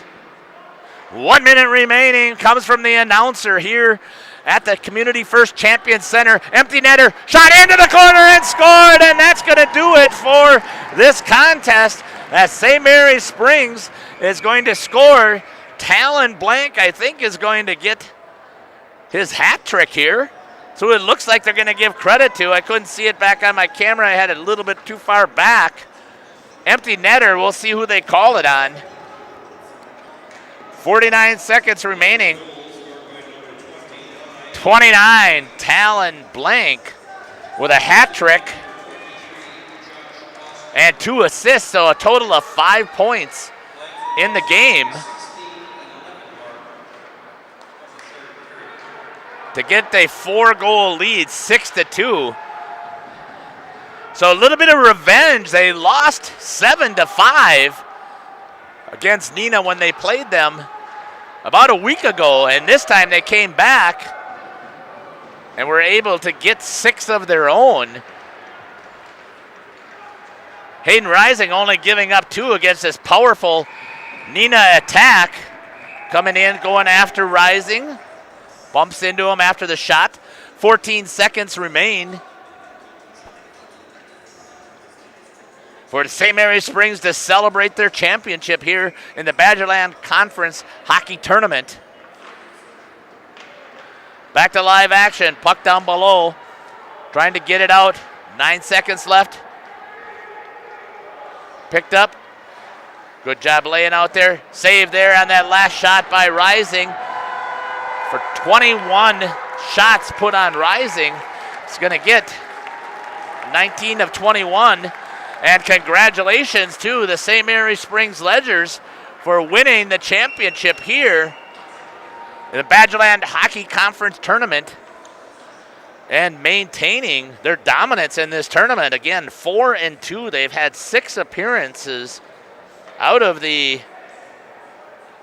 1 minute remaining. Comes from the announcer here at the Community First Champion Center. Empty netter. Shot into the corner and scored. And that's going to do it for this contest. As St. Mary Springs is going to score. Talon Blank, I think, is going to get his hat trick here. So it looks like they're going to give credit to. I couldn't see it back on my camera. I had it a little bit too far back. Empty netter. We'll see who they call it on. 49 seconds remaining. 29, Talon Blank with a hat trick and 2 assists, so a total of 5 points in the game. To get a 4-goal lead, 6-2. So a little bit of revenge. They lost 7-5 against Neenah when they played them about a week ago, and this time they came back and were able to get 6 of their own. Hayden Rising only giving up 2 against this powerful Neenah attack. Coming in, going after Rising. Bumps into him after the shot. 14 seconds remain for the St. Mary Springs to celebrate their championship here in the Badgerland Conference Hockey Tournament. Back to live action. Puck down below. Trying to get it out. 9 seconds left. Picked up. Good job laying out there. Save there on that last shot by Rising. For 21 shots put on Rising, it's going to get 19 of 21. And congratulations to the St. Mary Springs Ledgers for winning the championship here in the Badgerland Hockey Conference Tournament and maintaining their dominance in this tournament. Again, 4-2. They've had 6 appearances out of the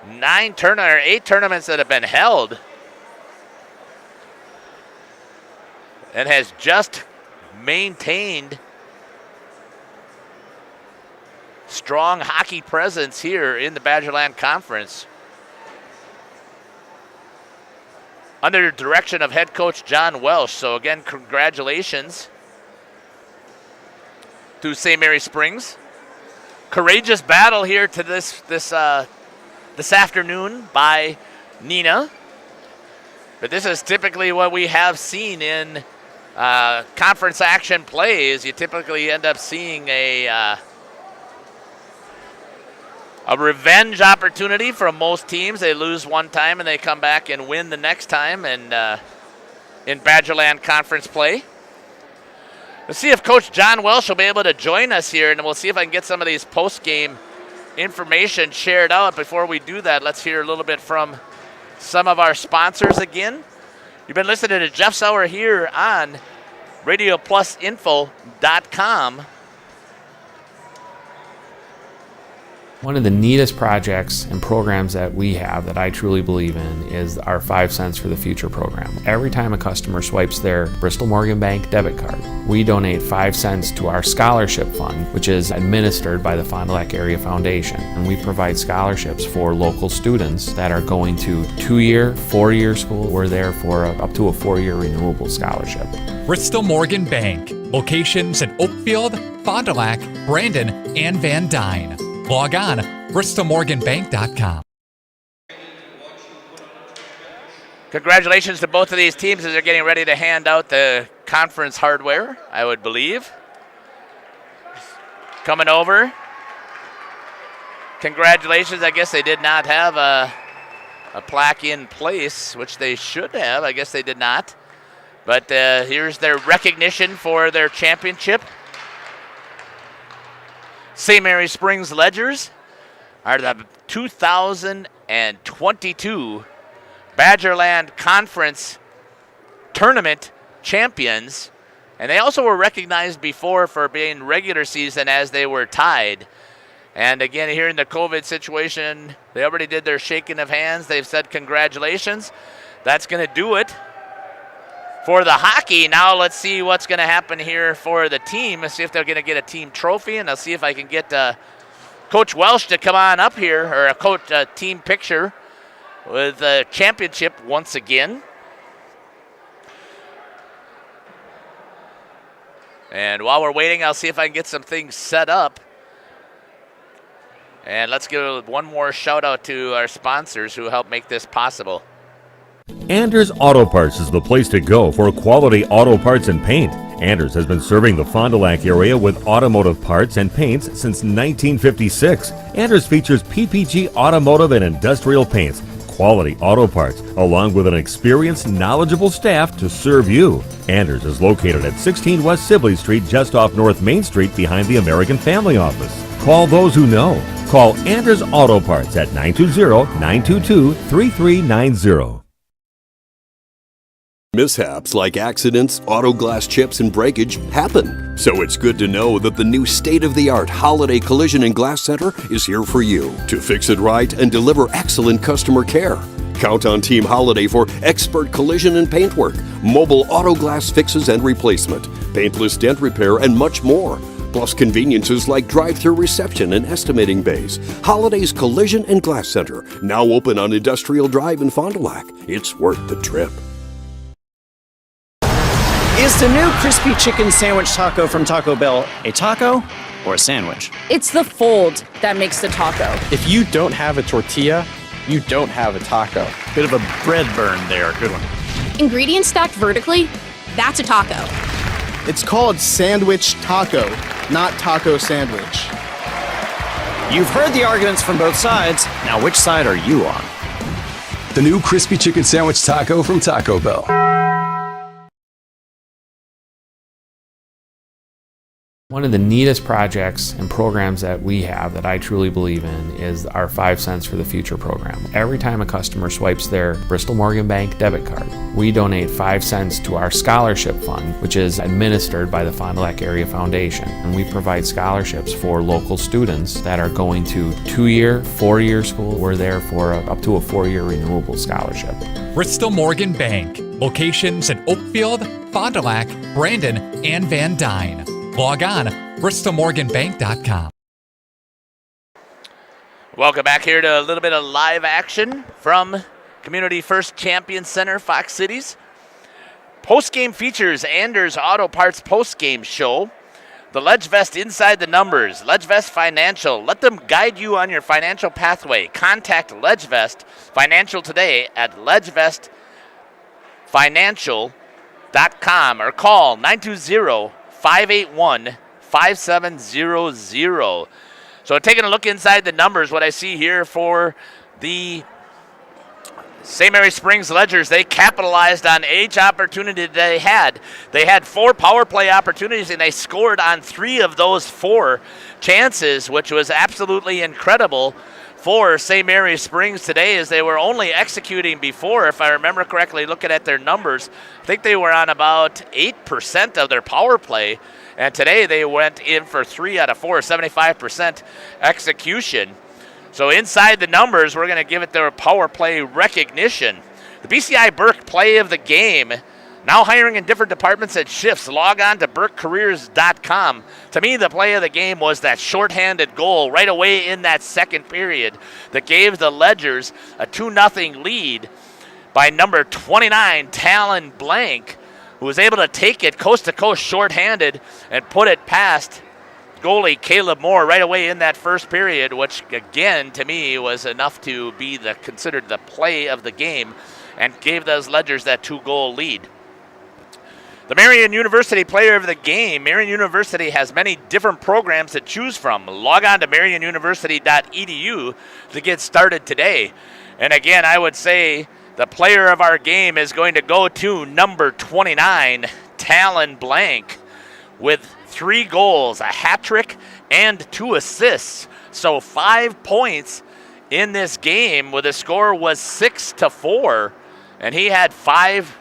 8 tournaments that have been held. and has just maintained strong hockey presence here in the Badgerland Conference. Under the direction of head coach John Welsh. So again, congratulations to St. Mary Springs. Courageous battle here to this afternoon by Neenah. But this is typically what we have seen in conference action plays. You typically end up seeing a revenge opportunity from most teams. They lose one time and they come back and win the next time. And in Badgerland Conference play, let's see if Coach John Welsh will be able to join us here, and we'll see if I can get some of these post-game information shared out. Before we do that, let's hear a little bit from some of our sponsors again. You've been listening to Jeff Sauer here on RadioPlusInfo.com. One of the neatest projects and programs that we have that I truly believe in is our 5 cents for the future program. Every time a customer swipes their Bristol Morgan Bank debit card, we donate 5 cents to our scholarship fund, which is administered by the Fond du Lac Area Foundation. And we provide scholarships for local students that are going to 2-year, 4-year school. We're there for up to a 4-year renewable scholarship. Bristol Morgan Bank. Locations in Oakfield, Fond du Lac, Brandon, and Van Dyne. Log on, bristolmorganbank.com. Congratulations to both of these teams as they're getting ready to hand out the conference hardware, I would believe. Coming over. Congratulations. I guess they did not have a plaque in place, which they should have. I guess they did not. But here's their recognition for their championship. St. Mary Springs Ledgers are the 2022 Badgerland Conference Tournament champions. And they also were recognized before for being regular season as they were tied. And again, here in the COVID situation, they already did their shaking of hands. They've said congratulations. That's going to do it for the hockey. Now let's see what's going to happen here for the team. Let's see if they're going to get a team trophy, and I'll see if I can get Coach Welsh to come on up here, or a team picture with the championship once again. And while we're waiting, I'll see if I can get some things set up. And let's give one more shout out to our sponsors who help make this possible. Anders Auto Parts is the place to go for quality auto parts and paint. Anders has been serving the Fond du Lac area with automotive parts and paints since 1956. Anders features PPG automotive and industrial paints, quality auto parts, along with an experienced, knowledgeable staff to serve you. Anders is located at 16 West Sibley Street, just off North Main Street behind the American Family Office. Call those who know. Call Anders Auto Parts at 920-922-3390. Mishaps like accidents, auto glass chips, and breakage happen. So it's good to know that the new state-of-the-art Holiday Collision and Glass Center is here for you to fix it right and deliver excellent customer care. Count on Team Holiday for expert collision and paintwork, mobile auto glass fixes and replacement, paintless dent repair, and much more. Plus conveniences like drive-through reception and estimating bays. Holiday's Collision and Glass Center, now open on Industrial Drive in Fond du Lac. It's worth the trip. Is the new crispy chicken sandwich taco from Taco Bell a taco or a sandwich? It's the fold that makes the taco. If you don't have a tortilla, you don't have a taco. Bit of a bread burn there. Good one. Ingredients stacked vertically, that's a taco. It's called sandwich taco, not taco sandwich. You've heard the arguments from both sides. Now, which side are you on? The new crispy chicken sandwich taco from Taco Bell. One of the neatest projects and programs that we have that I truly believe in is our 5 cents for the future program. Every time a customer swipes their Bristol Morgan Bank debit card, we donate 5 cents to our scholarship fund, which is administered by the Fond du Lac Area Foundation. And we provide scholarships for local students that are going to 2-year, 4-year school. We're there for up to a 4-year renewable scholarship. Bristol Morgan Bank. Locations in Oakfield, Fond du Lac, Brandon, and Van Dyne. Log on, bristolmorganbank.com. Welcome back here to a little bit of live action from Community First Champion Center, Fox Cities. Postgame features Anders Auto Parts postgame show. The LedgeVest Inside the Numbers, LedgeVest Financial. Let them guide you on your financial pathway. Contact LedgeVest Financial today at LedgeVestFinancial.com or call 920-581-5700. So taking a look inside the numbers, what I see here for the St. Mary Springs Ledgers, they capitalized on each opportunity they had. They had 4 power play opportunities, and they scored on 3 of those 4 chances, which was absolutely incredible for St. Mary Springs today, as they were only executing before, if I remember correctly, looking at their numbers, I think they were on about 8% of their power play, and today they went in for 3 out of 4, 75% execution. So inside the numbers, we're going to give it their power play recognition. The BCI Burke play of the game, now hiring in different departments and shifts. Log on to burkecareers.com. To me, the play of the game was that shorthanded goal right away in that second period that gave the Ledgers a 2-0 lead by number 29, Talon Blank, who was able to take it coast-to-coast shorthanded and put it past goalie Caleb Moore right away in that first period, which again to me was enough to be considered the play of the game and gave those Ledgers that 2-goal lead. The Marian University player of the game. Marian University has many different programs to choose from. Log on to marianuniversity.edu to get started today. And again, I would say the player of our game is going to go to number 29, Talon Blank, with 3 goals, a hat trick, and 2 assists. So 5 points in this game, where the score was 6-4, and he had 5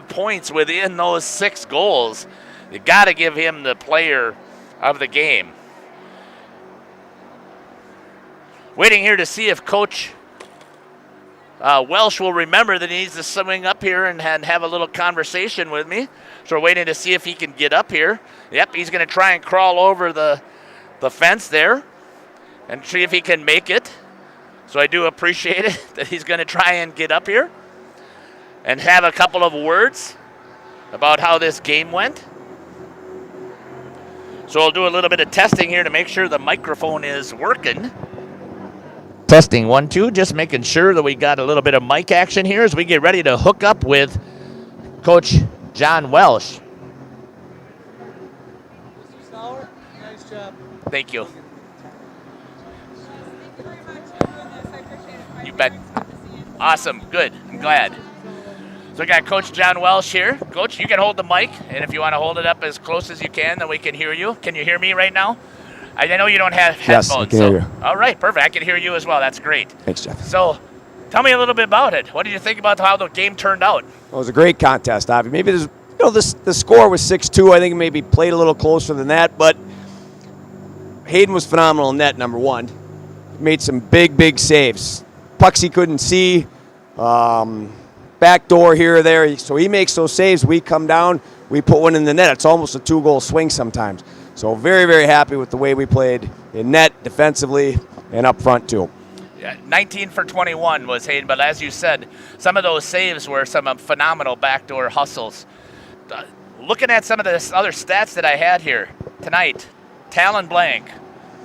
points within those 6 goals. You got to give him the player of the game. Waiting here to see if Coach Welsh will remember that he needs to swing up here and have a little conversation with me. So we're waiting to see if he can get up here. Yep, he's going to try and crawl over the fence there and see if he can make it. So I do appreciate it that he's going to try and get up here and have a couple of words about how this game went. So I'll do a little bit of testing here to make sure the microphone is working. Testing 1, 2, just making sure that we got a little bit of mic action here as we get ready to hook up with Coach John Welsh. Mr. Sauer, nice job. Thank you. Thank you very much for doing this. I appreciate it. You bet. Awesome. Good. I'm glad. So we got Coach John Welsh here. Coach, you can hold the mic, and if you want to hold it up as close as you can, then we can hear you. Can you hear me right now? I know you don't have headphones. Yes, I can hear you. All right, perfect. I can hear you as well. That's great. Thanks, Jeff. So tell me a little bit about it. What did you think about how the game turned out? Well, it was a great contest, Avi. Maybe there's, the score was 6-2. I think maybe played a little closer than that, but Hayden was phenomenal in net, number 1. Made some big saves. Pucks he couldn't see. Back door here or there. So he makes those saves. We come down. We put one in the net. It's almost a 2-goal swing sometimes. So very happy with the way we played in net, defensively, and up front too. Yeah, 19 for 21 was Hayden, but as you said, some of those saves were some phenomenal backdoor hustles. Looking at some of the other stats that I had here tonight, Talon Blank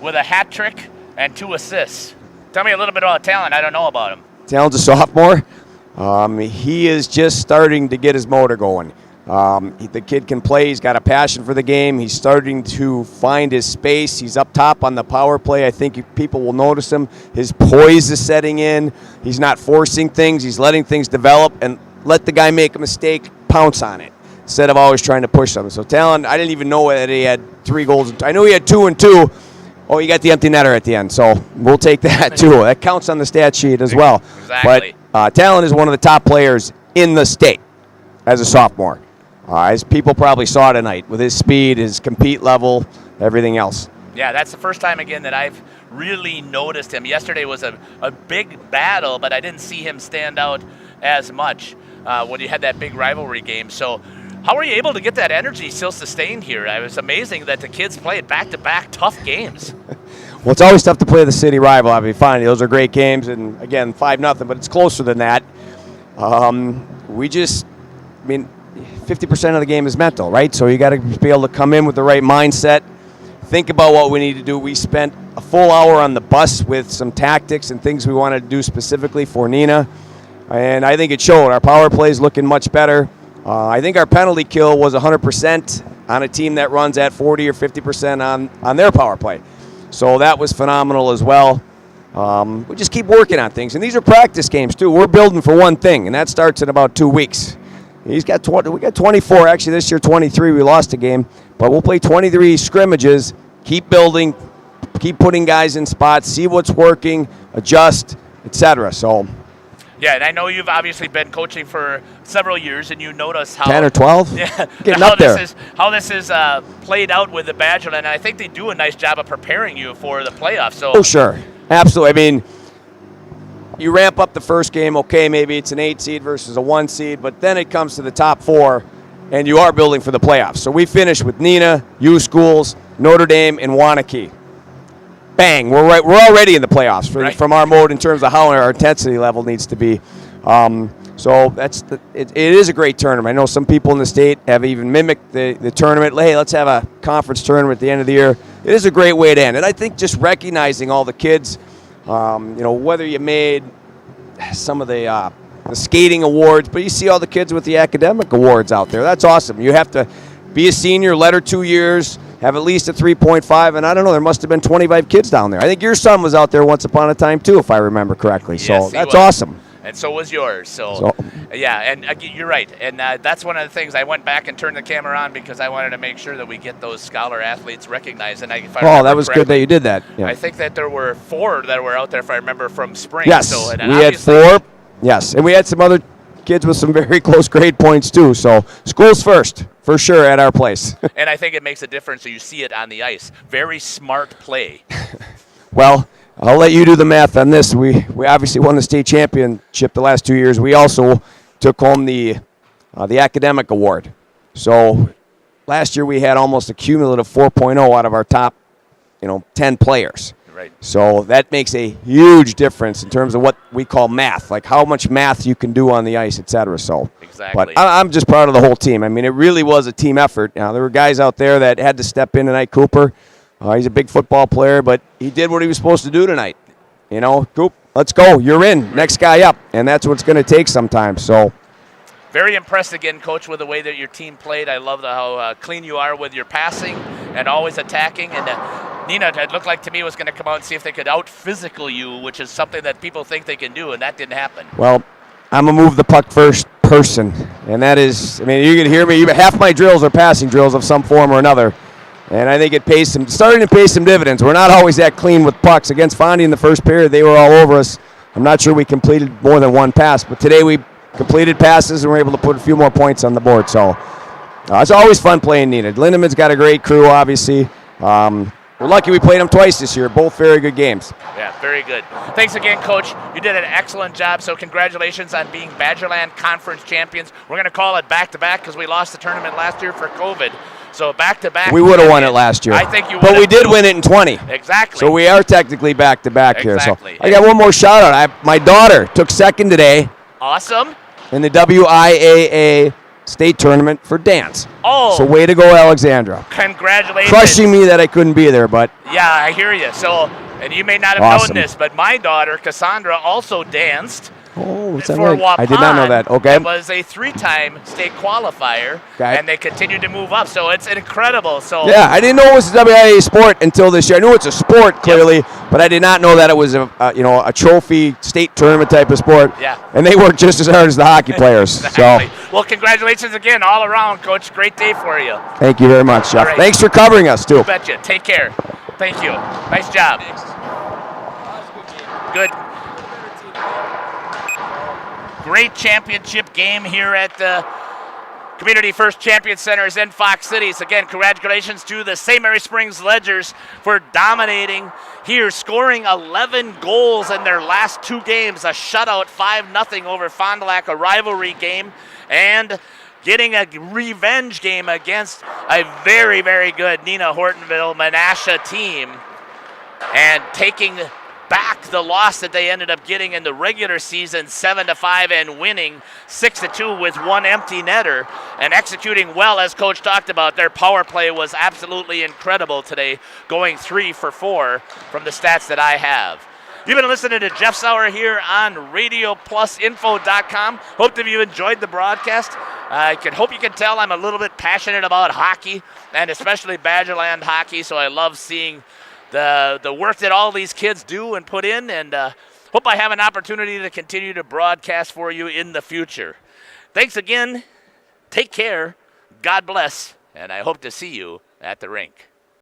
with a hat trick and 2 assists. Tell me a little bit about Talon. I don't know about him. Talon's a sophomore. He is just starting to get his motor going. The kid can play. He's got a passion for the game. He's starting to find his space. He's up top on the power play. I think people will notice him. His poise is setting in. He's not forcing things. He's letting things develop, and let the guy make a mistake, pounce on it, instead of always trying to push them. So Talon, I didn't even know that he had 3 goals. I knew he had 2 and 2. Oh, you got the empty netter at the end, so we'll take that too. That counts on the stat sheet as well. Exactly. But Talon is one of the top players in the state as a sophomore. As people probably saw tonight, with his speed, his compete level, everything else. Yeah, that's the first time again that I've really noticed him. Yesterday was a big battle, but I didn't see him stand out as much. when you had that big rivalry game. So how were you able to get that energy still sustained here? It was amazing that the kids played back-to-back tough games. Well, it's always tough to play the city rival. I mean, fine, those are great games, and again, 5-0, but it's closer than that. 50% of the game is mental, right? So you got to be able to come in with the right mindset, think about what we need to do. We spent a full hour on the bus with some tactics and things we wanted to do specifically for Neenah, and I think it showed. Our power play is looking much better. I think our penalty kill was 100% on a team that runs at 40 or 50% on their power play. So that was phenomenal as well. We just keep working on things, and these are practice games too. We're building for one thing, and that starts in about 2 weeks. We got 24. Actually, this year 23. We lost a game, but we'll play 23 scrimmages. Keep building, keep putting guys in spots, see what's working, adjust, etc. So. Yeah, and I know you've obviously been coaching for several years, and you notice how 10 or 12. Yeah, getting how up there. How this is played out with the Badgerland, and I think they do a nice job of preparing you for the playoffs. So. Oh, sure, absolutely. I mean, you ramp up the first game, okay, maybe it's an 8 seed versus a 1 seed, but then it comes to the top 4, and you are building for the playoffs. So we finished with Neenah, U Schools, Notre Dame, and Wanakee. Bang, we're already in the playoffs from our mode in terms of how our intensity level needs to be. So it is a great tournament. I know some people in the state have even mimicked the tournament. Hey, let's have a conference tournament at the end of the year. It is a great way to end. And I think just recognizing all the kids, whether you made some of the skating awards, but you see all the kids with the academic awards out there. That's awesome. You have to be a senior, letter 2 years, have at least a 3.5, and I don't know, there must have been 25 kids down there. I think your son was out there once upon a time too, if I remember correctly. Yes, so that's was. awesome. And so was yours. So yeah, and you're right. And that's one of the things I went back and turned the camera on because I wanted to make sure that we get those scholar athletes recognized. And that was good that you did that. Yeah. I think that there were 4 that were out there, if I remember, from spring. Yes, so, we had 4. Yes, and we had some other kids with some very close grade points too. So schools first, for sure, at our place. And I think it makes a difference. So you see it on the ice. Very smart play. Well, I'll let you do the math on this. We obviously won the state championship the last 2 years. We also took home the academic award. So last year we had almost a cumulative 4.0 out of our top, 10 players. Right. So that makes a huge difference in terms of what we call math, like how much math you can do on the ice, et cetera. So, exactly. But I'm just proud of the whole team. I mean, it really was a team effort. Now, there were guys out there that had to step in tonight. Cooper, he's a big football player, but he did what he was supposed to do tonight. Coop, let's go. You're in. Next guy up. And that's what's going to take sometimes. So. Very impressed again, Coach, with the way that your team played. I love how clean you are with your passing and always attacking. And Neenah, it looked like to me, was going to come out and see if they could out-physical you, which is something that people think they can do, and that didn't happen. Well, I'm a move the puck first person, and that is, you can hear me. Half my drills are passing drills of some form or another, and I think it starting to pay some dividends. We're not always that clean with pucks. Against Fondy in the first period, they were all over us. I'm not sure we completed more than one pass, but today we completed passes and were able to put a few more points on the board. So it's always fun playing Neenah. Lindemann's got a great crew, obviously. We're lucky we played them twice this year. Both very good games. Yeah, very good. Thanks again, Coach. You did an excellent job, so congratulations on being Badgerland Conference champions. We're going to call it back-to-back because we lost the tournament last year for COVID. So back-to-back. We would have won it last year. I think you would. But we did win it in 20. Exactly. So we are technically back-to-back here. So Exactly. I got one more shout-out. My daughter took second today. Awesome. In the WIAA state tournament for dance. Oh. So way to go, Alexandra. Congratulations. Crushing me that I couldn't be there, but. Yeah, I hear you. So, and you may not have Awesome. known this, but my daughter, Cassandra, also danced. Oh, is that for right? Waupun. I did not know that. Okay. It was a 3-time state qualifier, Okay. and they continued to move up. So it's incredible. So Yeah, I didn't know it was a WIAA sport until this year. I knew it's a sport, clearly, but I did not know that it was a trophy state tournament type of sport. Yeah. And they work just as hard as the hockey players. Exactly. Well, congratulations again all around, Coach. Great day for you. So thank you very much, Jeff. All right. Thanks for covering us, too. You betcha. Take care. Thank you. Nice job. Good. Great championship game here at the Community First Champion Center is in Fox City. So again, congratulations to the St. Mary Springs Ledgers for dominating here, scoring 11 goals in their last 2 games, a shutout 5-0 over Fond du Lac, a rivalry game, and getting a revenge game against a very, very good Neenah Hortonville Menasha team, and taking back the loss that they ended up getting in the regular season 7-5 and winning 6-2 with 1 empty netter and executing well, as Coach talked about. Their power play was absolutely incredible today, going 3 for 4 from the stats that I have. You've been listening to Jeff Sauer here on RadioPlusInfo.com. Hope that you enjoyed the broadcast. Hope you can tell I'm a little bit passionate about hockey, and especially Badgerland hockey, so I love seeing the work that all these kids do and put in, and hope I have an opportunity to continue to broadcast for you in the future. Thanks again. Take care. God bless, and I hope to see you at the rink.